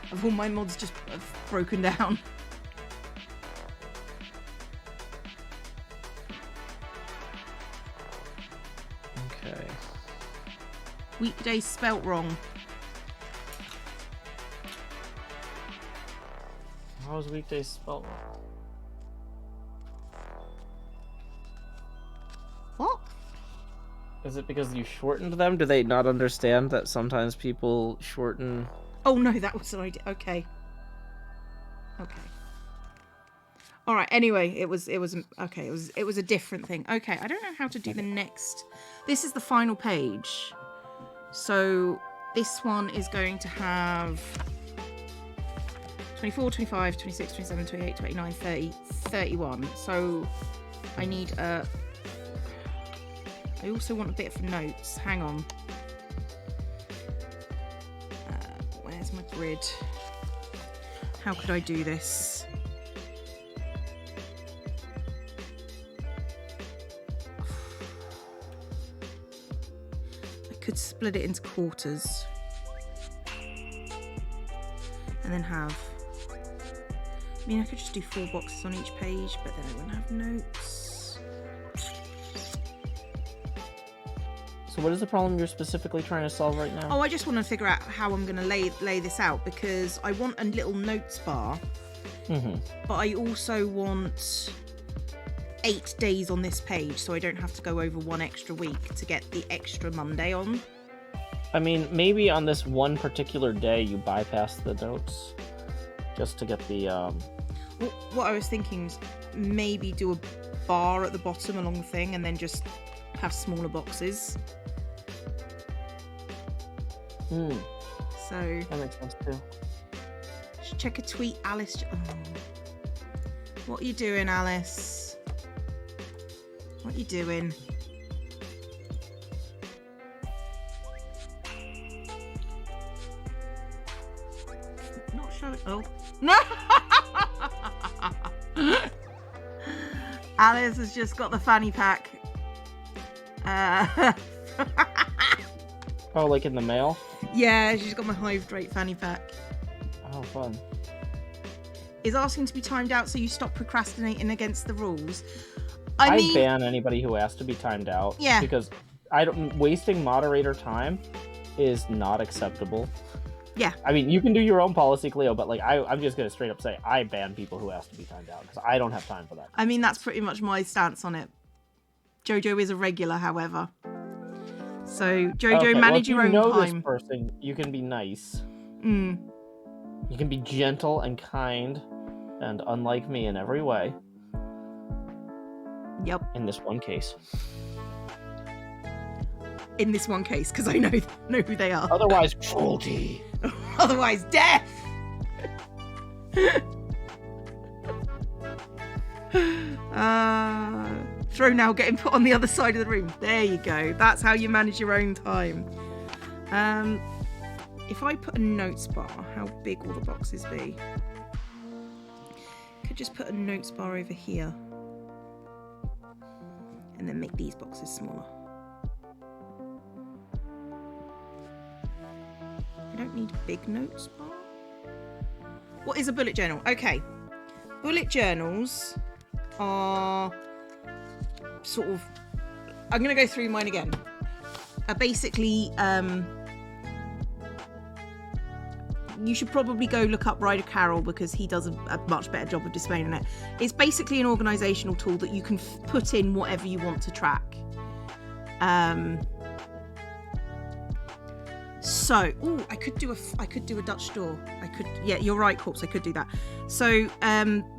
Have all my mods just broken down? Okay. Weekday spelt wrong. How is weekdays spelled wrong? What? Is it because you shortened them? Do they not understand that sometimes people shorten? Oh no, that was an idea. Okay. All right. Anyway, it was okay. It was a different thing. Okay, I don't know how to do the next. This is the final page. So this one is going to have 24, 25, 26, 27, 28, 29, 30, 31. So I need a... I also want a bit of notes. Hang on. Where's my grid? How could I do this? I could split it into quarters. And then have... I mean, I could just do 4 boxes on each page, but then I wouldn't have notes. So what is the problem you're specifically trying to solve right now? Oh, I just want to figure out how I'm going to lay this out, because I want a little notes bar, but I also want 8 days on this page, so I don't have to go over one extra week to get the extra Monday on. I mean, maybe on this one particular day you bypass the notes just to get the... What I was thinking is maybe do a bar at the bottom along the thing and then just have smaller boxes. So that makes sense too. Should check a tweet, Alice. Oh. What are you doing, Alice? What are you doing? Not showing. Oh no! Alice has just got the fanny pack. Oh, like in the mail? Yeah, she's got my Hive Drake fanny pack. Oh, fun. Is asking to be timed out so you stop procrastinating against the rules. I mean, ban anybody who asks to be timed out. Yeah. Because wasting moderator time is not acceptable. Yeah. I mean, you can do your own policy, Cleo, but like I'm just gonna straight up say I ban people who ask to be timed out because I don't have time for that. I mean, that's pretty much my stance on it. Jojo is a regular, however. So Jojo, manage your own time. This person, you can be nice. You can be gentle and kind, and unlike me in every way. Yep. In this one case. In this one case, because I know who they are. Otherwise, cruelty. Otherwise, death. Throw now, getting put on the other side of the room. There you go. That's how you manage your own time. If I put a notes bar, how big will the boxes be? Could just put a notes bar over here. And then make these boxes smaller. I don't need a big notes bar. What is a bullet journal? Okay. Bullet journals are sort of... I'm going to go through mine again. Basically, you should probably go look up Ryder Carroll because he does a much better job of displaying it. It's basically an organisational tool that you can put in whatever you want to track. So, I could do a Dutch door. Yeah, you're right, Corpse. I could do that. So,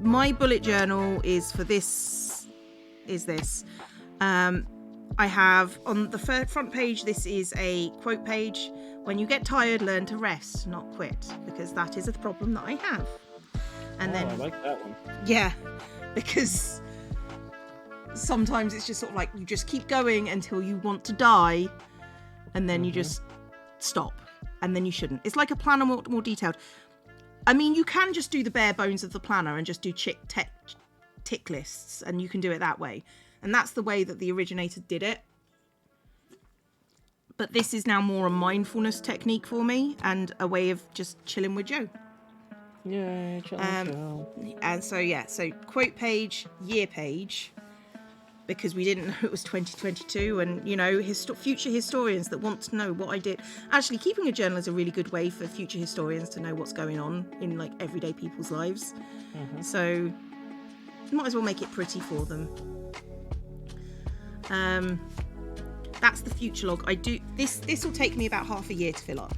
my bullet journal is for this. I have on the front page. This is a quote page. When you get tired, learn to rest, not quit, because that is a problem that I have. And then I like that one. Yeah, because sometimes it's just sort of like you just keep going until you want to die, and then you just stop, and then you shouldn't. It's like a planner more detailed. I mean, you can just do the bare bones of the planner and just do tick lists, and you can do it that way. And that's the way that the originator did it. But this is now more a mindfulness technique for me and a way of just chilling with Joe. Yeah, chilling with Joe. And so, yeah, so quote page, year page, because we didn't know it was 2022, and, you know, future historians that want to know what I did. Actually, keeping a journal is a really good way for future historians to know what's going on in, like, everyday people's lives. So, might as well make it pretty for them. That's the future log. I do this will take me about half a year to fill up.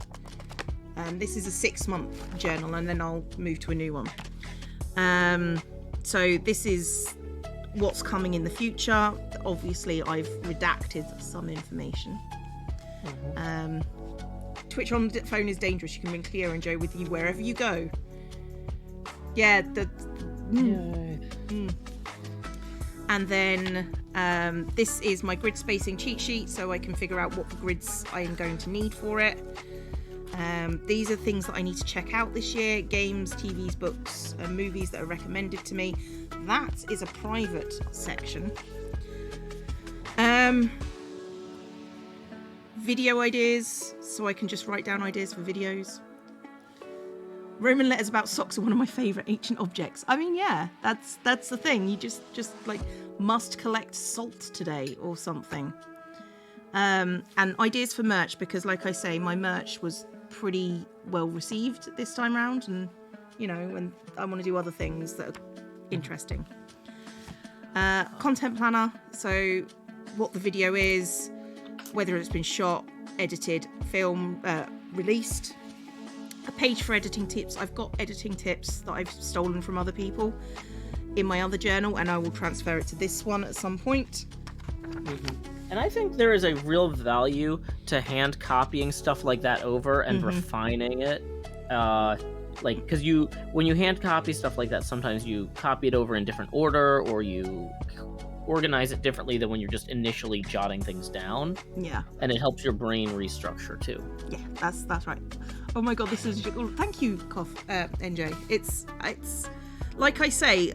This is a 6-month journal, and then I'll move to a new one. So this is what's coming in the future. Obviously, I've redacted some information. Twitch on the phone is dangerous. You can bring Cleo and Joe with you wherever you go. Yeah. And then this is my grid spacing cheat sheet, so I can figure out what grids I am going to need for it. These are things that I need to check out this year: games, TVs, books, and movies that are recommended to me. That is a private section. Video ideas, so I can just write down ideas for videos. Roman letters about socks are one of my favourite ancient objects. I mean, yeah, that's the thing. You just like must collect salt today or something. And ideas for merch, because like I say, my merch was pretty well received this time round, and and I want to do other things that are interesting. Content planner, so what the video is, whether it's been shot, edited, filmed, released. A page for editing tips. I've got editing tips that I've stolen from other people in my other journal, and I will transfer it to this one at some point. And I think there is a real value to hand copying stuff like that over and refining it. Because when you hand copy stuff like that, sometimes you copy it over in different order, or you organize it differently than when you're just initially jotting things down. Yeah. And it helps your brain restructure too. Yeah, that's right. Oh my god, this is thank you, NJ. It's like I say,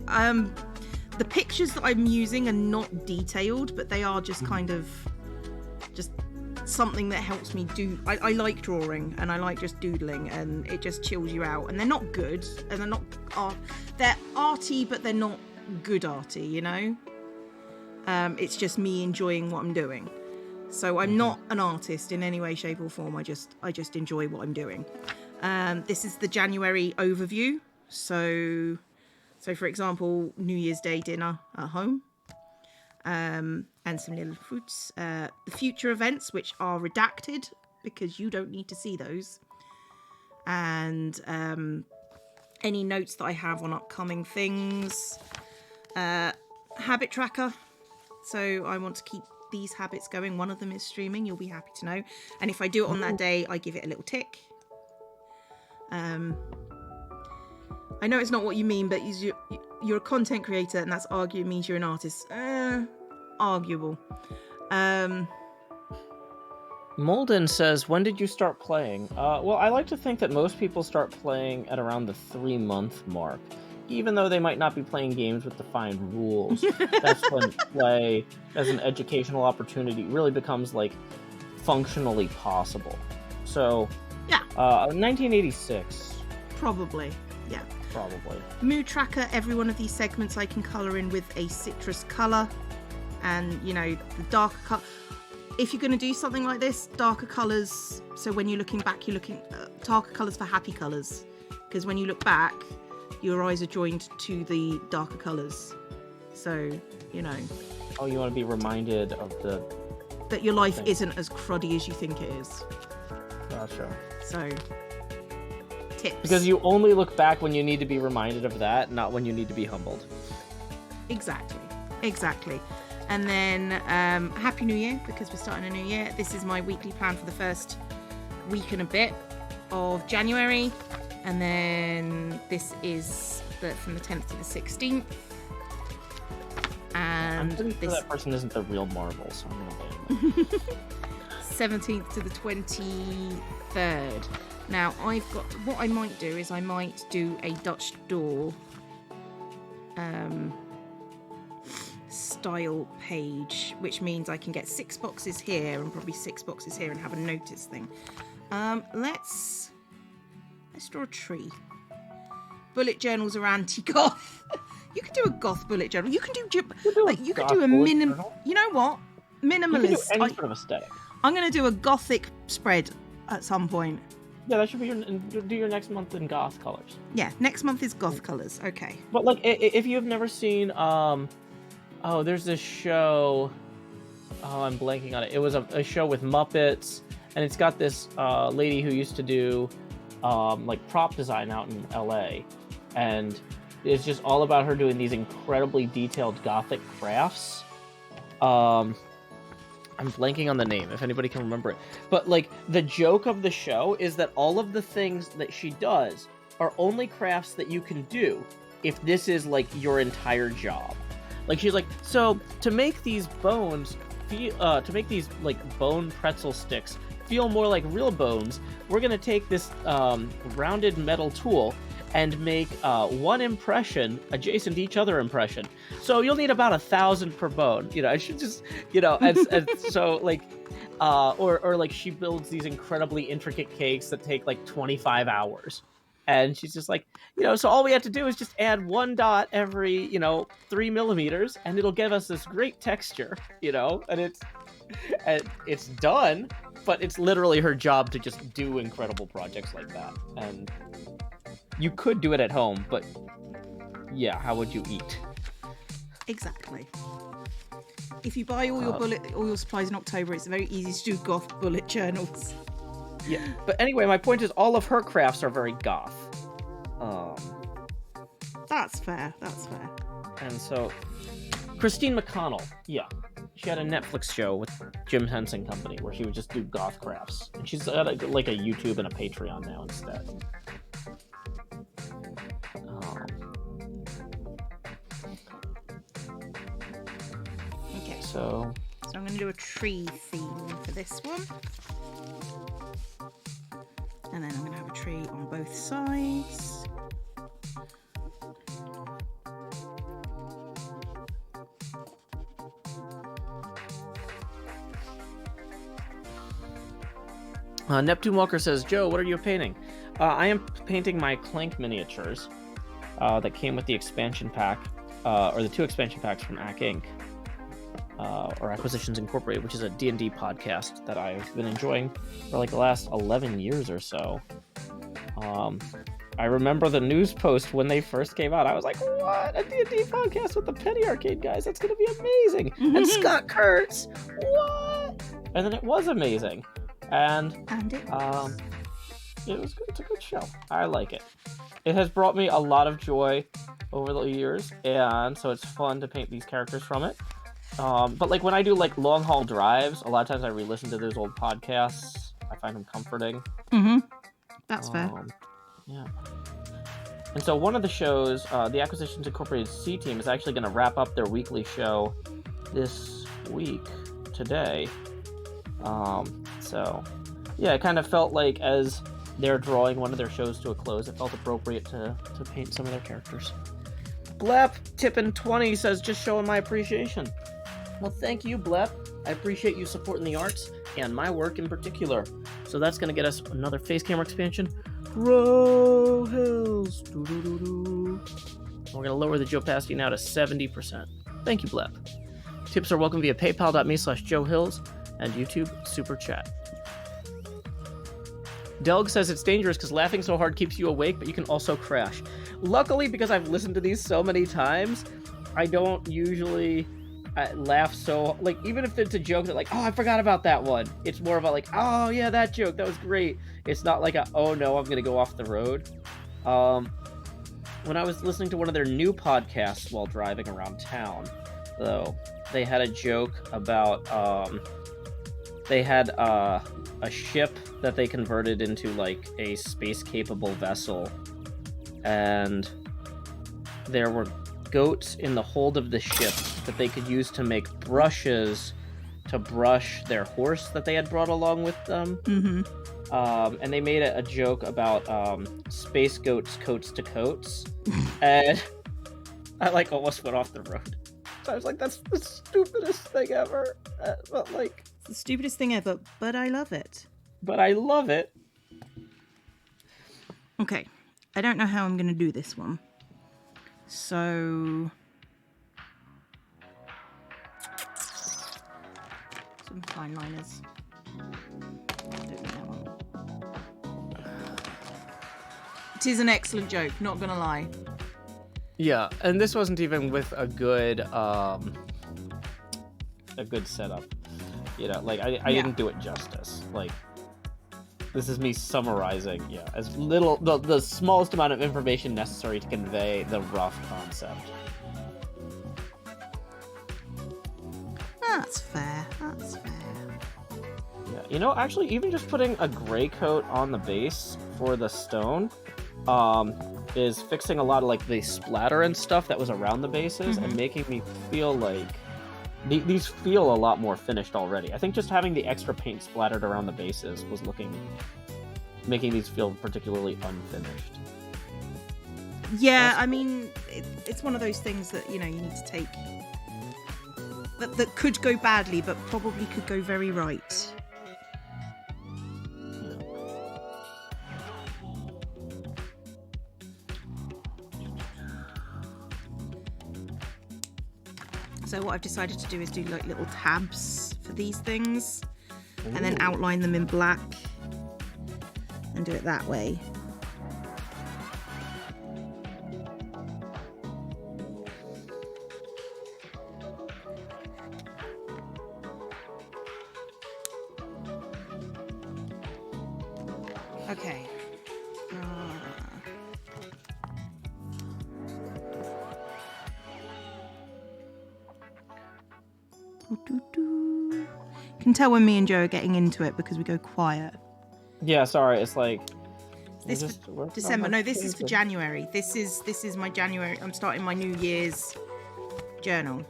the pictures that I'm using are not detailed, but they are just kind of just something that helps me do. I like drawing, and I like just doodling, and it just chills you out. And they're not good, and they're not they're arty, but they're not good arty, It's just me enjoying what I'm doing. So I'm not an artist in any way, shape or form. I just enjoy what I'm doing. This is the January overview. So for example, New Year's Day dinner at home. And some little fruits. The future events, which are redacted because you don't need to see those. And any notes that I have on upcoming things. Habit tracker. So I want to keep these habits going. One of them is streaming, you'll be happy to know. And if I do it on that day, I give it a little tick. I know it's not what you mean, but you're a content creator, and that's means you're an artist. Arguable. Molden says, when did you start playing? Well, I like to think that most people start playing at around the 3-month mark. Even though they might not be playing games with defined rules, that's when play as an educational opportunity really becomes functionally possible. So, yeah, 1986. Probably, yeah. Probably. Mood tracker. Every one of these segments I can colour in with a citrus colour, and the darker colour. If you're going to do something like this, darker colours. So when you're looking back, you're looking darker colours for happy colours, because when you look back, your eyes are joined to the darker colours. So, Oh, you want to be reminded of that your life isn't as cruddy as you think it is. Gotcha. So, tips. Because you only look back when you need to be reminded of that, not when you need to be humbled. Exactly. And then, Happy New Year, because we're starting a new year. This is my weekly plan for the first week and a bit of January. And then this is from the 10th to the 16th. And I'm pretty sure that person isn't the real Marvel, so I'm going to blame them. 17th to the 23rd. Now, what I might do is I might do a Dutch door style page, which means I can get 6 boxes here and probably 6 boxes here and have a notice thing. Let's draw a tree. Bullet journals are anti-goth. You can do a goth bullet journal. You can do a minimal. You know what? Minimalist. You can do any sort of aesthetic. I'm going to do a gothic spread at some point. Yeah, that should be do your next month in goth colors. Yeah, next month is goth colors. Okay. But if you've never seen, there's this show. Oh, I'm blanking on it. It was a show with Muppets, and it's got this lady who used to do prop design out in LA, and it's just all about her doing these incredibly detailed gothic crafts. I'm blanking on the name, if anybody can remember it. But the joke of the show is that all of the things that she does are only crafts that you can do if this is your entire job. She's so to make these bones to make these bone pretzel sticks feel more like real bones, we're gonna take this rounded metal tool and make one impression adjacent to each other impression. So you'll need about 1,000 per bone. I should just, and so or she builds these incredibly intricate cakes that take 25 hours. And she's just so all we have to do is just add 1 dot every, 3 millimeters, and it'll give us this great texture, and And it's done, but it's literally her job to just do incredible projects like that. And you could do it at home, but yeah, how would you eat? Exactly. If you buy all your supplies in October, it's very easy to do goth bullet journals. Yeah, but anyway, my point is all of her crafts are very goth. That's fair. That's fair. And so, Christine McConnell, yeah, she had a Netflix show with Jim Henson Company where she would just do goth crafts, and she's got like a YouTube and a Patreon now instead. Okay. So I'm going to do a tree theme for this one. And then I'm going to have a tree on both sides. Neptune Walker says, Joe, what are you painting? I am painting my Clank miniatures that came with the expansion pack, or the 2 expansion packs from AC Inc. Or Acquisitions Incorporated, which is a D&D podcast that I've been enjoying for like the last 11 years or so. I remember the news post when they first came out. I was like, what? A D&D podcast with the Penny Arcade guys? That's going to be amazing. And Scott Kurtz, what? And then it was amazing. And it was good. It's a good show. I like it. It has brought me a lot of joy over the years, and so it's fun to paint these characters from it. But like when I do like long haul drives, a lot of times I re-listen to those old podcasts. I find them comforting. That's fair. Yeah. And so one of the shows, the Acquisitions Incorporated C Team, is actually going to wrap up their weekly show this week, today. So yeah, it kind of felt like as they're drawing one of their shows to a close, it felt appropriate to paint some of their characters. Blep Tippin20 says, just showing my appreciation. Well, thank you, Blep. I appreciate you supporting the arts and my work in particular. So that's going to get us another face camera expansion. Row Hills. We're going to lower the Joe Pasty now to 70%. Thank you, Blep. Tips are welcome via paypal.me/JoeHills and YouTube Super Chat. Delg says it's dangerous because laughing so hard keeps you awake, but you can also crash. Luckily, because I've listened to these so many times, I don't usually laugh so, like, even if it's a joke that like, oh, I forgot about that one. It's more of a like, oh yeah, that joke, that was great. It's not like a, oh no, I'm gonna go off the road. When I was listening to one of their new podcasts while driving around town, though, they had a joke about, they had a ship that they converted into like a space-capable vessel, and there were goats in the hold of the ship that they could use to make brushes to brush their horse that they had brought along with them. And they made a joke about space goats coats to coats, and I like almost went off the road. So I was like, that's the stupidest thing ever. But like, it's the stupidest thing ever, but I love it. But I love it. Okay, I don't know how I'm going to do this one. So, some fine liners. Don't need that one. It is an excellent joke, not going to lie. Yeah, and this wasn't even with a good setup. You know, like I didn't do it justice. Like, this is me summarizing, as little, the smallest amount of information necessary to convey the rough concept. That's fair. That's fair. Yeah, you know, actually, even just putting a gray coat on the base for the stone, is fixing a lot of like the splatter and stuff that was around the bases and making me feel like these feel a lot more finished already. I think just having the extra paint splattered around the bases was making these feel particularly unfinished. Yeah, I mean, it's one of those things that, you know, you need to take that could go badly, but probably could go very right. So what I've decided to do is do like little tabs for these things. Ooh. And then outline them in black and do it that way. Okay. You can tell when me and Joe are getting into it because we go quiet. Yeah, sorry. It's like this for December. No, this is for January. This is my January. I'm starting my New Year's journal.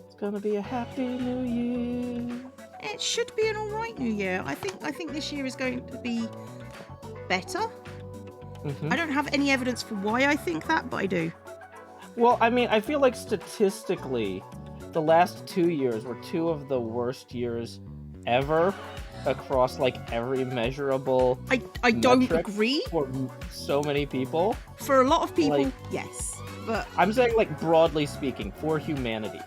It's gonna be a happy New Year. It should be an all right New Year. I think this year is going to be better. Mm-hmm. I don't have any evidence for why I think that, but I do. Well, I mean, I feel like statistically, the last 2 years were two of the worst years ever across like every measurable. I don't agree. For so many people. For a lot of people, like, yes, but I'm saying like broadly speaking for humanity,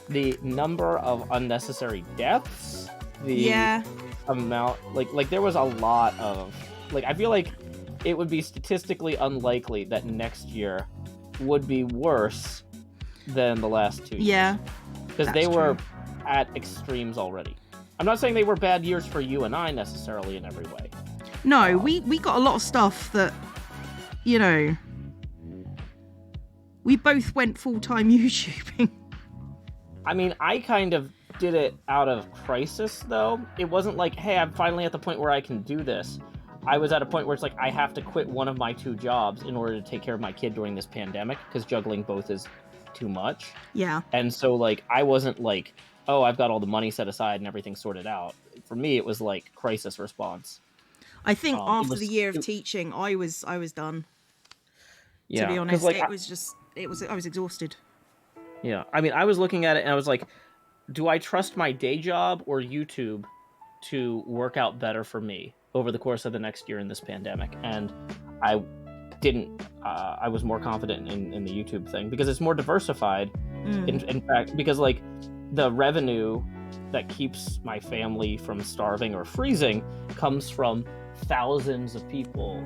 the number of unnecessary deaths, the amount like there was a lot of like I feel like it would be statistically unlikely that next year would be worse than the last 2 years. Yeah. Because they were at extremes already. I'm not saying they were bad years for you and I necessarily in every way. No, we got a lot of stuff that, you know, we both went full-time YouTubing. I mean, I kind of did it out of crisis, though. It wasn't like, hey, I'm finally at the point where I can do this. I was at a point where it's like, I have to quit one of my 2 jobs in order to take care of my kid during this pandemic, because juggling both is too much. Yeah. And so, like, I wasn't like, oh, I've got all the money set aside and everything sorted out. For me, it was like crisis response. I think after the year of teaching, I was done. Yeah. To be honest, like, I was exhausted. Yeah. I mean, I was looking at it and I was like, do I trust my day job or YouTube to work out better for me over the course of the next year in this pandemic? And I didn't. I was more confident in the YouTube thing because it's more diversified. In fact, because like the revenue that keeps my family from starving or freezing comes from thousands of people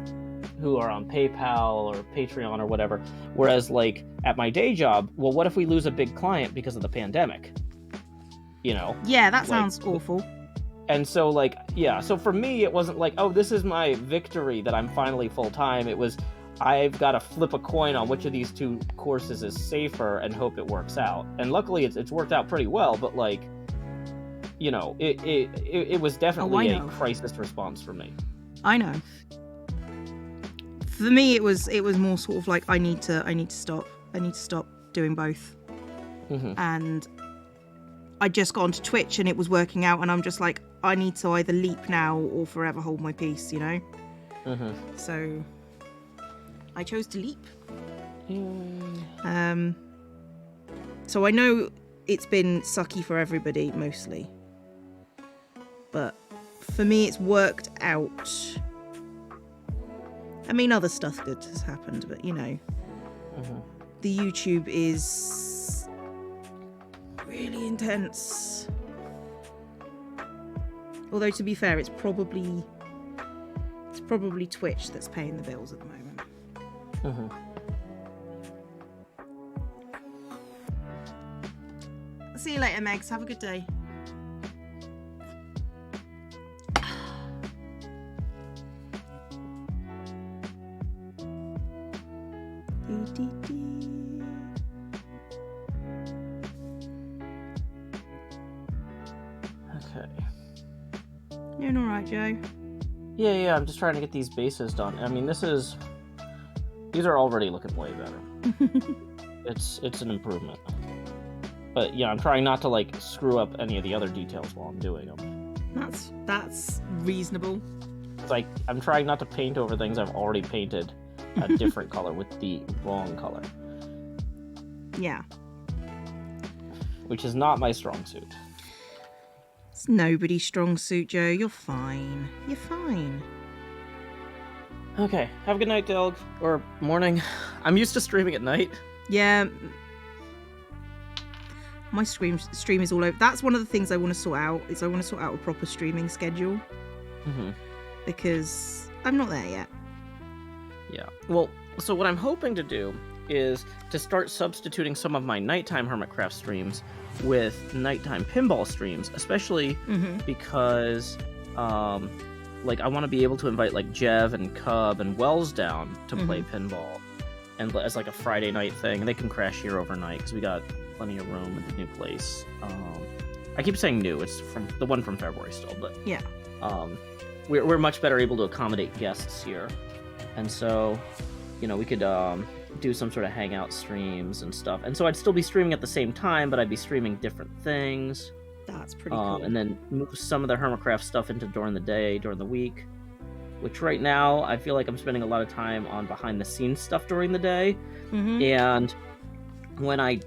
who are on PayPal or Patreon or whatever. Whereas like at my day job, well, what if we lose a big client because of the pandemic? You know? Yeah, that sounds awful. And so like, yeah, so for me, it wasn't like, oh, this is my victory that I'm finally full-time. It was, I've got to flip a coin on which of these 2 courses is safer and hope it works out. And luckily it's worked out pretty well, but like, you know, it was definitely a crisis response for me. I know. For me, it was more sort of like, I need to stop. I need to stop doing both. Mm-hmm. And I just got onto Twitch and it was working out, and I'm just like, I need to either leap now or forever hold my peace, you know? Mm-hmm. So I chose to leap. So I know it's been sucky for everybody, mostly. But for me, it's worked out. I mean, other stuff good has happened, but, you know, the YouTube is really intense. Although, to be fair, it's probably Twitch that's paying the bills at the moment. See you later, Megs. Have a good day. Okay. Doing all right, Joe? Yeah, I'm just trying to get these bases done. I mean, these are already looking way better. It's an improvement. But yeah, I'm trying not to like screw up any of the other details while I'm doing them. That's reasonable. It's like I'm trying not to paint over things I've already painted a different color with the wrong color. Yeah. Which is not my strong suit. It's nobody's strong suit, Joe. You're fine. You're fine. Okay. Have a good night, Delg. Or morning. I'm used to streaming at night. Yeah. my stream is all over. That's one of the things I want to sort out. Is I want to sort out a proper streaming schedule. Because I'm not there yet. Yeah. Well, so what I'm hoping to do is to start substituting some of my nighttime Hermitcraft streams with nighttime pinball streams, especially because like I want to be able to invite like Jev and Cub and Wells down to play pinball, and as like a Friday night thing, and they can crash here overnight because we got plenty of room at the new place. I keep saying new; it's from the one from February still, but yeah. We're much better able to accommodate guests here, and so, you know, we could do some sort of hangout streams and stuff. And so I'd still be streaming at the same time, but I'd be streaming different things. That's pretty cool. And then move some of the Hermitcraft stuff into during the day, during the week, which right now I feel like I'm spending a lot of time on behind the scenes stuff during the day. And when I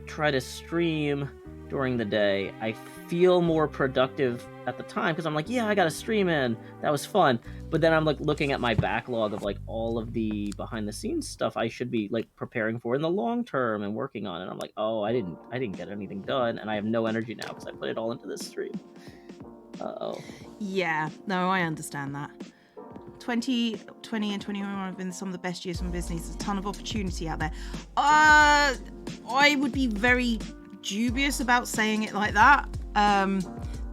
try to stream during the day, I feel more productive at the time because I'm like, yeah, I got a stream in, that was fun. But then I'm like looking at my backlog of like all of the behind the scenes stuff I should be like preparing for in the long term and working on it. I'm like, oh, I didn't get anything done, and I have no energy now because I put it all into this stream. Yeah, no, I understand that. 2020 and 21 have been some of the best years in business. There's a ton of opportunity out there. I would be very dubious about saying it like that.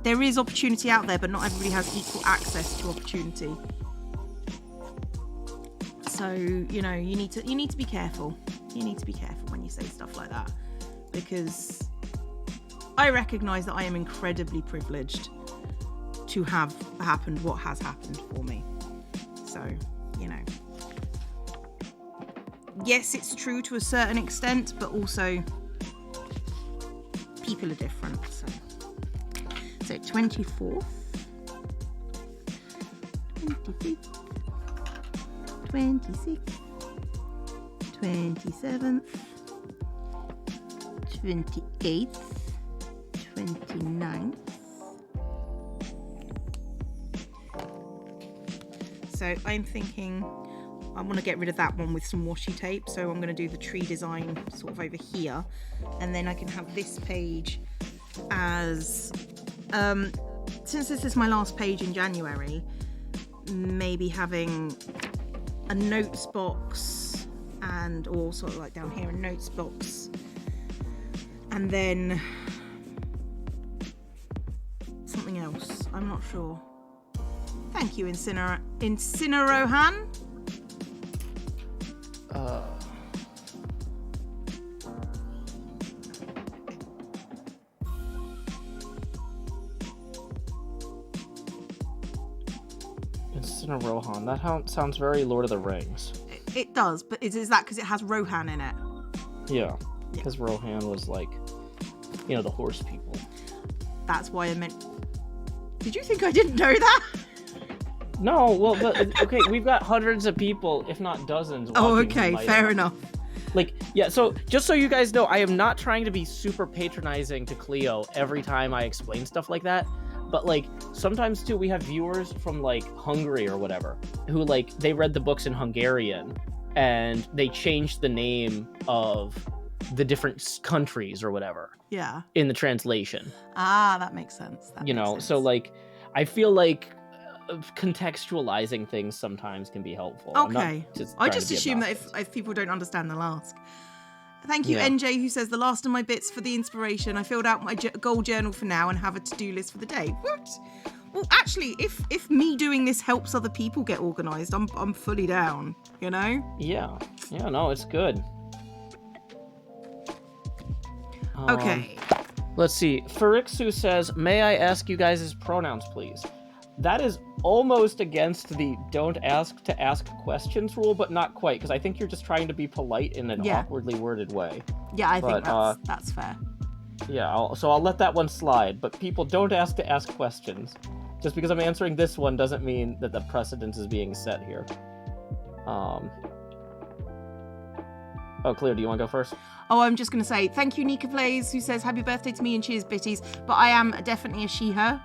There is opportunity out there, but not everybody has equal access to opportunity. So, you know, you need to be careful. You need to be careful when you say stuff like that, because I recognize that I am incredibly privileged to have happened what has happened for me. So, you know, yes, it's true to a certain extent, but also people are different. So 24th, 25th, 26th, 27th, 28th, 29th. So I'm thinking I want to get rid of that one with some washi tape. So I'm going to do the tree design sort of over here. And then I can have this page as... since this is my last page in January, maybe having a notes box or sort of like down here a notes box, and then something else. I'm not sure. Thank you, Incinerohan. Rohan. That sounds very Lord of the Rings. It does, but is that because it has Rohan in it? Yeah, because Rohan was like, you know, the horse people. That's why I meant... Did you think I didn't know that? No, well, but, okay, we've got hundreds of people, if not dozens. Oh, okay, fair enough. Like, yeah, so just so you guys know, I am not trying to be super patronizing to Cleo every time I explain stuff like that. But, like, sometimes, too, we have viewers from, like, Hungary or whatever who, like, they read the books in Hungarian and they changed the name of the different countries or whatever. Yeah. In the translation. Ah, that makes sense. So, like, I feel like contextualizing things sometimes can be helpful. Okay. I just assume that if people don't understand, they'll ask. Thank you, NJ, who says, the last of my bits for the inspiration. I filled out my goal journal for now and have a to-do list for the day. What? Well, actually, if me doing this helps other people get organised, I'm fully down, you know? Yeah, no, it's good. Okay. Let's see. Farixu says, may I ask you guys' pronouns, please? That is almost against the don't ask to ask questions rule, but not quite, because I think you're just trying to be polite in an awkwardly worded way. Yeah, I think that's fair. Yeah, I'll let that one slide, but people don't ask to ask questions. Just because I'm answering this one doesn't mean that the precedence is being set here. Oh, Cleo, do you want to go first? Oh, I'm just going to say, thank you, Nika Plays, who says, happy birthday to me and cheers, bitties, but I am definitely a she, her.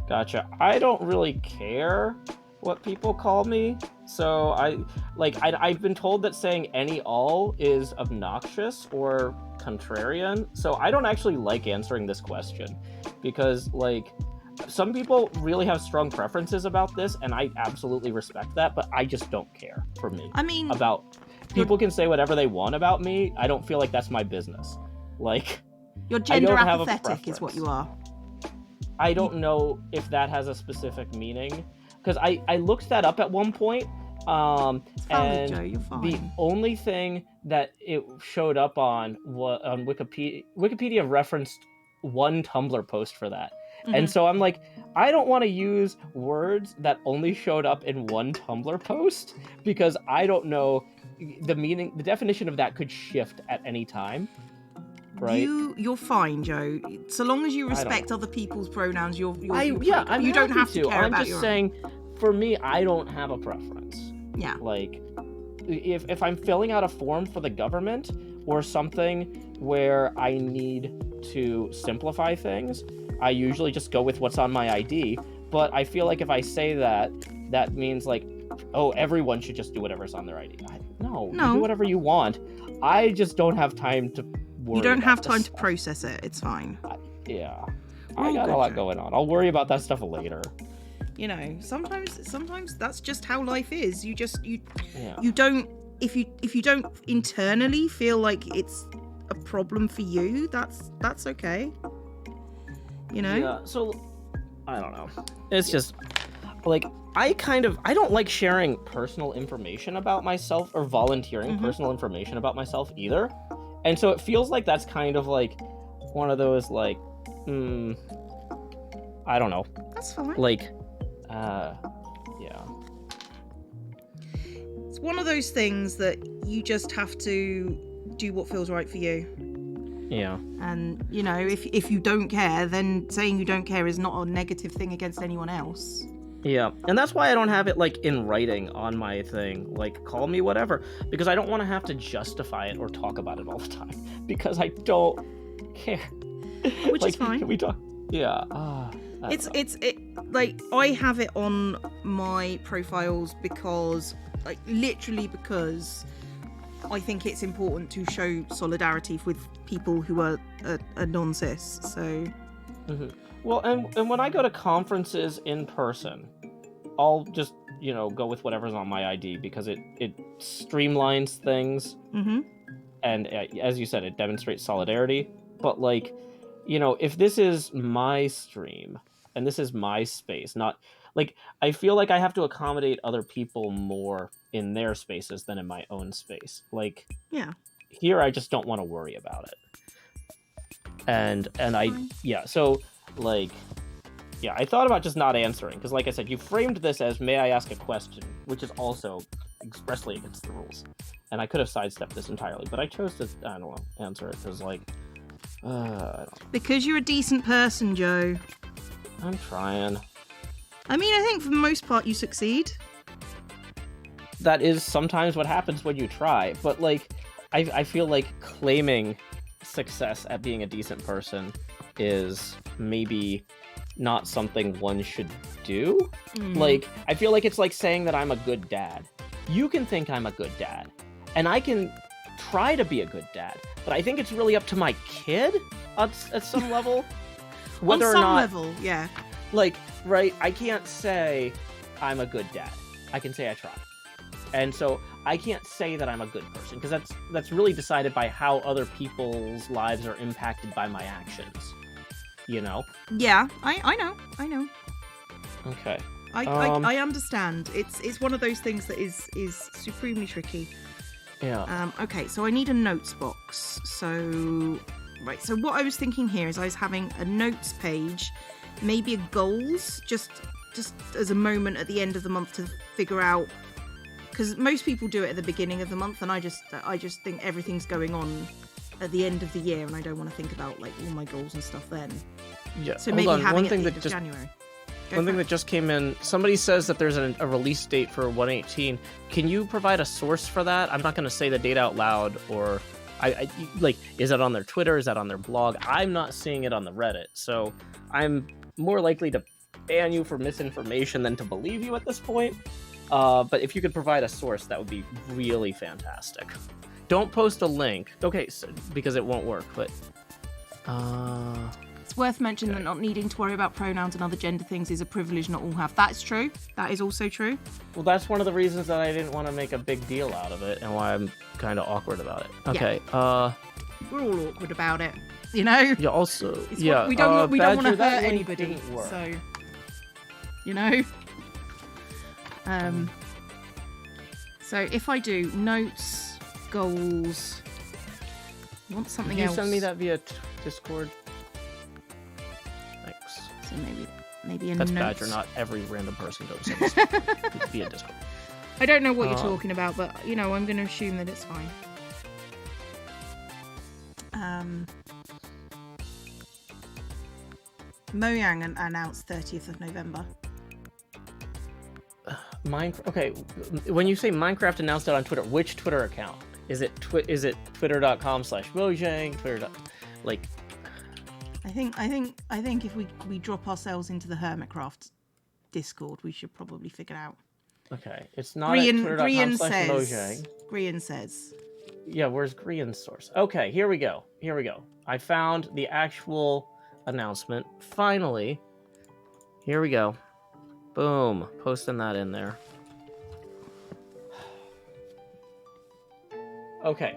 Gotcha. I don't really care what people call me. So I've been told that saying any all is obnoxious or contrarian, so I don't actually like answering this question because, like, some people really have strong preferences about this, and I absolutely respect that, but I just don't care for me. I mean, about people can say whatever they want about me. I don't feel like that's my business. Like, you're gender apathetic is what you are. I don't know if that has a specific meaning, because I looked that up at one point. And Joe, you're fine. The only thing that it showed up on Wikipedia referenced one Tumblr post for that. Mm-hmm. And so I'm like, I don't want to use words that only showed up in one Tumblr post, because I don't know the meaning. The definition of that could shift at any time. Right? You're fine, Joe. So long as you respect other people's pronouns, you don't have to care about. I'm just saying, for me, I don't have a preference. Yeah. Like, if I'm filling out a form for the government or something where I need to simplify things, I usually just go with what's on my ID. But I feel like if I say that, that means like, oh, everyone should just do whatever's on their ID. No, you do whatever you want. I just don't have time to worry. You don't have time to process it. It's fine. I got a lot going on. I'll worry about that stuff later. You know, sometimes that's just how life is. You don't, if you don't internally feel like it's a problem for you, that's okay. You know? Yeah, so I don't know. It's just like I don't like sharing personal information about myself or volunteering personal information about myself either. And so it feels like that's kind of like one of those like I don't know. That's fine. Like yeah. It's one of those things that you just have to do what feels right for you. Yeah. And, you know, if you don't care, then saying you don't care is not a negative thing against anyone else. Yeah. And that's why I don't have it, like, in writing on my thing. Like, call me whatever. Because I don't want to have to justify it or talk about it all the time. Because I don't care. Which is fine. Can we talk? Yeah. Like, I have it on my profiles because, like, literally because I think it's important to show solidarity with people who are non-cis, so... Well, and when I go to conferences in person, I'll just, you know, go with whatever's on my ID because it streamlines things. And as you said, it demonstrates solidarity. But, like, you know, if this is my stream and this is my space, not... Like, I feel like I have to accommodate other people more in their spaces than in my own space. Like, yeah. Here I just don't want to worry about it. And so, like, yeah, I thought about just not answering. Because, like I said, you framed this as, may I ask a question? Which is also expressly against the rules. And I could have sidestepped this entirely. But I chose to, I don't know, answer it. Because, like, I don't know. Because you're a decent person, Joe. I'm trying. I mean, I think for the most part you succeed. That is sometimes what happens when you try. But, like, I feel like claiming success at being a decent person is maybe not something one should do. Like, I feel like it's like saying that I'm a good dad. You can think I'm a good dad, and I can try to be a good dad, but I think it's really up to my kid at some level. Whether on some or not, level, yeah. Like, right, I can't say I'm a good dad. I can say I try. And so I can't say that I'm a good person, because that's really decided by how other people's lives are impacted by my actions. You know? Yeah, I know. Okay. I understand. It's one of those things that is supremely tricky. Yeah. Okay, so I need a notes box. So what I was thinking here is I was having a notes page, maybe a goals, just as a moment at the end of the month to figure out, because most people do it at the beginning of the month, and I just think everything's going on at the end of the year, and I don't want to think about, like, all my goals and stuff then. Yeah. So maybe having it at the end of January. One thing that just came in, somebody says that there's a release date for 118. Can you provide a source for that? I'm not going to say the date out loud, or I like, is that on their Twitter? Is that on their blog? I'm not seeing it on the Reddit, so I'm more likely to ban you for misinformation than to believe you at this point. But if you could provide a source, that would be really fantastic. Don't post a link. Okay, so, because it won't work, but... It's worth mentioning that not needing to worry about pronouns and other gender things is a privilege not all have. That's true. That is also true. Well, that's one of the reasons that I didn't want to make a big deal out of it and why I'm kind of awkward about it. Okay, We're all awkward about it, you know? Yeah, also... We don't want to hurt anybody, so... You know? So if I do notes, goals... I want something else. Can you send me that via Discord? Thanks. So maybe a That's notes. Badger, not every random person goes via Discord. I don't know what you're talking about, but, you know, I'm going to assume that it's fine. Mojang announced 30th of November. Okay, when you say Minecraft announced it on Twitter, which Twitter account? Is it twitter.com/Mojang? I think if we drop ourselves into the Hermitcraft Discord, we should probably figure it out. Okay, it's not at twitter.com/Mojang. Grian says. Yeah, where's Grian's source? Okay, here we go. I found the actual announcement. Finally. Here we go. Boom. Posting that in there. Okay.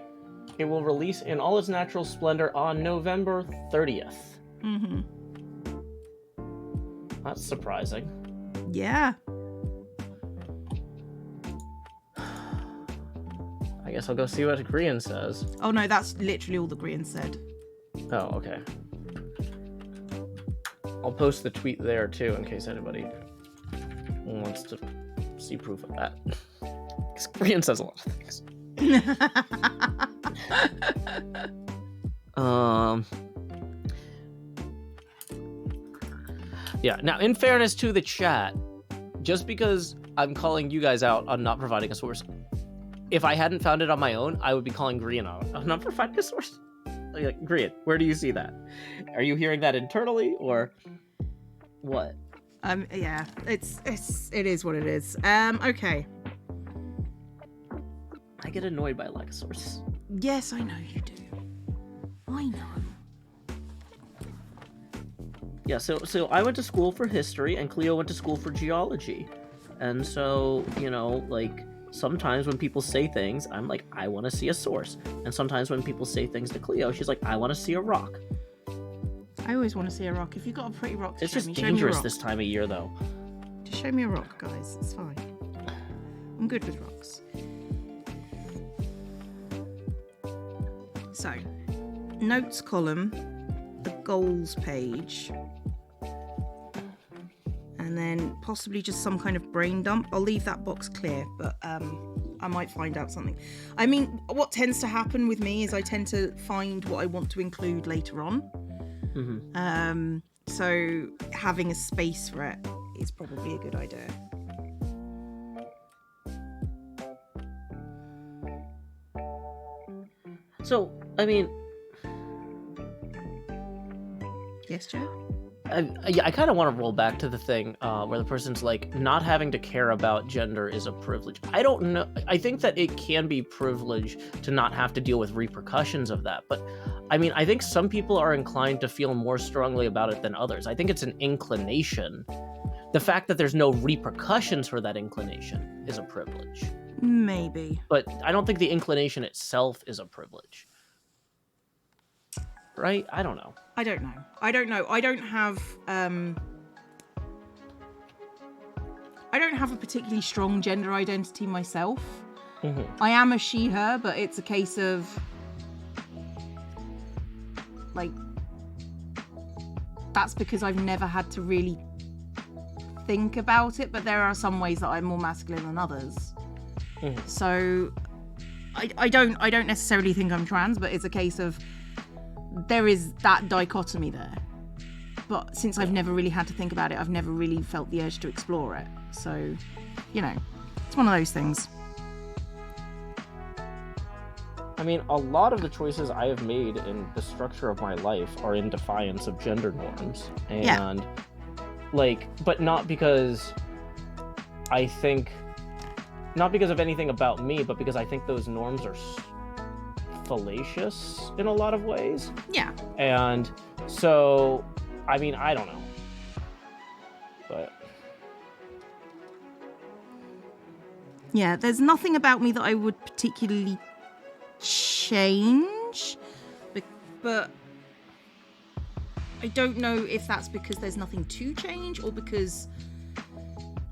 It will release in all its natural splendor on November 30th. Mm-hmm. That's surprising. Yeah. I guess I'll go see what Grian says. Oh no, that's literally all the Grian said. Oh, okay. I'll post the tweet there too in case anybody wants to see proof of that. Because Grian says a lot of things. Yeah, now in fairness to the chat, just because I'm calling you guys out on not providing a source, if I hadn't found it on my own, I would be calling Grian out on not providing a source. Like, Grian, where do you see that? Are you hearing that internally or what? Yeah, it is what it is. Okay. I get annoyed by lack of sources. Yes, I know you do. I know. Yeah, so I went to school for history and Cleo went to school for geology. And so, you know, like, sometimes when people say things, I'm like, I want to see a source. And sometimes when people say things to Cleo, she's like, I want to see a rock. I always want to see a rock. If you've got a pretty rock to it's show just me, dangerous this time of year, though. Just show me a rock, guys. It's fine. I'm good with rocks. So, notes column, the goals page, and then possibly just some kind of brain dump. I'll leave that box clear, but I might find out something. I mean, what tends to happen with me is I tend to find what I want to include later on. Mm-hmm. So having a space for it is probably a good idea. So, I mean... Yes, Joe? I kind of want to roll back to the thing where the person's like, not having to care about gender is a privilege. I don't know. I think that it can be privilege to not have to deal with repercussions of that. But, I mean, I think some people are inclined to feel more strongly about it than others. I think it's an inclination. The fact that there's no repercussions for that inclination is a privilege. Maybe. But I don't think the inclination itself is a privilege. Right? I don't know. I don't know. I don't have a particularly strong gender identity myself. Mm-hmm. I am a she, her, but it's a case of like, that's because I've never had to really think about it, but there are some ways that I'm more masculine than others. Mm-hmm. So I don't necessarily think I'm trans, but it's a case of there is that dichotomy there. But since I've never really had to think about it, I've never really felt the urge to explore it. So, you know, it's one of those things. I mean, a lot of the choices I have made in the structure of my life are in defiance of gender norms. And, like, but not because I think not because of anything about me, but because I think those norms are fallacious in a lot of ways. Yeah. And so, I mean, I don't know. But yeah, there's nothing about me that I would particularly change, but I don't know if that's because there's nothing to change or because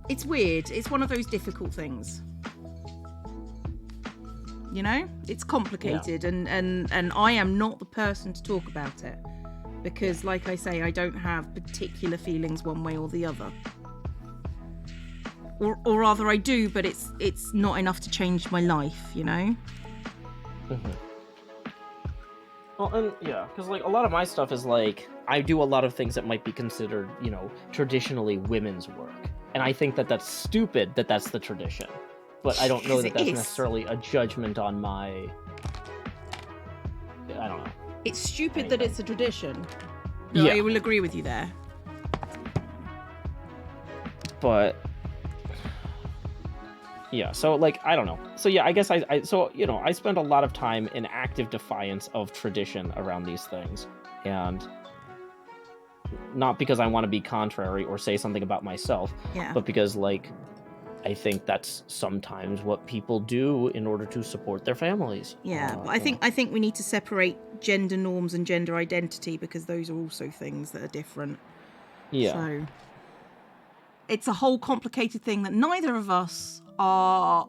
it's weird. It's one of those difficult things. You know, it's complicated, and I am not the person to talk about it because, like I say, I don't have particular feelings one way or the other. Or rather, I do, but it's not enough to change my life, you know? Mm-hmm. Well, and yeah, because like a lot of my stuff is like, I do a lot of things that might be considered, you know, traditionally women's work. And I think that that's stupid that that's the tradition. But I don't know that that's necessarily a judgment on my... I don't know. It's stupid that it's a tradition. No, yeah. I will agree with you there. But... yeah, so, like, I don't know. So, yeah, I guess so, you know, I spend a lot of time in active defiance of tradition around these things. And not because I want to be contrary or say something about myself, but because, like, I think that's sometimes what people do in order to support their families. Yeah, but I think we need to separate gender norms and gender identity because those are also things that are different. Yeah. So it's a whole complicated thing that neither of us are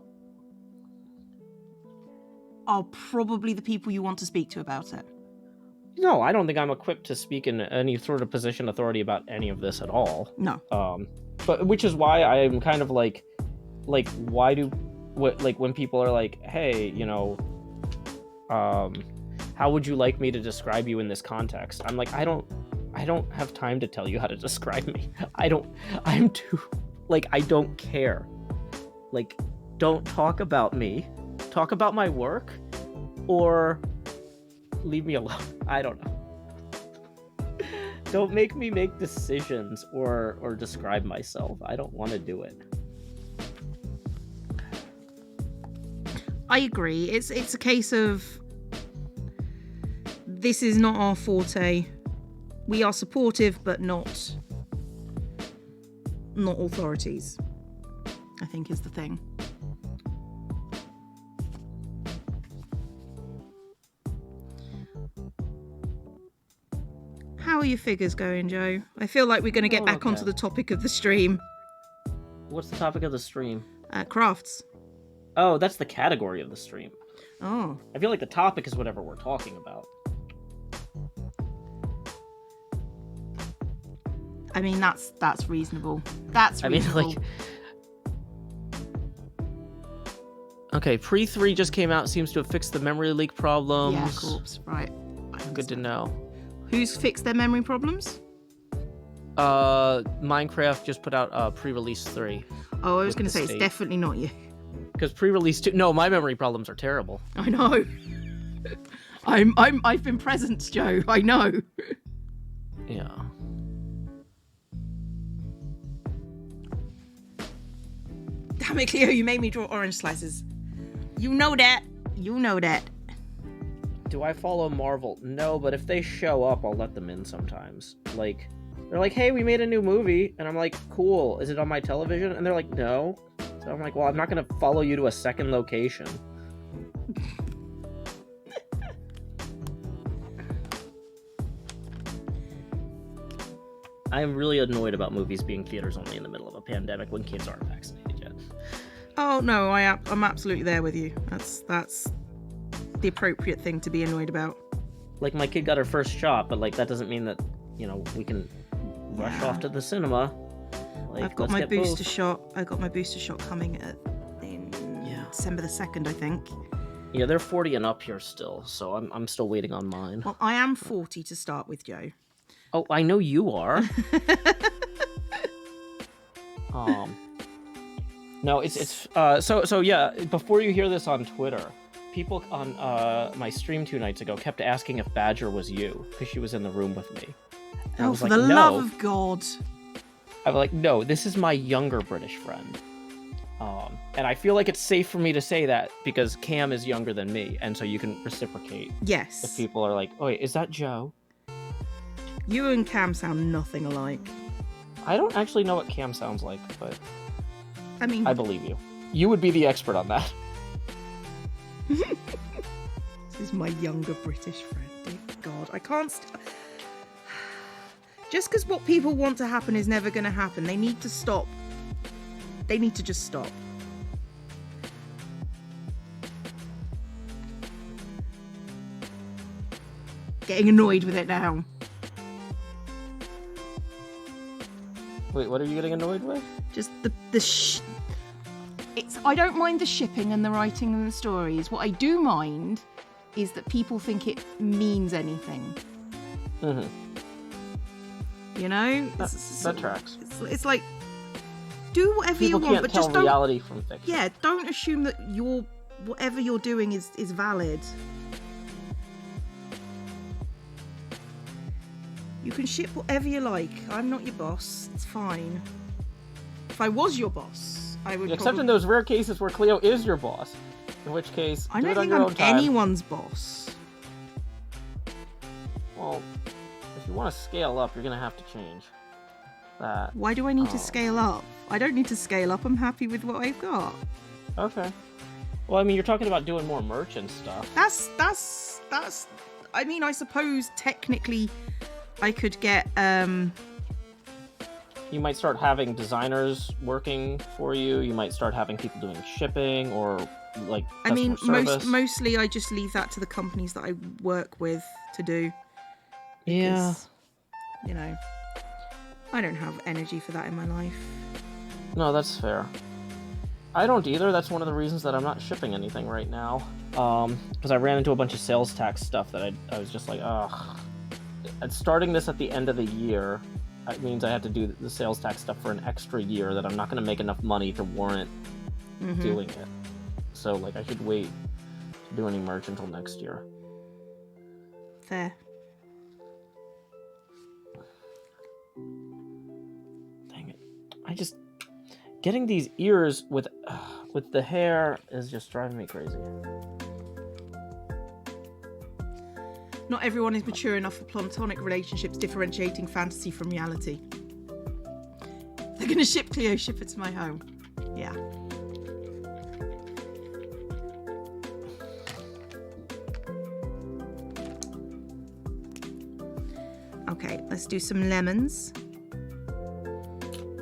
probably the people you want to speak to about it. No, I don't think I'm equipped to speak in any sort of position authority about any of this at all. No. But which is why I'm kind of like why do when people are like, hey, you know, how would you like me to describe you in this context? I'm like, I don't have time to tell you how to describe me. I don't care. Like, don't talk about me. Talk about my work or leave me alone. I don't know. Don't make me make decisions or describe myself. I don't want to do it. I agree. It's a case of this is not our forte. We are supportive, but not authorities, I think is the thing. How are your figures going, Joe? I feel like we're going to get back onto the topic of the stream. What's the topic of the stream? Crafts. Oh, that's the category of the stream. Oh. I feel like the topic is whatever we're talking about. I mean, that's reasonable. That's reasonable. I mean, like... okay, Pre-3 just came out. Seems to have fixed the memory leak problems. Yeah, corpse. Right. Good to know. Who's fixed their memory problems? Minecraft just put out pre-release 3. Oh, I was going to say, it's definitely not you. Because pre-release 2... No, my memory problems are terrible. I know. I've been present, Joe. I know. Yeah. Damn it, Cleo, you made me draw orange slices. You know that. You know that. Do I follow Marvel? No, but if they show up, I'll let them in sometimes. Like, they're like, hey, we made a new movie. And I'm like, cool. Is it on my television? And they're like, no. So I'm like, well, I'm not going to follow you to a second location. I am really annoyed about movies being theaters only in the middle of a pandemic when kids aren't vaccinated yet. Oh, no, I'm absolutely there with you. That's the appropriate thing to be annoyed about. Like, my kid got her first shot, but, like, that doesn't mean that, you know, we can rush off to the cinema. Like, I've got my booster shot. I got my booster shot coming in December the 2nd, I think. Yeah, they're 40 and up here still, so I'm still waiting on mine. Well, I am 40 to start with, Joe. Oh, I know you are. No, it's so yeah. Before you hear this on Twitter, people on my stream 2 nights ago kept asking if Badger was you because she was in the room with me. And oh, I was for like, the love of God! I was like, no, this is my younger British friend. And I feel like it's safe for me to say that because Cam is younger than me, and so you can reciprocate. Yes. If people are like, oh, wait, is that Joe? You and Cam sound nothing alike. I don't actually know what Cam sounds like, but I mean, I believe you. You would be the expert on that. This is my younger British friend. Dear God, I can't... Just because what people want to happen is never going to happen. They need to stop. They need to just stop. Getting annoyed with it now. Wait, what are you getting annoyed with? Just I don't mind the shipping and the writing and the stories. What I do mind is that people think it means anything. Mm-hmm. You know? That tracks. It's like, do whatever people you want, but tell just don't... reality from fiction. Yeah, don't assume that whatever you're doing is valid. You can ship whatever you like. I'm not your boss. It's fine. If I was your boss, I would. Except in those rare cases where Cleo is your boss, in which case I don't think I'm anyone's boss. Well, if you want to scale up, you're gonna have to change that. Why do I need to scale up? I don't need to scale up. I'm happy with what I've got. Okay. Well, I mean, you're talking about doing more merch and stuff. That's. I mean, I suppose technically, I could get. You might start having designers working for you. You might start having people doing shipping or like. I mean, service. mostly I just leave that to the companies that I work with to do. Because, yeah. You know, I don't have energy for that in my life. No, that's fair. I don't either. That's one of the reasons that I'm not shipping anything right now. Because I ran into a bunch of sales tax stuff that I was just like, ugh. And starting this at the end of the year, it means I have to do the sales tax stuff for an extra year that I'm not going to make enough money to warrant doing it. So, like, I should wait to do any merch until next year. Fair. Dang it. Getting these ears with the hair is just driving me crazy. Not everyone is mature enough for platonic relationships differentiating fantasy from reality. They're going to ship Cleo, ship it to my home. Yeah. Okay, let's do some lemons.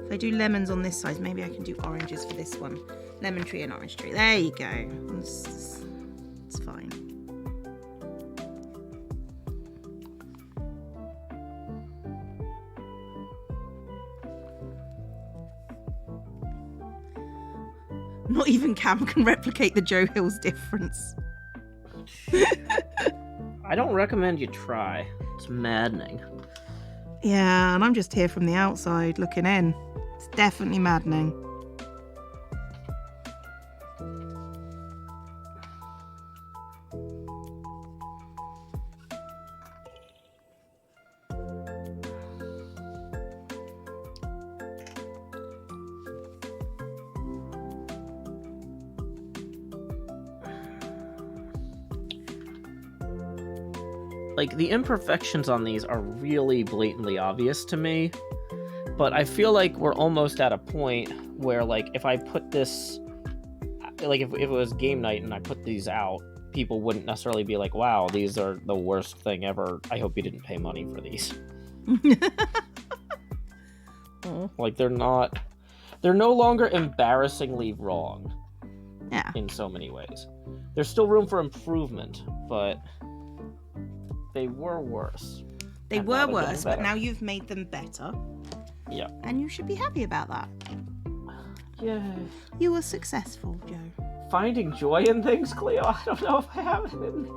If I do lemons on this size, maybe I can do oranges for this one. Lemon tree and orange tree. There you go. It's fine. Not even Cam can replicate the Joe Hill's difference. I don't recommend you try. It's maddening. Yeah, and I'm just here from the outside looking in. It's definitely maddening. Like, the imperfections on these are really blatantly obvious to me, but I feel like we're almost at a point where, like, if I put this, like, if it was game night and I put these out, people wouldn't necessarily be like, wow, these are the worst thing ever. I hope you didn't pay money for these. Like, they're no longer embarrassingly wrong. Yeah. In so many ways. There's still room for improvement, but they were worse. They were worse, but now you've made them better. Yeah. And you should be happy about that. Yeah. You were successful, Joe. Finding joy in things, Cleo? I don't know if I have it in me.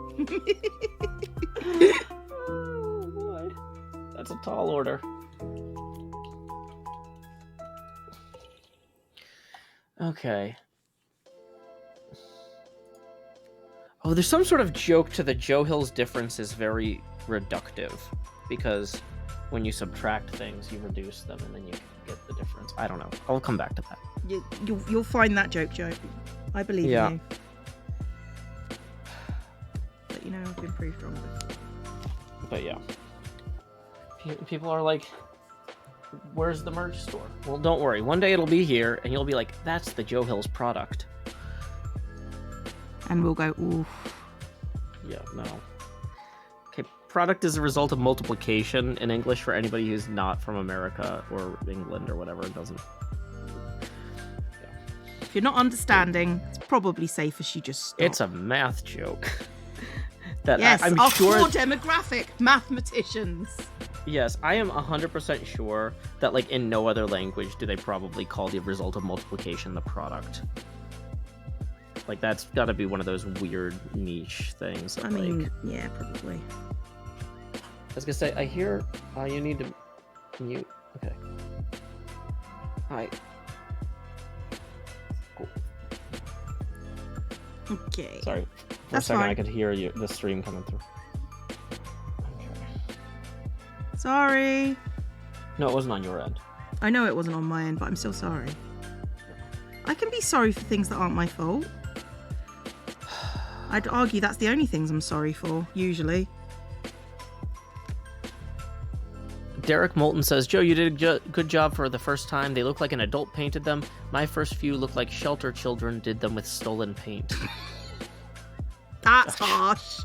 Oh, boy. That's a tall order. Okay. Oh, there's some sort of joke to the Joe Hill's difference is very reductive, because when you subtract things, you reduce them, and then you get the difference. I don't know. I'll come back to that. You'll find that joke, Joe. I believe in you. But I've been proved wrong before. But yeah. People are like, where's the merch store? Well, don't worry. One day it'll be here, and you'll be like, that's the Joe Hills product. And we'll go, oof. Yeah, no. Okay, product is a result of multiplication in English for anybody who's not from America or England or whatever. It doesn't... If you're not understanding, it's probably safest you just stop. It's a math joke. That yes, I'm our sure... core demographic, mathematicians. Yes, I am 100% sure that, like, in no other language do they probably call the result of multiplication the product. Like, that's got to be one of those weird niche things. That, yeah, probably. I was gonna say, I hear you need to mute. Okay. Hi. Cool. Okay. Sorry. For a second, fine. I could hear the stream coming through. Okay. Sorry. No, it wasn't on your end. I know it wasn't on my end, but I'm still sorry. I can be sorry for things that aren't my fault. I'd argue that's the only things I'm sorry for, usually. Derek Moulton says, Joe, you did a good job for the first time. They look like an adult painted them. My first few look like shelter children did them with stolen paint. That's harsh.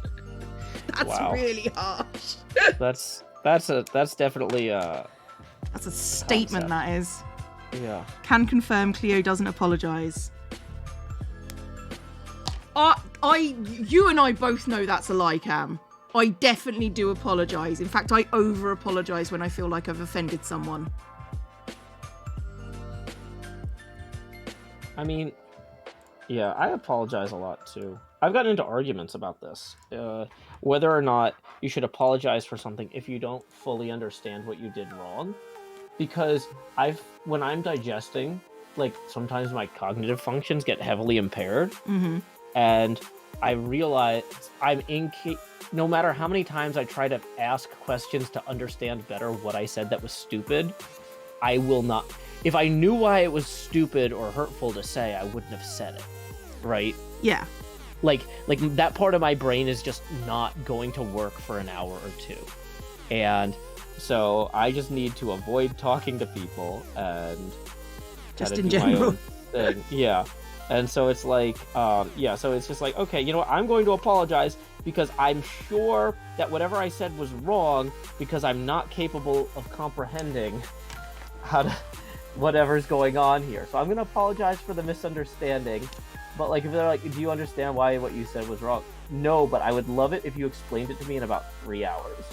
That's wow. Really harsh. That's definitely that's a statement, concept. That is. Yeah. Can confirm Cleo doesn't apologise. You and I both know that's a lie, Cam. I definitely do apologise. In fact, I over-apologise when I feel like I've offended someone. I mean, yeah, I apologise a lot too. I've gotten into arguments about this. Whether or not you should apologise for something if you don't fully understand what you did wrong. Because when I'm digesting, like, sometimes my cognitive functions get heavily impaired. Mm-hmm. And I realize no matter how many times I try to ask questions to understand better what I said that was stupid, I will not. If I knew why it was stupid or hurtful to say, I wouldn't have said it. Right? Yeah. Like that part of my brain is just not going to work for an hour or two. And so I just need to avoid talking to people and just in general. Thing. Yeah. And so it's like, so it's just like, okay, you know what? I'm going to apologize because I'm sure that whatever I said was wrong because I'm not capable of comprehending whatever's going on here. So I'm going to apologize for the misunderstanding. But, like, if they're like, do you understand why what you said was wrong? No, but I would love it if you explained it to me in about 3 hours.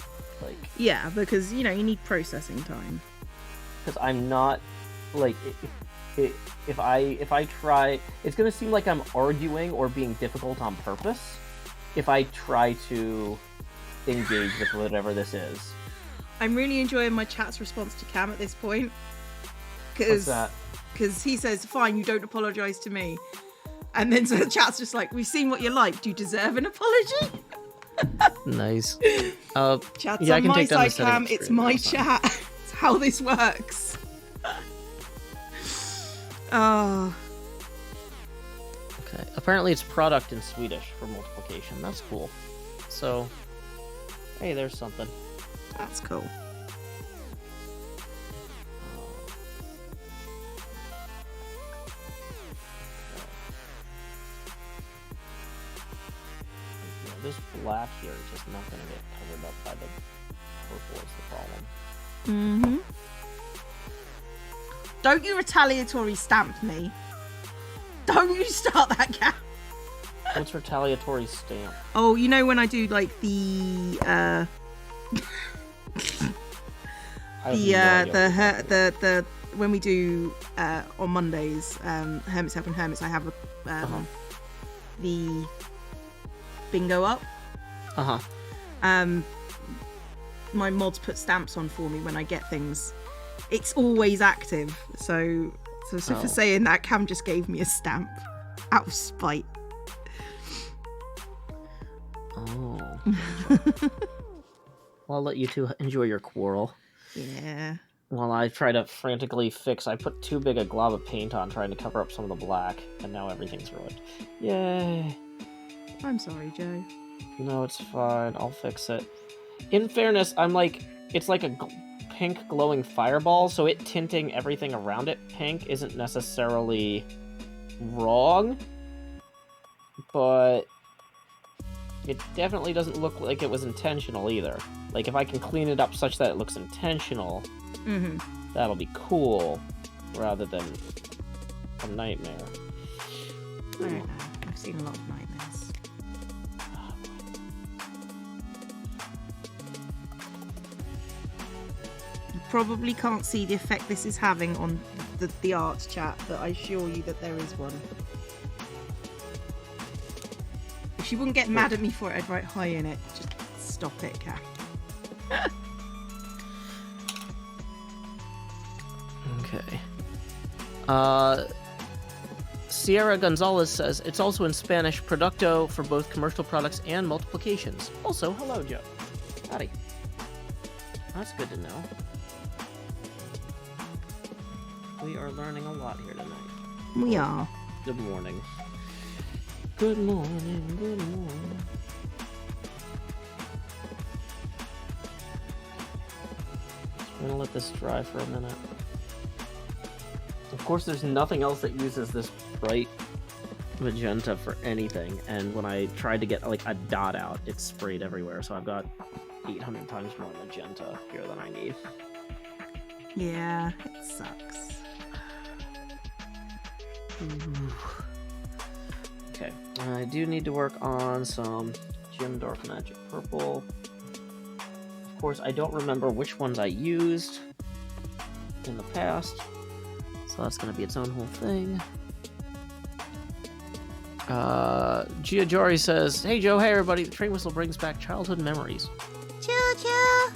Like, yeah, because, you need processing time. Because I'm not, like... If I try, it's gonna seem like I'm arguing or being difficult on purpose if I try to engage with whatever this is. I'm really enjoying my chat's response to Cam at this point. What's that? Because he says, fine, you don't apologise to me. And then so the chat's just like, we've seen what you're like. Do you deserve an apology? Nice. Chat's on my side, Cam. It's my chat. It's how this works. Oh. Okay. Apparently it's product in Swedish for multiplication. That's cool. So, hey, there's something. That's cool. This black here is just not going to get covered up by the purple is the problem. Mm-hmm. Don't you retaliatory stamp me. Don't you start that gap. What's retaliatory stamp? Oh, when I do like the when we do on Mondays, Hermits Helping Hermits, I have the bingo up. My mods put stamps on for me when I get things. It's always active, so for saying that, Cam just gave me a stamp out of spite. Oh. Well, I'll let you two enjoy your quarrel. Yeah. While I try to frantically fix, I put too big a glob of paint on trying to cover up some of the black, and now everything's ruined. Yay! I'm sorry, Joe. No, it's fine. I'll fix it. In fairness, it's like a pink glowing fireball, so it tinting everything around it pink isn't necessarily wrong, but it definitely doesn't look like it was intentional either. Like, if I can clean it up such that it looks intentional, that'll be cool, rather than a nightmare. I don't know. I've seen a lot of nightmares. You probably can't see the effect this is having on the art chat, but I assure you that there is one. If she wouldn't get mad at me for it, I'd write hi in it. Just stop it, Kat. Okay. Sierra Gonzalez says, it's also in Spanish, producto, for both commercial products and multiplications. Also, hello, Joe. Howdy. That's good to know. We are learning a lot here tonight. We are. Good morning. Good morning, good morning. I'm gonna let this dry for a minute. Of course, there's nothing else that uses this bright magenta for anything, and when I tried to get like a dot out, it's sprayed everywhere, so I've got 800 times more magenta here than I need. Yeah, it sucks. Ooh. Okay, I do need to work on some Gem Dark Magic Purple. Of course, I don't remember which ones I used in the past, so that's going to be its own whole thing. Gia Jory says, hey Joe, hey everybody, the train whistle brings back childhood memories. Choo-choo!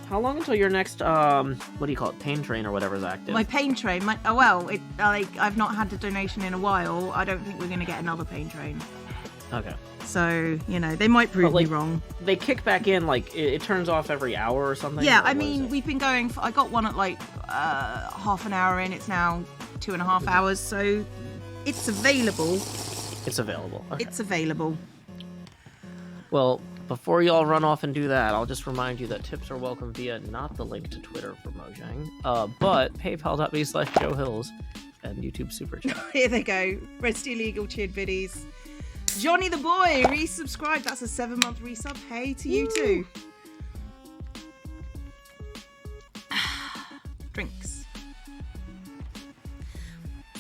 How long until your next, what do you call it, pain train or whatever is active? My pain train, I've not had a donation in a while. I don't think we're going to get another pain train. Okay. So, you know, they might prove me wrong. They kick back in, like, it turns off every hour or something? Yeah, or I mean, we've been going, I got one at like half an hour in, it's now 2.5 hours, so it's available. It's available. Okay. It's available. Well, before y'all run off and do that, I'll just remind you that tips are welcome via not the link to Twitter for Mojang, but paypal.me/JoeHills and YouTube Super Chat. Here they go. Red Steel Eagle cheered biddies. Johnny the Boy resubscribed. That's a 7-month resub. Hey to you too. Drinks.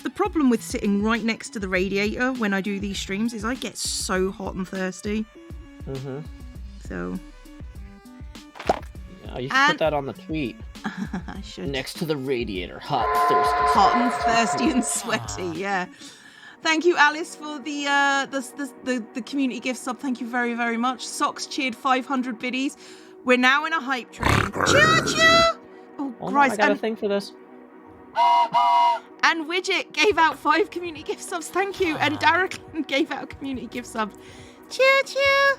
The problem with sitting right next to the radiator when I do these streams is I get so hot and thirsty. Mm-hmm. So. Yeah, you should put that on the tweet. I should. Next to the radiator. Hot, thirsty. Hot and thirsty and sweaty, yeah. Thank you, Alice, for the community gift sub. Thank you very, very much. Socks cheered 500 biddies. We're now in a hype train. Choo-choo! Oh, Christ. I got a thing for this. And Widget gave out 5 community gift subs. Thank you. And Derek gave out a community gift sub. Choo-choo!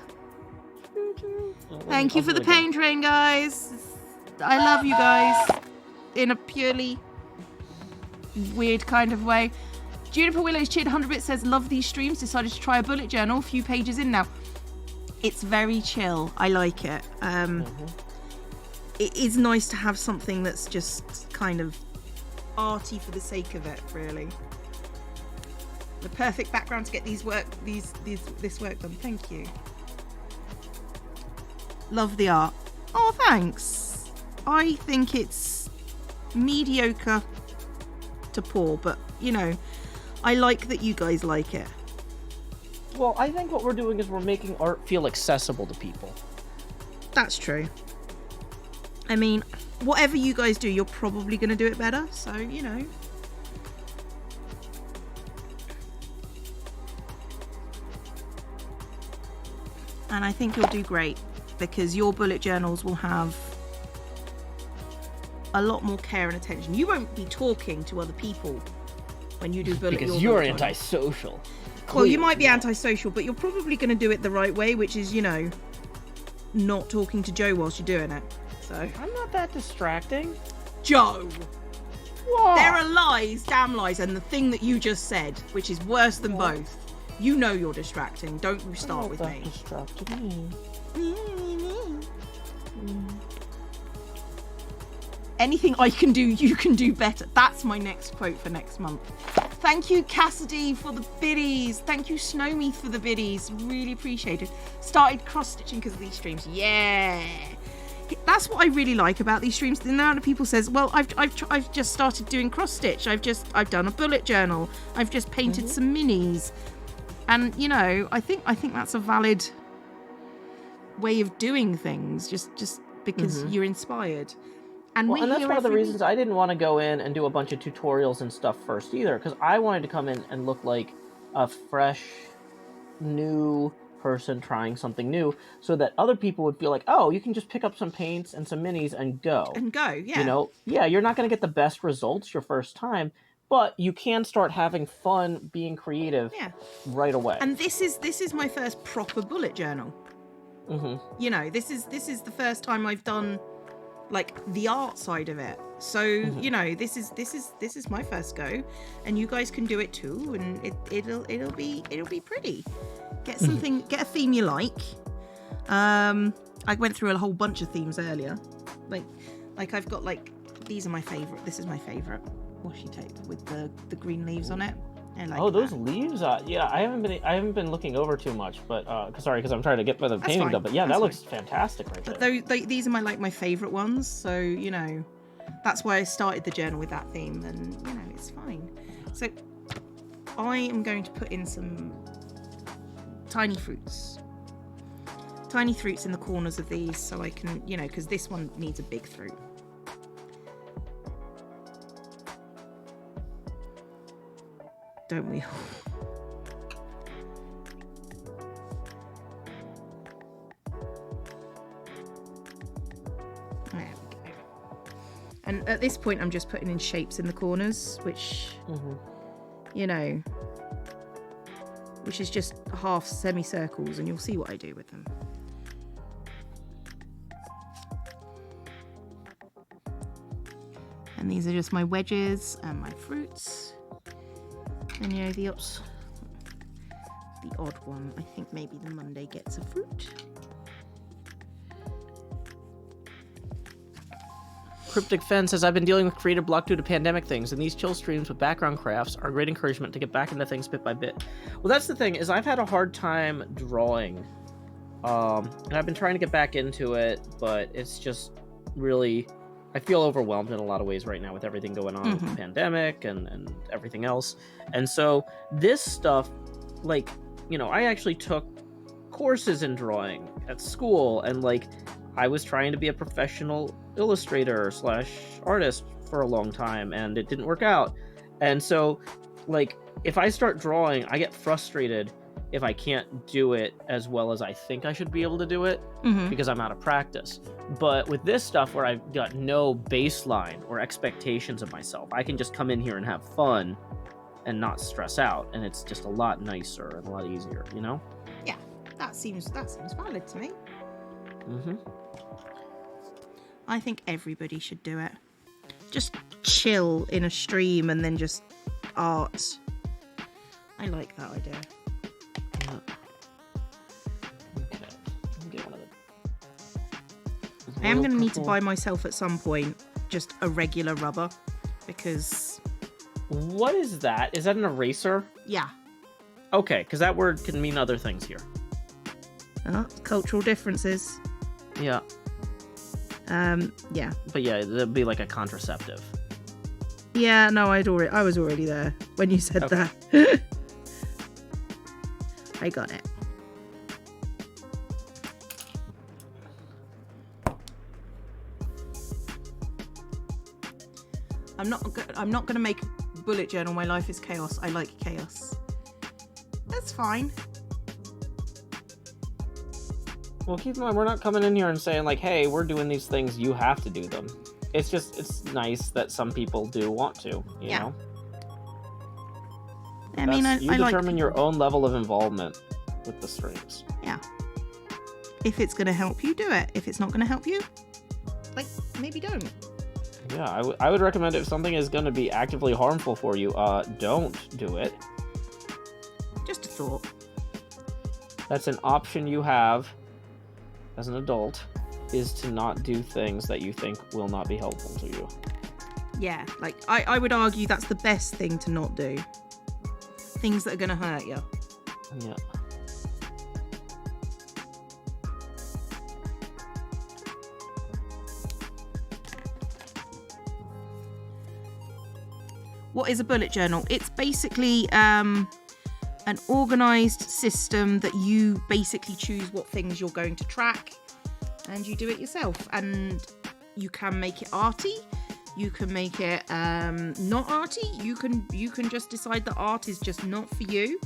Thank you for the pain train, guys. I love you guys. In a purely weird kind of way. Juniper Willows cheered 100 bits, says, love these streams, decided to try a bullet journal, few pages in now. It's very chill. I like it. It is nice to have something that's just kind of arty for the sake of it, really. The perfect background to get this work done. Thank you. Love the art. Oh, thanks. I think it's mediocre to poor, but, you know, I like that you guys like it. Well, I think what we're doing is we're making art feel accessible to people. That's true. I mean, whatever you guys do, you're probably going to do it better, so, you know. And I think you'll do great, because your bullet journals will have a lot more care and attention. You won't be talking to other people when you do bullet journals. Because you're antisocial. Well, you might be antisocial, but you're probably going to do it the right way, which is, you know, not talking to Joe whilst you're doing it. So I'm not that distracting. Joe. What? There are lies, damn lies, and the thing that you just said, which is worse than both. You know you're distracting. Don't you start with me. Distracting me. Anything I can do, you can do better. That's my next quote for next month. Thank you, Cassidy, for the biddies. Thank you, Snowmeath, for the biddies. Really appreciate it. Started cross-stitching because of these streams. Yeah. That's what I really like about these streams. The amount of people says, well, I've just started doing cross-stitch. I've done a bullet journal. I've just painted some minis. And, you know, I think that's a valid way of doing things, just because you're inspired. And that's one of the reasons I didn't want to go in and do a bunch of tutorials and stuff first either, because I wanted to come in and look like a fresh, new person trying something new, so that other people would feel like, oh, you can just pick up some paints and some minis and go. Yeah. You know, yeah, you're not going to get the best results your first time, but you can start having fun being creative right away. And this is my first proper bullet journal. You know, this is the first time I've done like the art side of it. So you know, this is my first go, and you guys can do it too, and it'll be pretty. Get something, get a theme you like. I went through a whole bunch of themes earlier. Like I've got like, these are my favorite. This is my favorite washi tape with the green leaves on it. Those leaves. Yeah, I haven't been looking over too much, but because I'm trying to get the painting done. But yeah, that looks fantastic right there. These are my favorite ones. So you know, that's why I started the journal with that theme, and you know, it's fine. So I am going to put in some tiny fruits in the corners of these, so I can, you know, because this one needs a big fruit. Don't we all? There we go. And at this point, I'm just putting in shapes in the corners, which, you know, which is just half semicircles, and you'll see what I do with them. And these are just my wedges and my fruits. And you know, the odd one, I think maybe the Monday gets a fruit. Cryptic Fen says, I've been dealing with creative block due to pandemic things, and these chill streams with background crafts are great encouragement to get back into things bit by bit. Well, that's the thing, is I've had a hard time drawing. And I've been trying to get back into it, but it's just really, I feel overwhelmed in a lot of ways right now with everything going on with the pandemic and everything else. And so this stuff, like, you know, I actually took courses in drawing at school, and like, I was trying to be a professional illustrator / artist for a long time, and it didn't work out. And so, like, if I start drawing, I get frustrated if I can't do it as well as I think I should be able to do it, because I'm out of practice. But with this stuff where I've got no baseline or expectations of myself, I can just come in here and have fun and not stress out, and it's just a lot nicer and a lot easier, you know? Yeah, that seems valid to me. I think everybody should do it. Just chill in a stream and then just art. I like that idea. I am going to need to buy myself at some point just a regular rubber, because... What is that? Is that an eraser? Yeah. Okay, because that word can mean other things here. Cultural differences. Yeah. Yeah. But yeah, that'd be like a contraceptive. Yeah, no, I was already there when you said that. I got it. I'm not going to make a bullet journal. My life is chaos. I like chaos. That's fine. Well, keep in mind, we're not coming in here and saying like, hey, we're doing these things, you have to do them. It's just, it's nice that some people do want to, you know? I mean, you determine your own level of involvement with the streams. Yeah. If it's going to help you, do it. If it's not going to help you, like, maybe don't. Yeah, I would recommend if something is going to be actively harmful for you, don't do it. Just a thought. That's an option you have as an adult, is to not do things that you think will not be helpful to you. Yeah, like, I would argue that's the best thing to not do. Things that are going to hurt you. Yeah. What is a bullet journal? It's basically an organised system that you basically choose what things you're going to track, and you do it yourself. And you can make it arty, you can make it not arty. You can just decide that art is just not for you,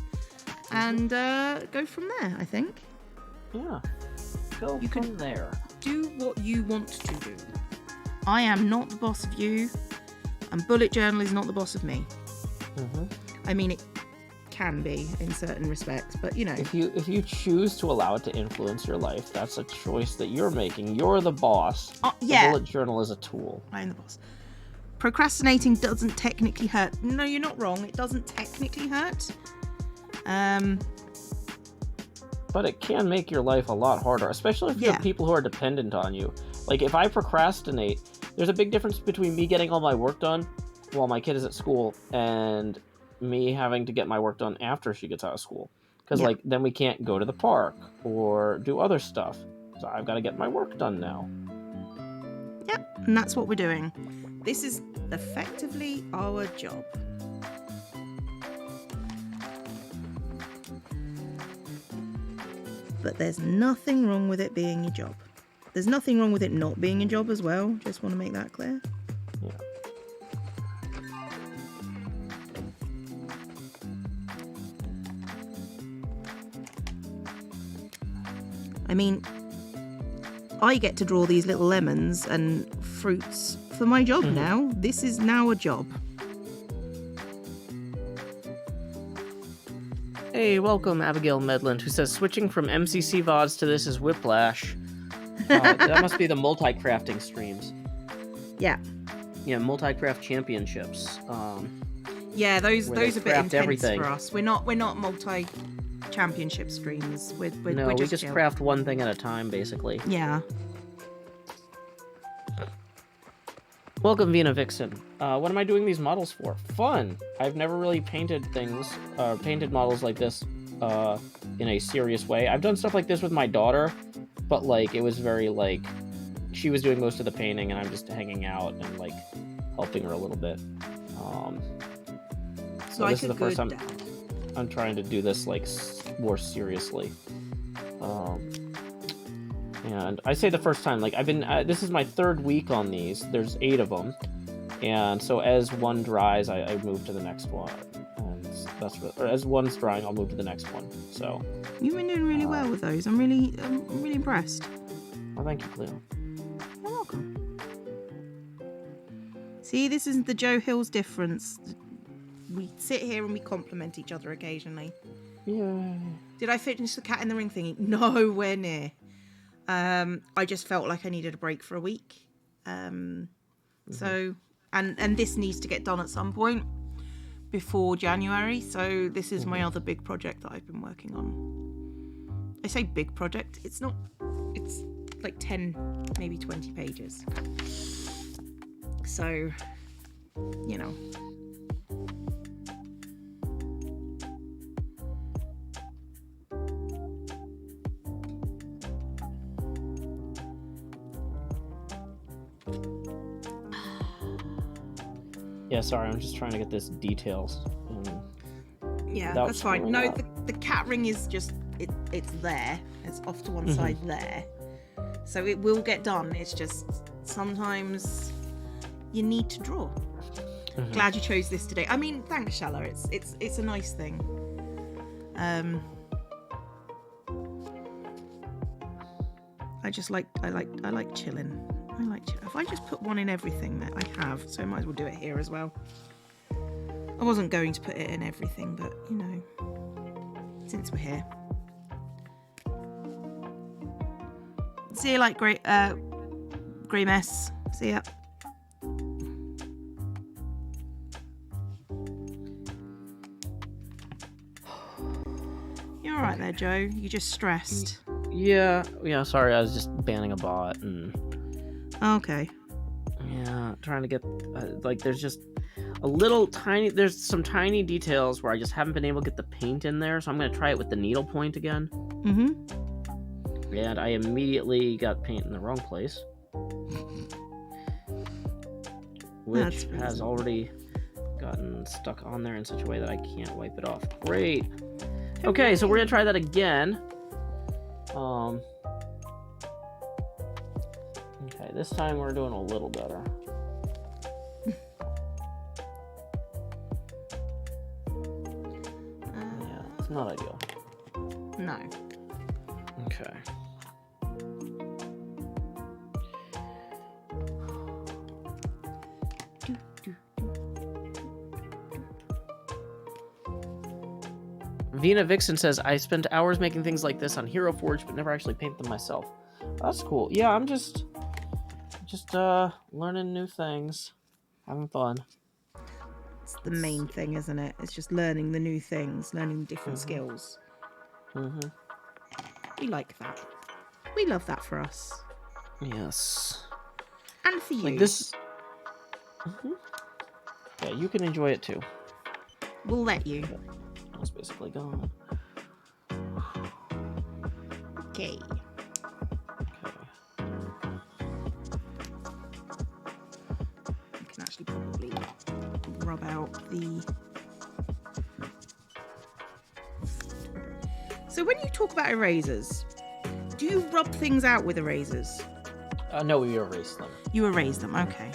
and go from there. I think. Yeah. Go you from there. Do what you want to do. I am not the boss of you. And bullet journal is not the boss of me. Mm-hmm. I mean, it can be in certain respects, but you know. If you choose to allow it to influence your life, that's a choice that you're making. You're the boss. Yeah. The bullet journal is a tool. I'm the boss. Procrastinating doesn't technically hurt. No, you're not wrong. It doesn't technically hurt. But it can make your life a lot harder, especially if you have people who are dependent on you. Like, if I procrastinate, there's a big difference between me getting all my work done while my kid is at school and me having to get my work done after she gets out of school. Because, like, then we can't go to the park or do other stuff. So I've got to get my work done now. Yep, and that's what we're doing. This is effectively our job. But there's nothing wrong with it being your job. There's nothing wrong with it not being your job as well. Just want to make that clear. Yeah. I mean, I get to draw these little lemons and fruits for my job now. This is now a job. Hey, welcome Abigail Medland, who says switching from MCC VODs to this is whiplash. That must be the multi-crafting streams. Yeah. Yeah, multi-craft championships. Yeah, those are a bit intense everything for us. We're not multi-championship streams. We're we just chill. craft one thing at a time, basically. Yeah. Welcome, Vina Vixen. What am I doing these models for? Fun! I've never really painted models like this in a serious way. I've done stuff like this with my daughter, but, like, it was very, like, she was doing most of the painting and I'm just hanging out and, like, helping her a little bit. So this is the first time I'm trying to do this, like, more seriously. And I say the first time, like, I've been, this is my third week on these. There's 8 of them. And so as one dries, I move to the next one. And or as one's drying, I'll move to the next one. So. You've been doing really well with those. I'm really impressed. Well, thank you, Cleo. You're welcome. See, this isn't the Joe Hills difference. We sit here and we compliment each other occasionally. Yeah. Did I finish the Cat in the Ring thingy? Nowhere near. I just felt like I needed a break for a week. So, and this needs to get done at some point before January. So this is my other big project that I've been working on. I say big project. It's not. It's like 10, maybe 20 pages. So, you know. Yeah, sorry, I'm just trying to get this details. Yeah, that's fine. No, the cat ring is just, it's there. It's off to one side there. So it will get done. It's just sometimes you need to draw. Glad you chose this today. I mean, thanks, Shalla. It's a nice thing. I like chilling. If I just put one in everything that I have, so I might as well do it here as well. I wasn't going to put it in everything, but you know, since we're here. See you, like, Grey Mess. See ya. right there, Joe. You just stressed. Yeah. Sorry, I was just banning a bot and. Okay. Yeah, trying to get there's just a little tiny. There's some tiny details where I just haven't been able to get the paint in there, so I'm gonna try it with the needle point again. And I immediately got paint in the wrong place, which has already gotten stuck on there in such a way that I can't wipe it off. Great. Okay, so we're gonna try that again. Okay, this time we're doing a little better. Yeah, it's not ideal. No. Okay. Vina Vixen says, I spent hours making things like this on Hero Forge, but never actually paint them myself. That's cool. Yeah, I'm just learning new things. Having fun. It's the main thing, isn't it? It's just learning the new things, learning different skills. We like that. We love that for us. Yes. And for you. Like this... Yeah, you can enjoy it too. We'll let you. It's basically gone. Okay. You can actually probably rub out the... So when you talk about erasers, do you rub things out with erasers? No, we erase them. You erase them, okay.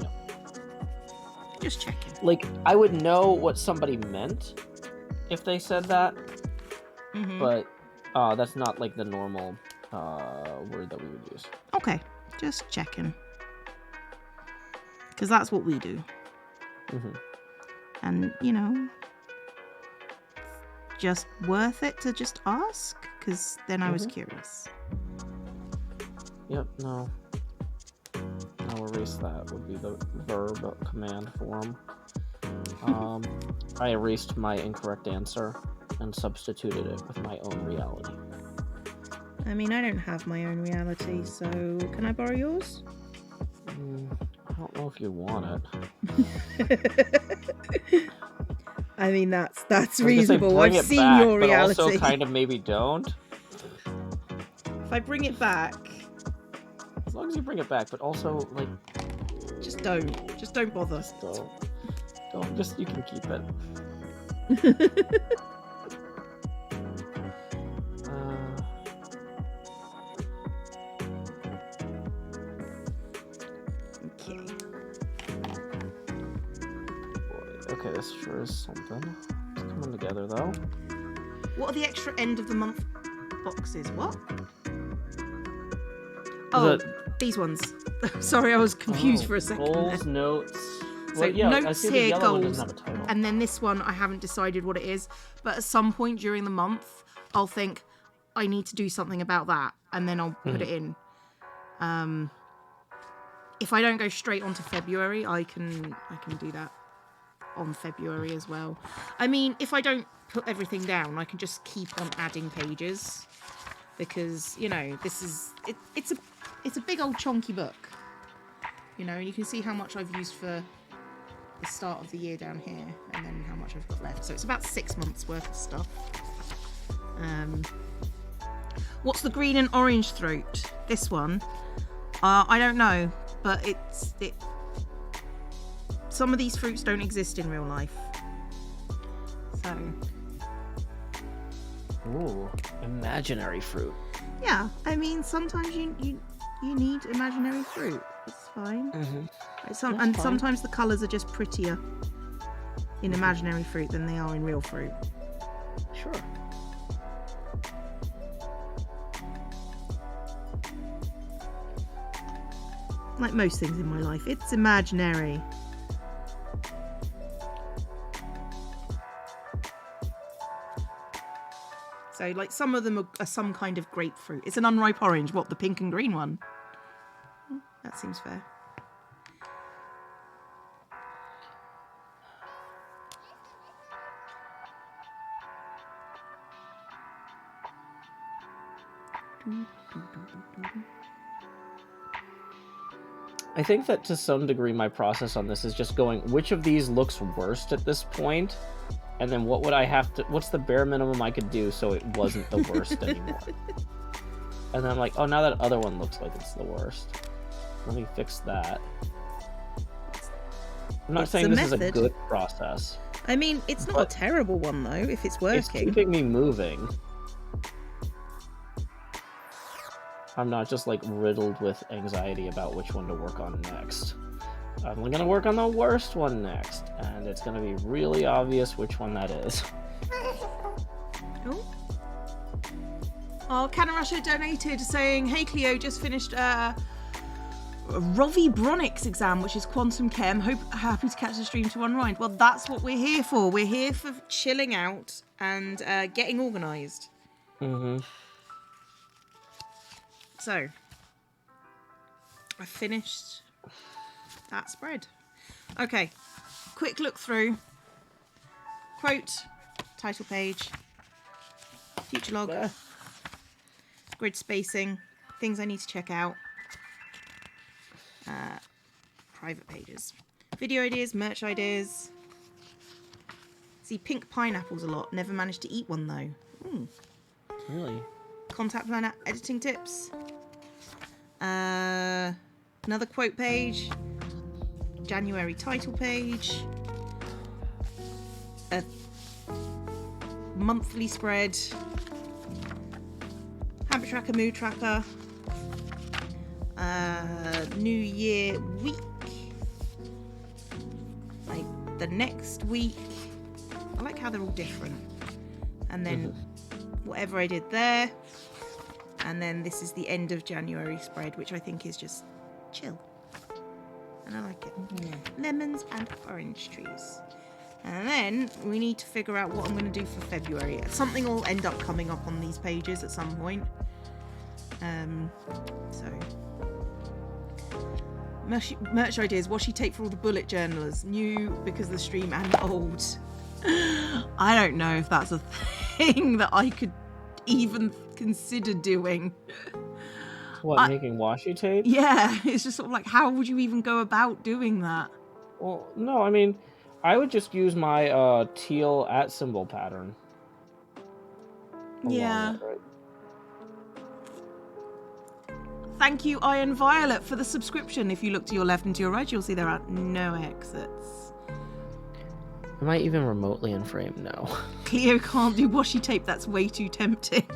No. Just checking. Like, I would know what somebody meant if they said that, but that's not like the normal word that we would use. Okay, just checking. Because that's what we do. And, you know, just worth it to just ask, because then I was curious. Yep, no. I'll erase that would be the verb command form. I erased my incorrect answer and substituted it with my own reality. I mean, I don't have my own reality, so can I borrow yours? I don't know if you want it. I mean, that's reasonable. I've seen back, your reality. But also kind of maybe don't. If I bring it back... As long as you bring it back, but also, like... Just don't bother. Just, you can keep it. Okay, this sure is something. It's coming together, though. What are the extra end of the month boxes? What? These ones. Sorry, I was confused for a second. Goals, notes. So notes here, goals, and and then this one I haven't decided what it is, but at some point during the month I'll think I need to do something about that, and then I'll put it in. If I don't go straight onto February, I can do that on February as well. I mean, if I don't put everything down, I can just keep on adding pages, because you know this is it's a big old chonky book, you know, and you can see how much I've used for the start of the year down here, and then how much I've got left. So it's about 6 months worth of stuff. What's the green and orange throat? This one, I don't know, but some of these fruits don't exist in real life. So. Ooh, imaginary fruit. Yeah, I mean, sometimes you need imaginary fruit. It's fine. Sometimes the colours are just prettier in imaginary fruit than they are in real fruit. Sure. Like most things in my life, it's imaginary. So, like, some of them are some kind of grapefruit. It's an unripe orange. What, the pink and green one? That seems fair. I think that to some degree my process on this is just going, which of these looks worst at this point? And then what would I have to, what's the bare minimum I could do so it wasn't the worst anymore? And then I'm like, oh, now that other one looks like it's the worst. Let me fix that. I'm not saying this is a good process. I mean, it's not a terrible one, though, if it's working. It's keeping me moving. I'm not just, like, riddled with anxiety about which one to work on next. I'm going to work on the worst one next, and it's going to be really obvious which one that is. Oh, Canon Russia donated saying, hey Cleo, just finished Rovi Bronics exam, which is quantum chem. Happy to catch the stream to unwind. Well, that's what we're here for. We're here for chilling out and getting organised. Mm-hmm. So, I finished that spread. Okay, quick look through. Quote, title page, future log, grid spacing, things I need to check out, private pages, video ideas, merch ideas. See pink pineapples a lot. Never managed to eat one though. Really? Contact planner editing tips. Another quote page. January title page. A monthly spread. Habit tracker, mood tracker. New Year week. Like the next week. I like how they're all different. And then whatever I did there. And then this is the end of January spread, which I think is just chill. And I like it. Lemons and orange trees. And then we need to figure out what I'm going to do for February. Something will end up coming up on these pages at some point. So merch ideas. Washi tape for all the bullet journalers. New because of the stream and old. I don't know if that's a thing that I could even consider doing. What, making washi tape? Yeah, it's just sort of like, how would you even go about doing that? Well, no, I mean, I would just use my teal @ symbol pattern. Yeah. Right? Thank you, Iron Violet, for the subscription. If you look to your left and to your right, you'll see there are no exits. Am I even remotely in frame? No. Cleo can't do washi tape. That's way too tempting.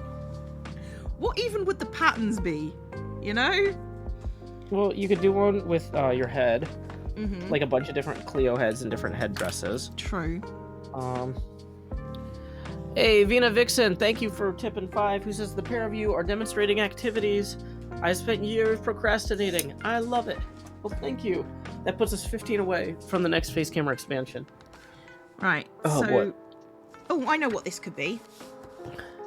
What even would the patterns be? You know? Well, you could do one with your head. Like a bunch of different Cleo heads and different headdresses. True. Hey, Vina Vixen, thank you for tipping 5, who says the pair of you are demonstrating activities I spent years procrastinating. I love it. Well, thank you. That puts us 15 away from the next face camera expansion. Right. Oh, so, what? Oh, I know what this could be.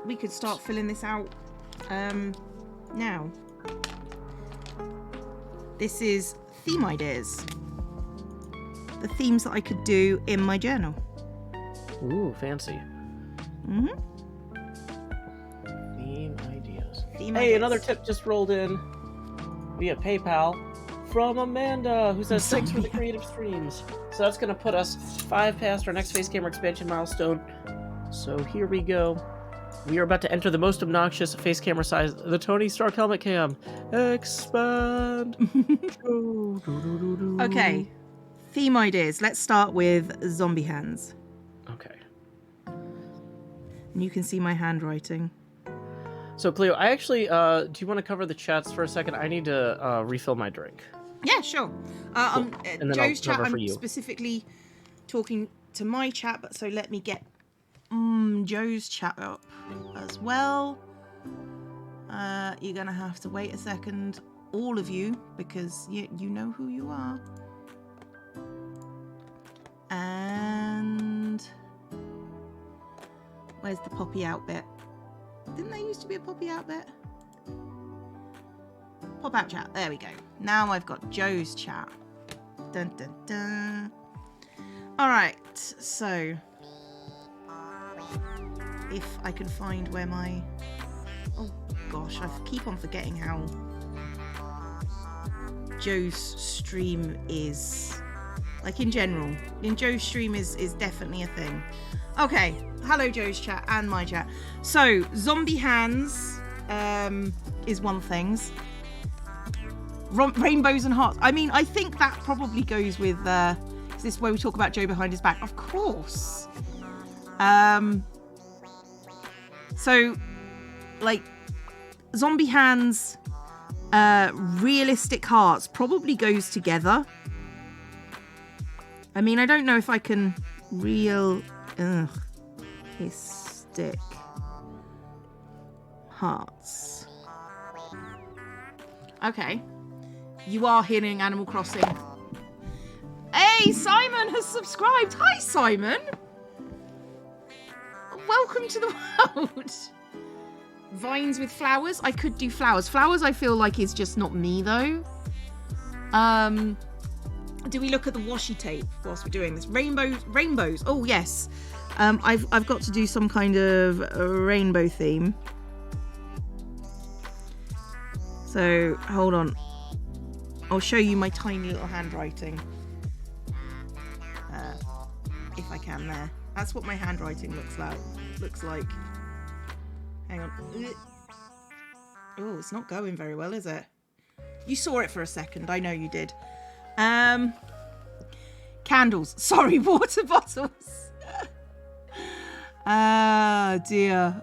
We could start filling this out now. This is theme ideas. The themes that I could do in my journal. Ooh, fancy. Mm-hmm. Theme ideas. Theme hey, ideas. Another tip just rolled in via PayPal from Amanda, who says, thanks for the creative streams. So that's going to put us 5 past our next face camera expansion milestone. So here we go. We are about to enter the most obnoxious face camera size, the Tony Stark helmet cam. Expand. Okay. Theme ideas. Let's start with zombie hands. Okay. And you can see my handwriting. So, Cleo, I actually, do you want to cover the chats for a second? I need to refill my drink. Yeah, sure. Cool. Joe's chat, I'm specifically talking to my chat, but so let me get Joe's chat up as well. You're going to have to wait a second, all of you, because you know who you are. And where's the poppy out bit? Didn't there used to be a poppy out bit? Pop out chat. There we go. Now I've got Joe's chat. Dun dun dun. Alright, so if I can find where my... Oh, gosh, I keep on forgetting how Joe's stream is. Like in general. Joe's stream is definitely a thing. Okay. Hello, Joe's chat and my chat. So, zombie hands is one thing. Rainbows and hearts. I mean, I think that probably goes with... is this where we talk about Joe behind his back? Of course. So, like, zombie hands, realistic hearts probably goes together. I mean, I don't know if I can realistic hearts. Okay. You are hearing Animal Crossing. Hey, Simon has subscribed. Hi, Simon. Welcome to the world. Vines with flowers. I could do flowers. Flowers I feel like is just not me, though. Do we look at the washi tape whilst we're doing this? Rainbows. Oh, yes. I've got to do some kind of rainbow theme. So, hold on. I'll show you my tiny little handwriting. If I can there. That's what my handwriting looks like. Hang on. Oh, it's not going very well, is it? You saw it for a second. I know you did. Candles. Sorry, water bottles. Ah, dear.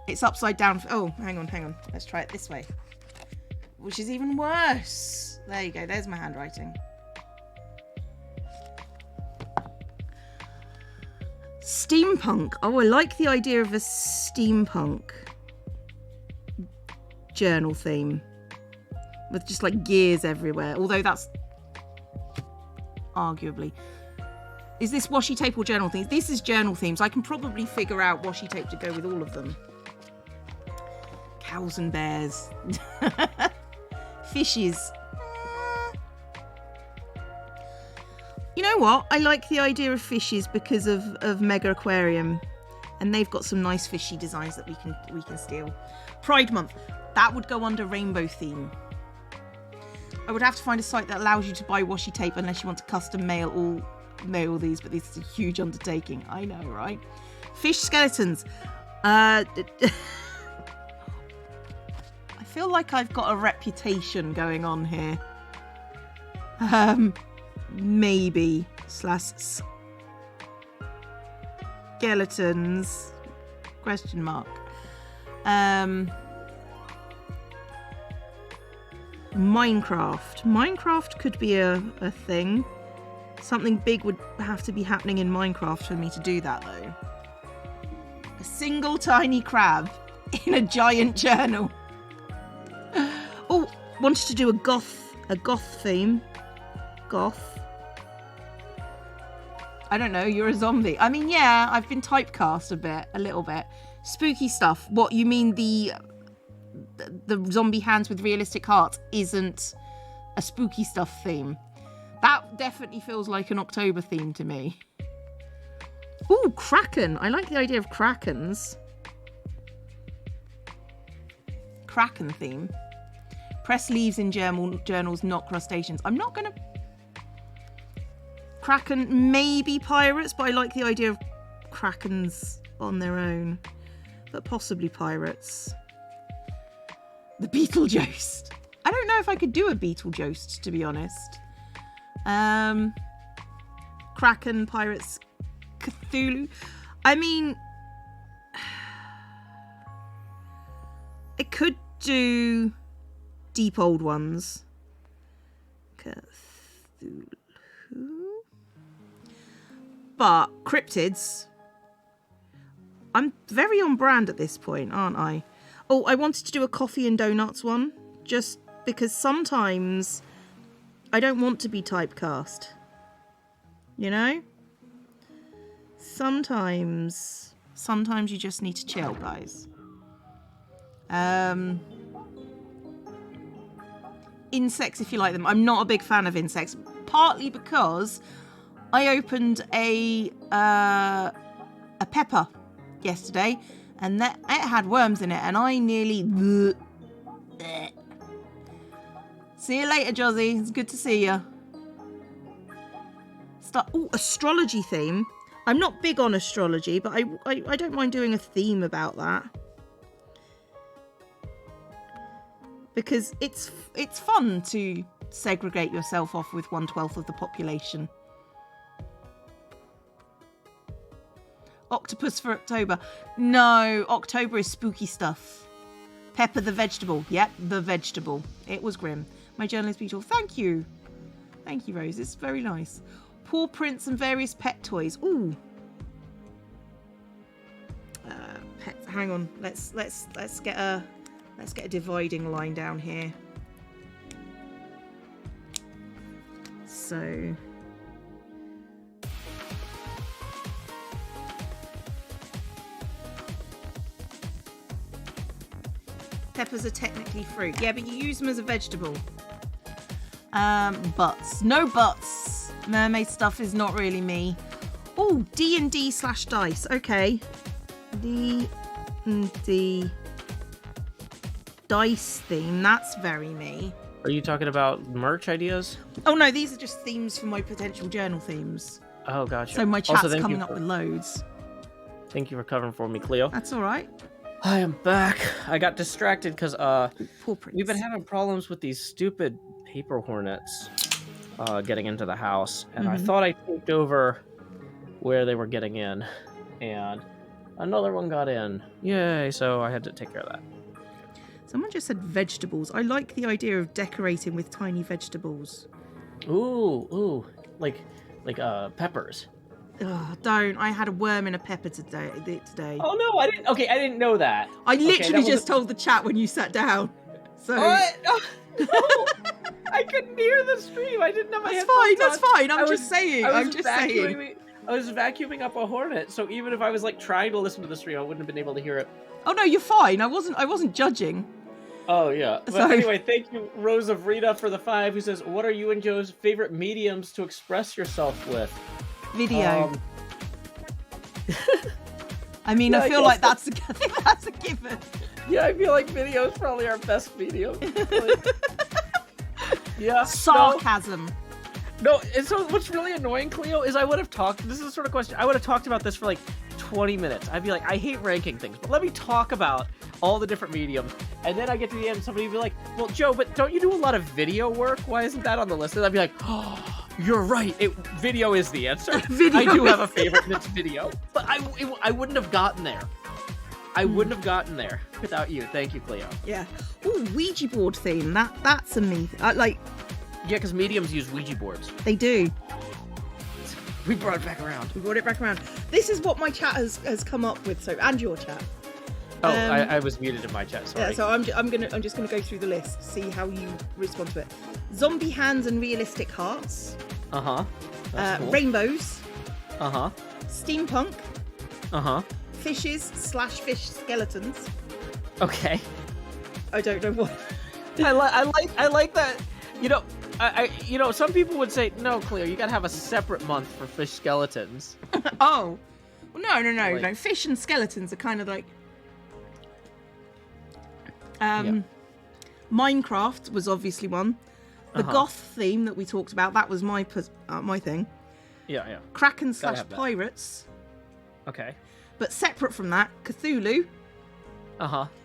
It's upside down. Oh, hang on. Let's try it this way. Which is even worse. There you go. There's my handwriting. Steampunk. Oh, I like the idea of a steampunk journal theme. With just like gears everywhere. Although that's arguably. Is this washi tape or journal themes? This is journal themes. I can probably figure out washi tape to go with all of them. Cows and bears. Fishes. You know what? I like the idea of fishes because of Mega Aquarium. And they've got some nice fishy designs that we can steal. Pride Month. That would go under rainbow theme. I would have to find a site that allows you to buy washi tape unless you want to custom mail these, but this is a huge undertaking. I know, right? Fish skeletons. I feel like I've got a reputation going on here. Maybe /skeletons question mark. Minecraft could be a thing. Something big would have to be happening in Minecraft for me to do that, though. A single tiny crab in a giant journal. Oh, wanted to do a goth theme. Goth. I don't know, you're a zombie. I mean, yeah, I've been typecast a little bit. Spooky stuff. What, you mean the zombie hands with realistic hearts isn't a spooky stuff theme? That definitely feels like an October theme to me. Ooh, Kraken. I like the idea of Krakens. Kraken theme. Press leaves in journals, not crustaceans. I'm not going to... Kraken, maybe pirates, but I like the idea of Krakens on their own. But possibly pirates. The Beetlejuice. I don't know if I could do a Beetlejuice, to be honest. Kraken, pirates, Cthulhu. I mean... I could do deep old ones. Cthulhu. But cryptids, I'm very on brand at this point, aren't I? Oh, I wanted to do a coffee and donuts one, just because sometimes I don't want to be typecast. You know? Sometimes you just need to chill, guys. Insects, if you like them. I'm not a big fan of insects, partly because I opened a pepper yesterday, and it had worms in it, and I nearly... See you later, Josie. It's good to see you. Astrology theme. I'm not big on astrology, but I don't mind doing a theme about that. Because it's fun to segregate yourself off with 1/12 of the population. Octopus for October. No, October is spooky stuff. Pepper the vegetable. Yep, the vegetable. It was grim. My journal is beautiful. Thank you. Thank you, Rose. It's very nice. Paw prints and various pet toys. Ooh. Pets. Hang on. Let's get a dividing line down here. So. Peppers are technically fruit. Yeah, but you use them as a vegetable. Butts. No butts. Mermaid stuff is not really me. Oh, D&D/dice. Okay. D&D dice theme. That's very me. Are you talking about merch ideas? Oh, no. These are just themes for my potential journal themes. Oh, gotcha. So my chat's coming up with loads. Thank you for covering for me, Cleo. That's all right. I am back. I got distracted because we've been having problems with these stupid paper hornets getting into the house, and I thought I taped over where they were getting in, and another one got in. Yay! So I had to take care of that. Someone just said vegetables. I like the idea of decorating with tiny vegetables. Ooh, like peppers. Oh, don't. I had a worm in a pepper today. Oh, no, I didn't. Okay, I didn't know that. I literally just told the chat when you sat down. So. What? Oh, no. I couldn't hear the stream. I didn't know my headphones on. That's fine. I'm just saying. I was vacuuming up a hornet, so even if I was like trying to listen to the stream, I wouldn't have been able to hear it. Oh, no, you're fine. I wasn't judging. Oh, yeah. But anyway, thank you, Rose of Rita, for the 5, who says, what are you and Joe's favorite mediums to express yourself with? Video. I mean, I feel like that's a given. Yeah, I feel like video is probably our best medium. Yeah. Sarcasm. No, and so what's really annoying, Cleo, is I would have talked, this is the sort of question, I would have talked about this for like 20 minutes. I'd be like, I hate ranking things, but let me talk about all the different mediums. And then I get to the end and somebody would be like, well, Joe, but don't you do a lot of video work? Why isn't that on the list? And I'd be like, oh, you're right. Video is the answer. I do have a favorite, and it's video. But I wouldn't have gotten there. I wouldn't have gotten there without you. Thank you, Cleo. Yeah. Ooh, Ouija board theme. That's a me. Yeah, because mediums use Ouija boards. They do. We brought it back around. This is what my chat has come up with. So, and your chat. Oh, I was muted in my chat. Sorry. Yeah, so I'm just gonna go through the list, see how you respond to it. Zombie hands and realistic hearts. Cool. Rainbows. Steampunk. Fishes/fish skeletons. Okay. I don't know what. I like that. You know, some people would say, no, Cleo, you gotta have a separate month for fish skeletons. Oh. Well, no. Fish and skeletons are kind of like. Minecraft was obviously one. The goth theme that we talked about, that was my thing. Yeah. Kraken/pirates. Okay. But separate from that, Cthulhu.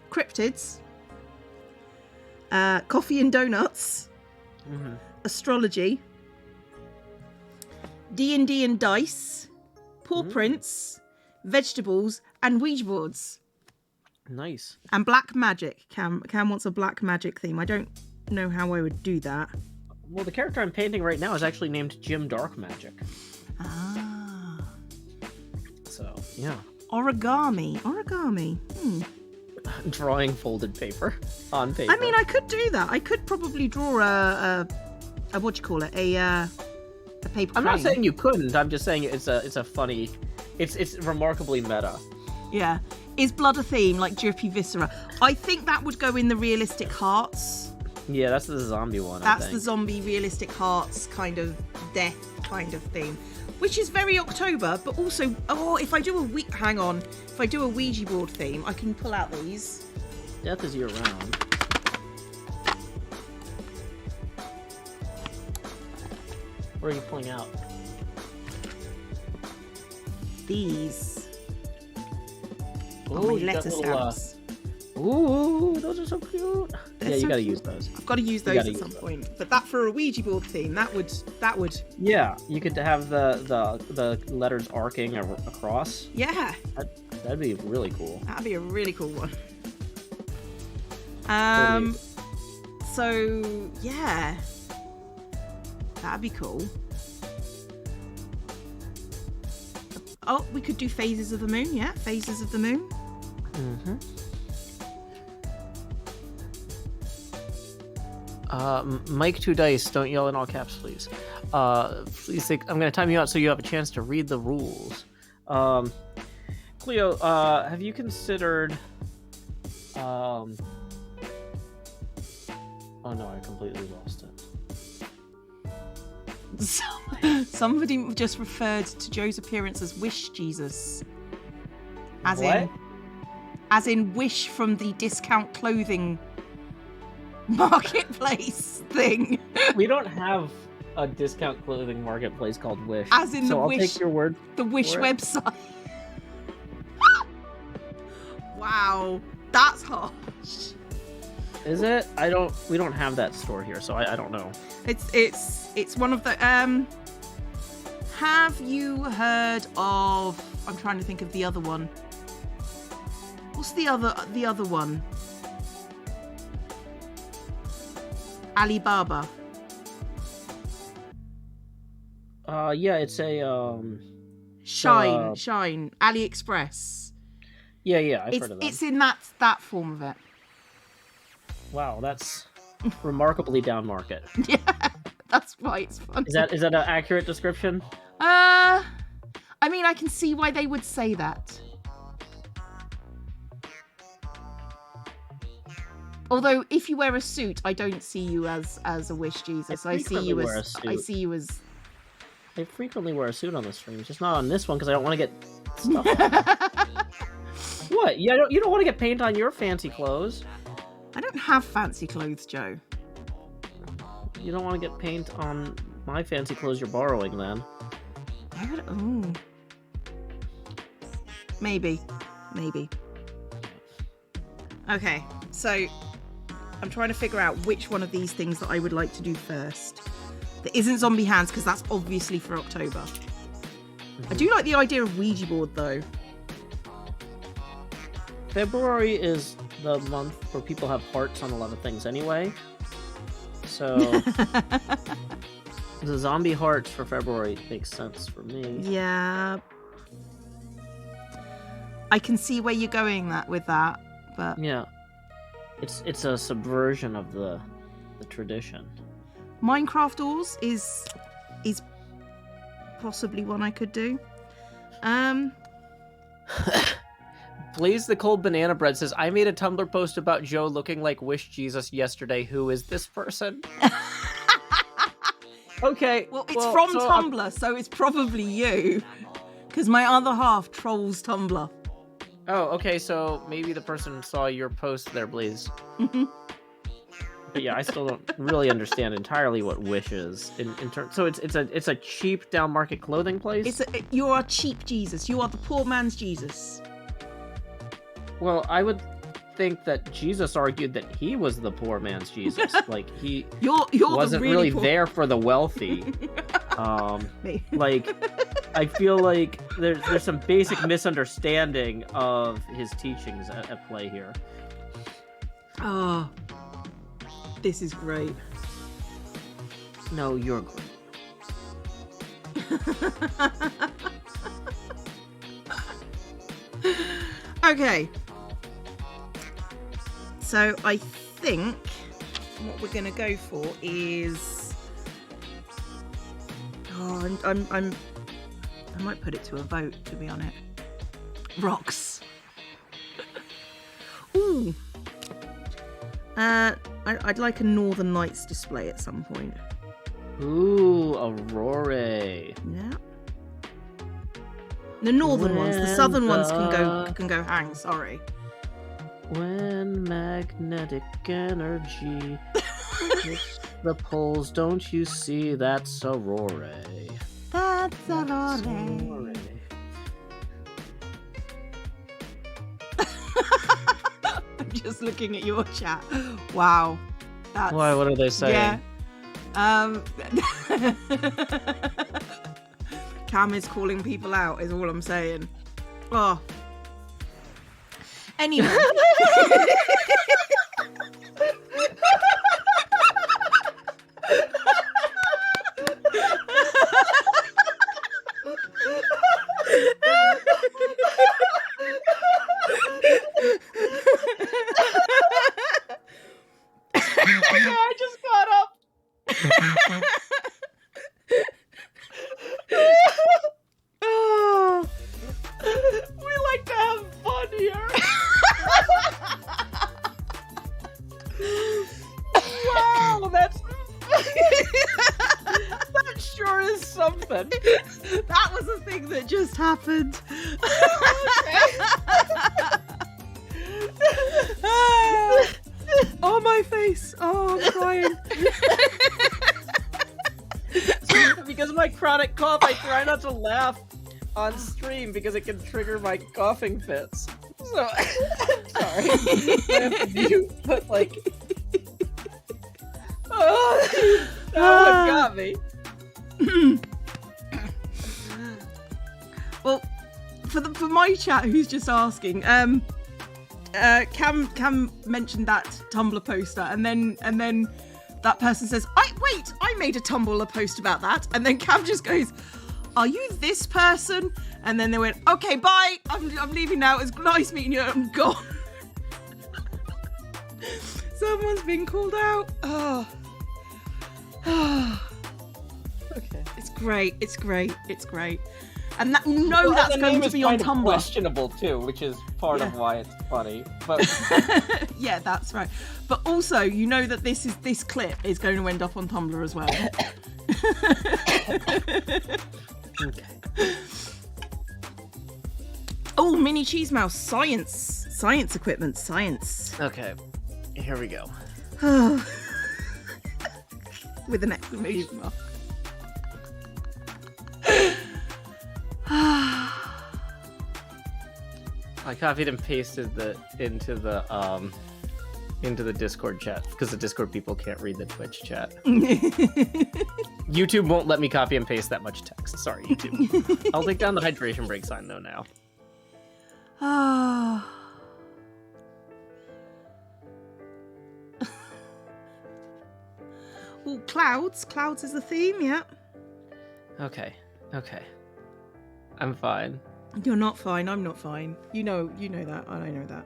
Cryptids. Coffee and donuts. Astrology. D&D and dice. Paw prints. Vegetables and Ouija boards. Nice. And black magic. Cam wants a black magic theme. I don't know how I would do that. Well, the character I'm painting right now is actually named Jim Dark Magic. Ah. So, yeah. Origami. Drawing folded paper on paper. I mean, I could do that. I could probably draw a what do you call it? A paper crane. I'm not saying you couldn't. I'm just saying it's a funny. It's remarkably meta. Yeah. Is blood a theme, like drippy viscera? I think that would go in the realistic hearts. Yeah, that's the zombie one. That's the zombie realistic hearts kind of death kind of theme. which is very October, but also, if I do a Ouija board theme, I can pull out these. Death is year round. Where are you pulling out? These. Oh, my letter stamps. Ooh, those are so cute. They're you gotta cute. use those. I've got to use those at some point. But that for a Ouija board theme, that would. Yeah, you could have the letters arcing across. Yeah. That'd be really cool. That'd be a really cool one. So yeah, that'd be cool. Oh, we could do phases of the moon. Yeah, phases of the moon. Mm-hmm. Mike 2 Dice, don't yell in all caps, please. Please think, I'm going to time you out so you have a chance to read the rules. Cleo, have you considered... Oh no, I completely lost it. Somebody just referred to Joe's appearance as Wish Jesus. What? As in Wish from the discount clothing marketplace thing. We don't have a discount clothing marketplace called Wish. As in so the I'll Wish, take your word. The Wish for website. Wow, that's harsh. Is it? We don't have that store here, so I don't know. It's one of the have you heard of, I'm trying to think of the other one. What's the other one? Alibaba. Yeah, it's a Shine, AliExpress. Yeah, I've heard of that. It's in that form of it. Wow, that's remarkably down market. Yeah, that's why it's fun. Is that an accurate description? I mean, I can see why they would say that. Although, if you wear a suit, I don't see you as a Wish Jesus. I see you as. I frequently wear a suit on the stream, just not on this one because I don't want to get stuff. What? You don't want to get paint on your fancy clothes. I don't have fancy clothes, Joe. You don't want to get paint on my fancy clothes you're borrowing, then. Maybe. Okay, so I'm trying to figure out which one of these things that I would like to do first. That isn't zombie hands, because that's obviously for October. I do like the idea of Ouija board, though. February is the month where people have hearts on a lot of things anyway. So the zombie hearts for February makes sense for me. Yeah. I can see where you're going with that, but yeah. It's a subversion of the tradition. Minecraft Oars is possibly one I could do. Blaze the Cold Banana Bread says, I made a Tumblr post about Joe looking like Wish Jesus yesterday. Who is this person? Okay. Well, it's from Tumblr, so it's probably you. Because my other half trolls Tumblr. Oh, okay, so maybe the person saw your post there, Blaze. But yeah, I still don't really understand entirely what Wish is. So it's a cheap down market clothing place? You are cheap Jesus. You are the poor man's Jesus. Well, I would think that Jesus argued that he was the poor man's Jesus. Like, he you're wasn't really there for the wealthy. Like, I feel like there's some basic misunderstanding of his teachings at play here. Oh, this is great. No, you're great. Okay. So I think what we're gonna go for is. Oh, I might put it to a vote, to be honest. Rocks. Ooh. I'd like a Northern Lights display at some point. Ooh, Aurora. Yeah. The northern ones. The southern ones can go hang. Sorry. When magnetic energy hits the poles, don't you see that's aurora? That's aurora. I'm just looking at your chat. Wow. That's... Why? What are they saying? Yeah. Cam is calling people out, is all I'm saying. Oh. Anyway. I just got up. Oh. We like to have fun here. Wow, that sure is something. That was a thing that just happened. Oh, my face. Oh, I'm crying. Because of my chronic cough, I try not to laugh on stream because it can trigger my coughing fits. So, sorry. I have to mute, but like... Oh, that one got me. Well, for my chat, who's just asking, Cam mentioned that Tumblr poster, and then that person says, I made a Tumblr post about that," and then Cam just goes, "Are you this person?" And then they went, "Okay, bye. I'm leaving now. It's nice meeting you. I'm gone." Someone's been called out. Oh. Okay. It's great. It's great. It's great. And that's going to be on Tumblr. Questionable too, which is part of why it's funny. But yeah, that's right. But also, you know that this clip is going to end up on Tumblr as well. okay. Oh, mini cheese mouse science equipment, science. Okay, here we go. With an exclamation mark. I copied and pasted into the Discord chat because the Discord people can't read the Twitch chat. YouTube won't let me copy and paste that much text. Sorry, YouTube. I'll take down the hydration break sign though now. Oh, clouds. Clouds is the theme, yeah. Okay. I'm fine. You're not fine. I'm not fine. You know that. I know that.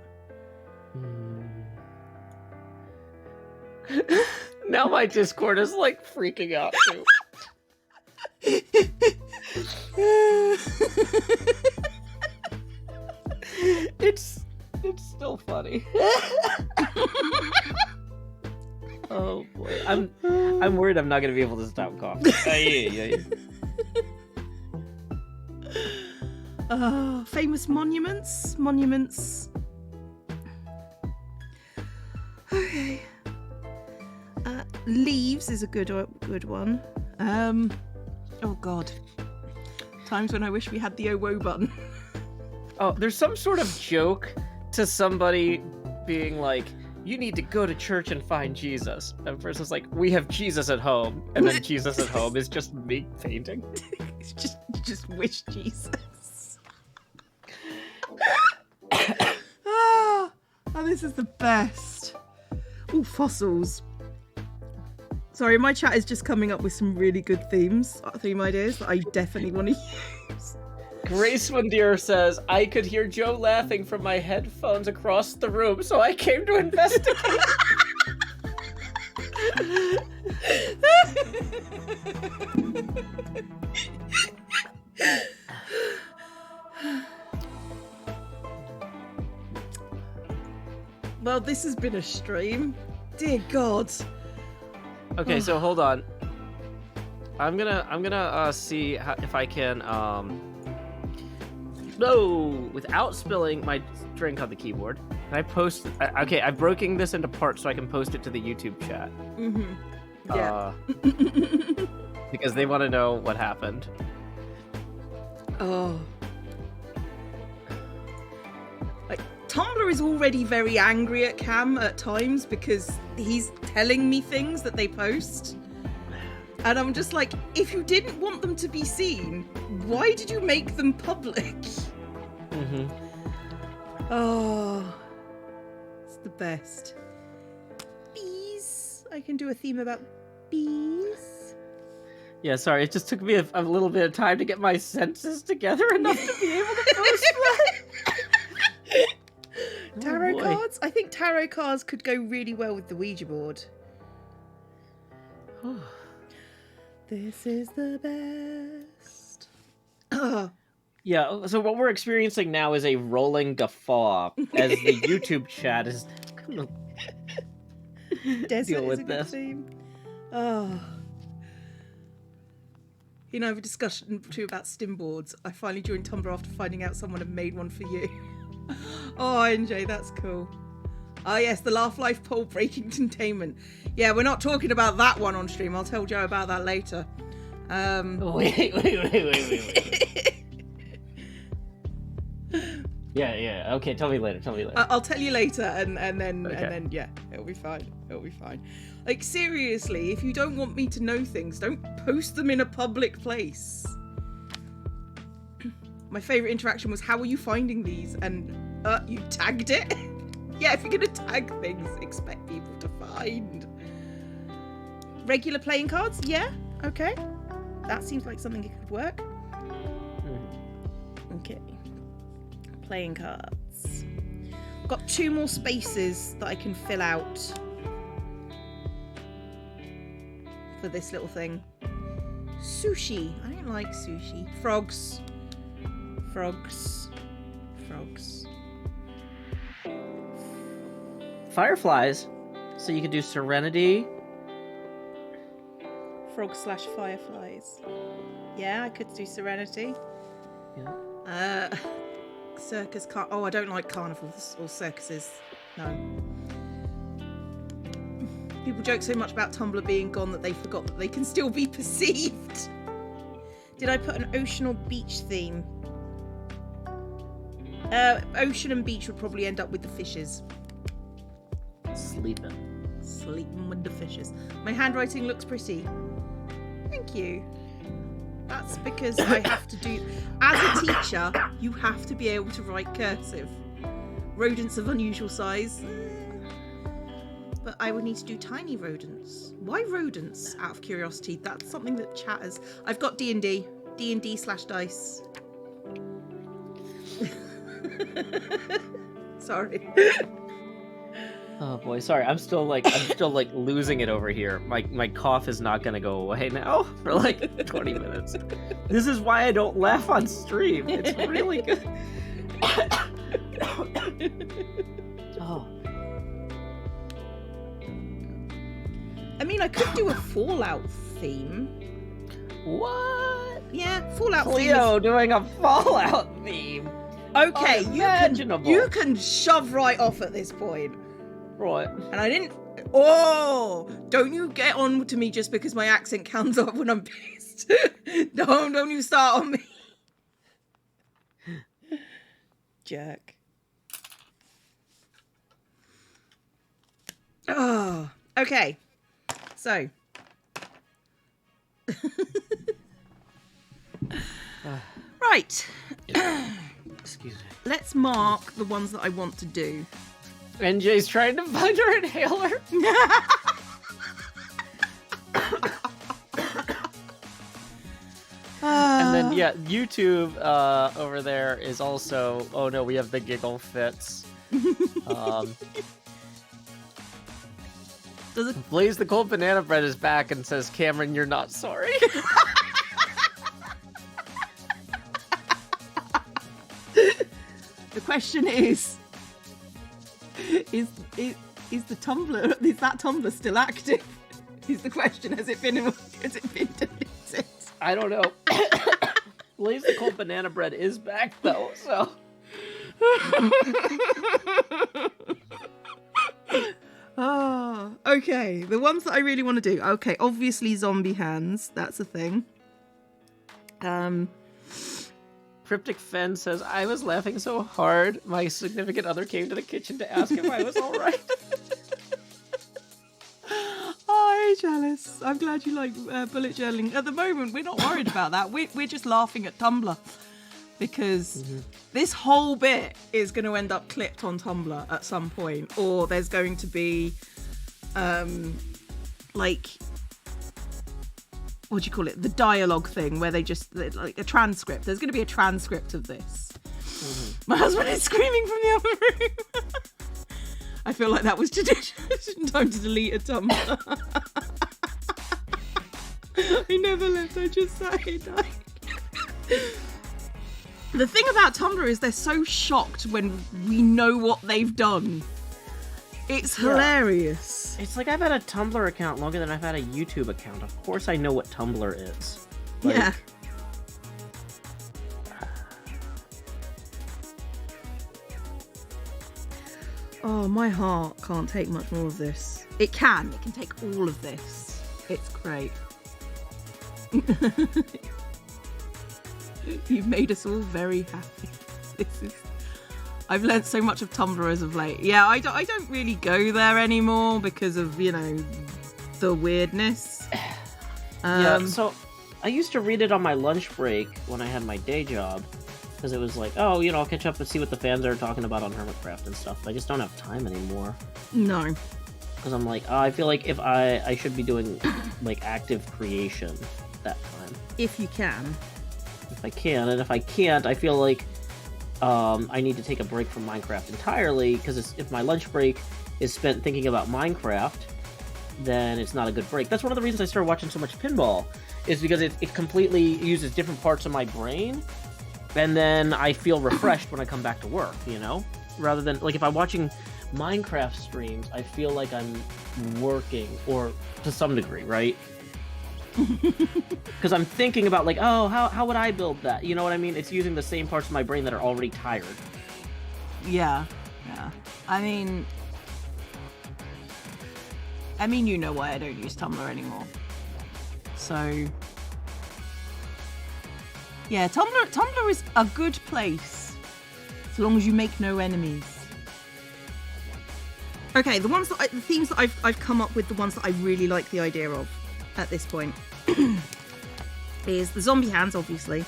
Now my Discord is like freaking out too. It's still funny. Oh boy, I'm worried I'm not gonna be able to stop coughing. Famous monuments. Okay. Leaves is a good one. Oh god. Times when I wish we had the OWO button. Oh, there's some sort of joke to somebody being like, "You need to go to church and find Jesus." And the person's like, "We have Jesus at home," and then Jesus at home is just me painting. It's just wish Jesus. Oh, this is the best. Oh, fossils. Sorry, my chat is just coming up with some really good theme ideas that I definitely want to use. Grace Windeer says, "I could hear Joe laughing from my headphones across the room, so I came to investigate." Well, this has been a stream. Dear God. Okay, so hold on. I'm gonna see if I can No, without spilling my drink on the keyboard. Can I post? Okay, I'm breaking this into parts so I can post it to the YouTube chat. Mm-hmm. Yeah. Because they want to know what happened. Oh. Like, Tumblr is already very angry at Cam at times because he's telling me things that they post. And I'm just like, if you didn't want them to be seen, why did you make them public? Mm-hmm. Oh, it's the best. Bees. I can do a theme about bees. Yeah, sorry, it just took me a little bit of time to get my senses together enough to be able to post that. Tarot cards? I think tarot cards could go really well with the Ouija board. This is the best. Yeah, so what we're experiencing now is a rolling guffaw as the YouTube chat is gonna deal with this. Oh. You know, I have a discussion too about stim boards. I finally joined Tumblr after finding out someone had made one for you. Oh, NJ, that's cool. Ah, yes, the Laugh Life poll breaking containment. Yeah, we're not talking about that one on stream. I'll tell Joe about that later. Wait. Yeah. Okay, tell me later. I'll tell you later, and then yeah, it'll be fine. Like, seriously, if you don't want me to know things, don't post them in a public place. My favourite interaction was, how are you finding these? And you tagged it? Yeah, if you're gonna tag things, expect people to find. Regular playing cards? Yeah, okay. That seems like something that could work. Okay. Playing cards. Got 2 more spaces that I can fill out for this little thing. Sushi. I don't like sushi. Frogs. Fireflies. So you could do Serenity. Frog/fireflies. Yeah, I could do Serenity. Yeah. Circus Oh, I don't like carnivals or circuses. No. People joke so much about Tumblr being gone that they forgot that they can still be perceived. Did I put an ocean or beach theme? Ocean and beach would probably end up with the fishes. Sleeping with the fishes. My handwriting looks pretty. Thank you. That's because I have to do... As a teacher, you have to be able to write cursive. Rodents of unusual size. But I would need to do tiny rodents. Why rodents, out of curiosity? That's something that chat has... I've got D&D. D&D/dice. Sorry. Oh boy, sorry. I'm still like losing it over here. My cough is not gonna go away now for like 20 minutes. This is why I don't laugh on stream. It's really good. Oh. I mean, I could do a Fallout theme. What? Yeah, Fallout theme. Cleo doing a Fallout theme. Okay, you can shove right off at this point. Right. And I didn't... Oh! Don't you get on to me just because my accent comes up when I'm pissed. Don't you start on me. Jerk. Oh, okay. So. Right. Excuse me. Let's mark the ones that I want to do. NJ's trying to find her inhaler. And then, yeah, YouTube over there is also... Oh, no, we have the giggle fits. Blaze the Cold Banana Bread is back and says, Cameron, you're not sorry. The question is the Tumblr, is that Tumblr still active? Is the question. Has it been deleted? I don't know. Blaze the Cold Banana Bread is back, though, so... Oh, okay. The ones that I really want to do. Okay, obviously zombie hands. That's a thing. Cryptic Fen says, I was laughing so hard, my significant other came to the kitchen to ask if I was all right. Oh, jealous. I'm glad you like bullet journaling. At the moment, we're not worried about that. We're just laughing at Tumblr. Because this whole bit is going to end up clipped on Tumblr at some point. Or there's going to be, like, what do you call it? The dialogue thing where they just, like a transcript. There's going to be a transcript of this. My husband is screaming from the other room. I feel like that was time to delete a Tumblr. I never left, I just sat here dying. The thing about Tumblr is they're so shocked when we know what they've done. It's hilarious. It's like I've had a Tumblr account longer than I've had a YouTube account. Of course I know what Tumblr is. Like, yeah. Oh, my heart can't take much more of this. It can take all of this. It's great. You've made us all very happy. I've learnt so much of Tumblr as of late. Yeah, I don't really go there anymore because of, you know, the weirdness. Yeah, so I used to read it on my lunch break when I had my day job. Because it was like, oh, you know, I'll catch up and see what the fans are talking about on Hermitcraft and stuff. I just don't have time anymore. No. Because I'm like, I feel like if I should be doing, like, active creation that time. If you can. If I can, and if I can't, I feel like I need to take a break from Minecraft entirely, because if my lunch break is spent thinking about Minecraft, then it's not a good break. That's one of the reasons I started watching so much pinball, is because it completely uses different parts of my brain, and then I feel refreshed when I come back to work, you know? Rather than, like, if I'm watching Minecraft streams, I feel like I'm working, or to some degree, right? Because I'm thinking about, like, oh, how would I build that? You know what I mean? It's using the same parts of my brain that are already tired. Yeah. I mean, you know why I don't use Tumblr anymore. So, yeah, Tumblr is a good place, as long as you make no enemies. Okay, the themes that I've come up with, the ones that I really like the idea of at this point, is the zombie hands, obviously.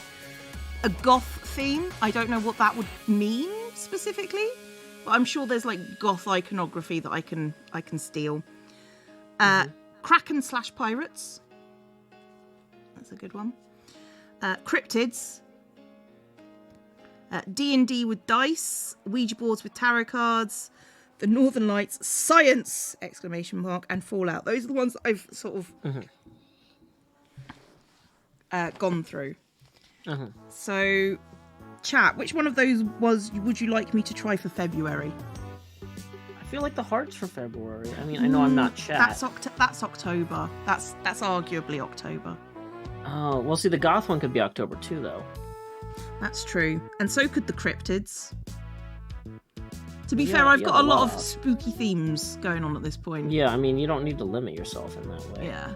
A goth theme. I don't know what that would mean specifically, but I'm sure there's like goth iconography that I can steal. Kraken / pirates. That's a good one. Cryptids. D&D with dice. Ouija boards with tarot cards. The Northern Lights. Science! ! And Fallout. Those are the ones that I've sort of gone through. So, chat, which one of those would you like me to try for February? I feel like the hearts for February. I mean, I know I'm not chat. That's October. That's arguably October. Oh, well, see, the goth one could be October too, though. That's true. And so could the cryptids. To be fair, I've got a lot of spooky themes going on at this point. Yeah, I mean, you don't need to limit yourself in that way. Yeah.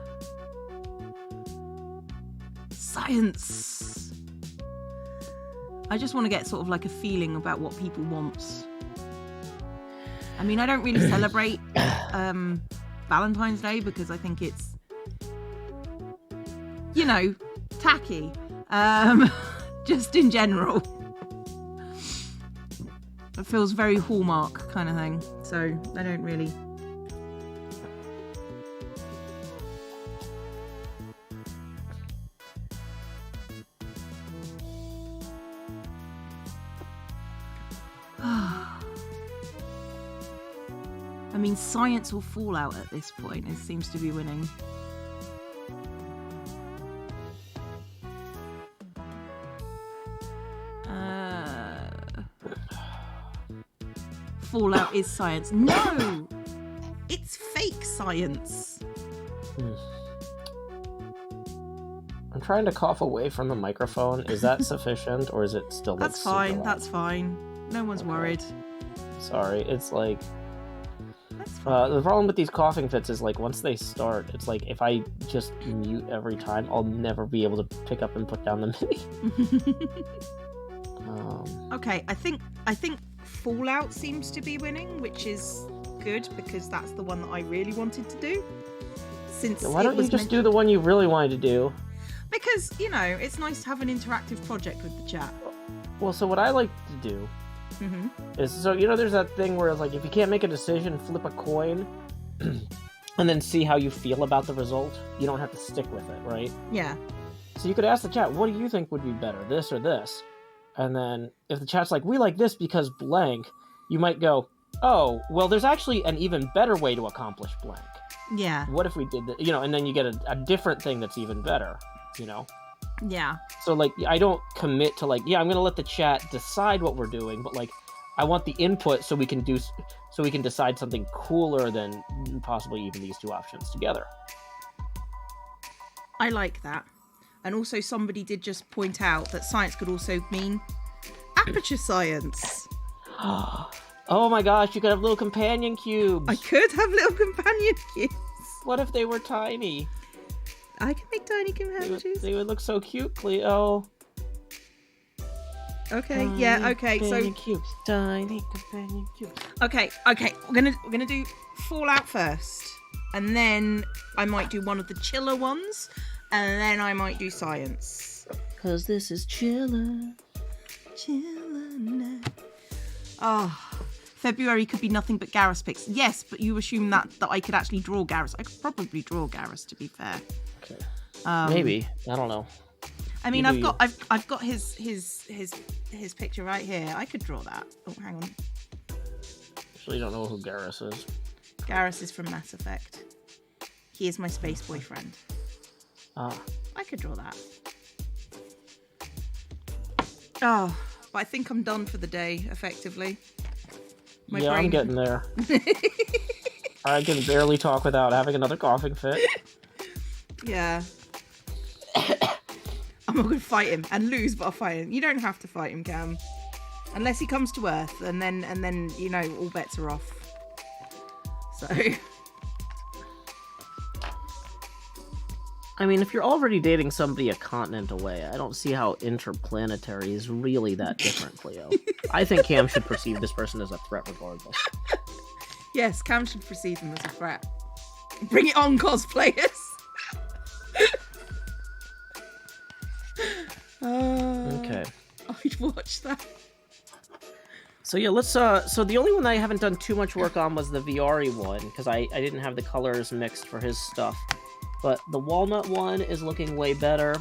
Science. I just want to get sort of like a feeling about what people want. I mean, I don't really celebrate Valentine's Day because I think it's, you know, tacky. Just in general. It feels very Hallmark kind of thing. So I don't really... I mean, science or Fallout at this point. It seems to be winning. Fallout is science. No! It's fake science. I'm trying to cough away from the microphone. Is that sufficient, or is it still like That's fine. super loud? That's fine. No one's worried. Sorry, it's like... That's fine. the problem with these coughing fits is, like, once they start, it's like, if I just mute every time, I'll never be able to pick up and put down the MIDI. Okay, I think Fallout seems to be winning, which is good, because that's the one that I really wanted to do. Why don't you just do the one you really wanted to do? Because, you know, it's nice to have an interactive project with the chat. Well, so what I like to do is, so, you know, there's that thing where it's like, if you can't make a decision, flip a coin, and then see how you feel about the result. You don't have to stick with it, right? Yeah. So you could ask the chat, what do you think would be better, this or this? And then if the chat's like, we like this because blank, you might go, oh, well, there's actually an even better way to accomplish blank. Yeah. What if we did that? You know, and then you get a different thing that's even better, you know? Yeah. So, like, I don't commit to, like, yeah, I'm going to let the chat decide what we're doing, but, like, I want the input so we can decide something cooler than possibly even these two options together. I like that. And also somebody did just point out that science could also mean aperture science. Oh my gosh, you could have little companion cubes. I could have little companion cubes. What if they were tiny? I can make tiny companion cubes. They would look so cute, Cleo. Okay, Tiny yeah, okay, companion cubes. Tiny companion cubes. Okay, we're gonna do Fallout first. And then I might do one of the chiller ones. And then I might do science. 'Cause this is chiller. Chiller. Oh, February could be nothing but Garrus picks. Yes, but you assume that I could actually draw Garrus. I could probably draw Garrus, to be fair. Okay. Maybe. I don't know. I mean, I've got his picture right here. I could draw that. Oh, hang on. Actually, don't know who Garrus is. Garrus is from Mass Effect. He is my space boyfriend. Ah. I could draw that. Oh, but I think I'm done for the day, effectively. My brain... I'm getting there. I can barely talk without having another coughing fit. Yeah. I'm not going to fight him and lose, but I'll fight him. You don't have to fight him, Cam. Unless he comes to Earth, and then you know, all bets are off. So... I mean, if you're already dating somebody a continent away, I don't see how interplanetary is really that different, Cleo. I think Cam should perceive this person as a threat regardless. Yes, Cam should perceive him as a threat. Bring it on, cosplayers! Okay. I'd watch that. So yeah, let's, so the only one I haven't done too much work on was the VR one, because I didn't have the colors mixed for his stuff. But the walnut one is looking way better.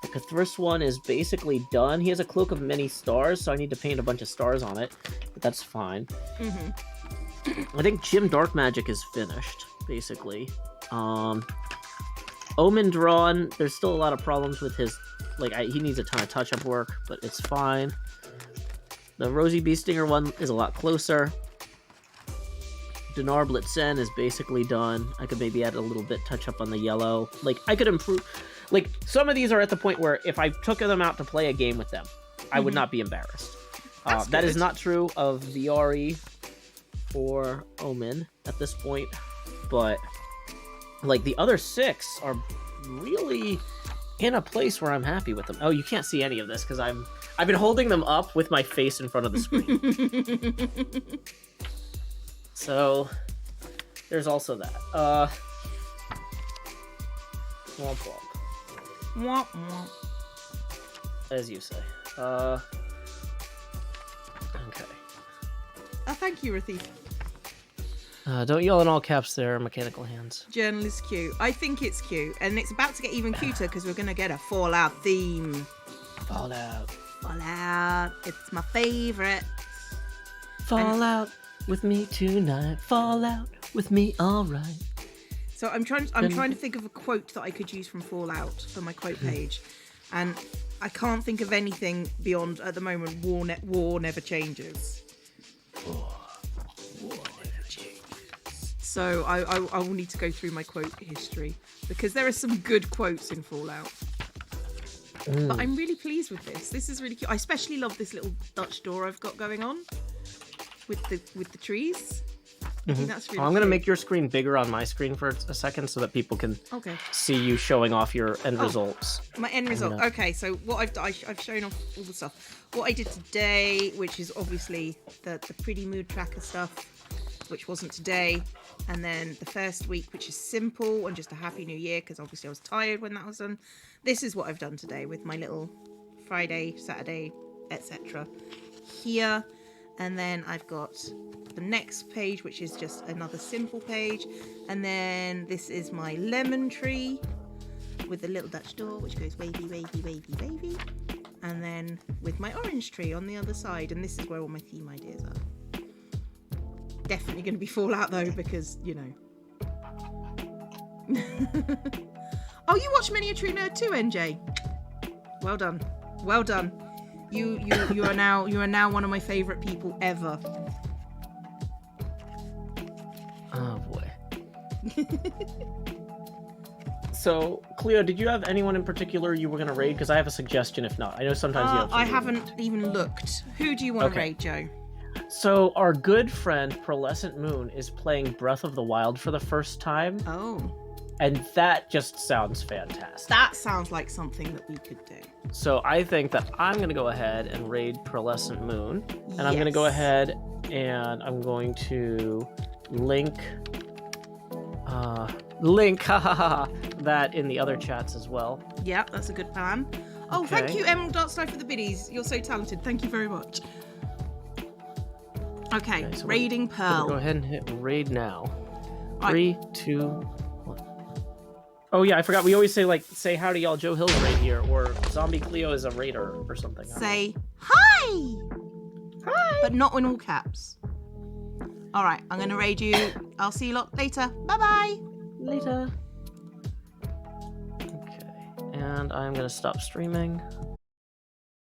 The Cthulhu one is basically done. He has a cloak of many stars, so I need to paint a bunch of stars on it. But that's fine. I think Jim Dark Magic is finished, basically. Omen drawn, there's still a lot of problems with his... Like, he needs a ton of touch-up work, but it's fine. The Rosie Beestinger one is a lot closer. Dinar Blitzen is basically done. I could maybe add a little bit touch up on the yellow. Like, I could improve... Like, some of these are at the point where if I took them out to play a game with them, I would not be embarrassed. That is not true of VRE or Omen at this point. But, like, the other 6 are really in a place where I'm happy with them. Oh, you can't see any of this because I've been holding them up with my face in front of the screen. So, there's also that. Womp womp. Womp womp. As you say. Okay. Oh, thank you, Rathifa. Don't yell in all caps there, mechanical hands. Journal is cute. I think it's cute. And it's about to get even cuter because we're going to get a Fallout theme. Fallout. Fallout. It's my favorite. Fallout with me tonight. Fallout with me, alright. So I'm trying to think of a quote that I could use from Fallout for my quote page. And I can't think of anything beyond, at the moment, war never changes. War never changes. So I will need to go through my quote history because there are some good quotes in Fallout. But I'm really pleased with this. This is really cute. I especially love this little Dutch door I've got going on with the trees. I think that's really I'm going to cute. make your screen bigger on my screen for a second so that people can see you showing off your end results. My end result. Okay, so what I've done, I've shown off all the stuff. What I did today, which is obviously the pretty mood tracker stuff, which wasn't today. And then the first week, which is simple and just a happy new year, because obviously I was tired when that was done. This is what I've done today with my little Friday, Saturday, etc. here. And then I've got the next page, which is just another simple page. And then this is my lemon tree with the little Dutch door, which goes wavy, wavy, wavy, wavy. And then with my orange tree on the other side. And this is where all my theme ideas are. Definitely going to be Fallout though, because, you know. Oh, you watch Miniature Nerd too, NJ? Well done. Well done. You are now one of my favourite people ever. Oh boy. So, Cleo, did you have anyone in particular you were going to raid? Because I have a suggestion if not. I know sometimes you have to I haven't even looked. Who do you want to raid, Joe? So, our good friend, Pearlescent Moon, is playing Breath of the Wild for the first time. Oh. And that just sounds fantastic. That sounds like something that we could do. So I think that I'm going to go ahead and raid Pearlescent Moon. And I'm going to go ahead and I'm going to link that in the other chats as well. Yeah, that's a good plan. Oh, Okay. Thank you, Emerald Darkstar, for the biddies. You're so talented. Thank you very much. Okay, So raiding we're Pearl. gonna go ahead and hit raid now. Right. 3, 2, 1. Oh yeah, I forgot. We always say howdy y'all, Joe Hill's right here, or Zombie Cleo is a raider or something. Say hi! Hi! But not in all caps. Alright, I'm going to raid you. I'll see you lot later. Bye-bye! Later. Okay, and I'm gonna stop streaming.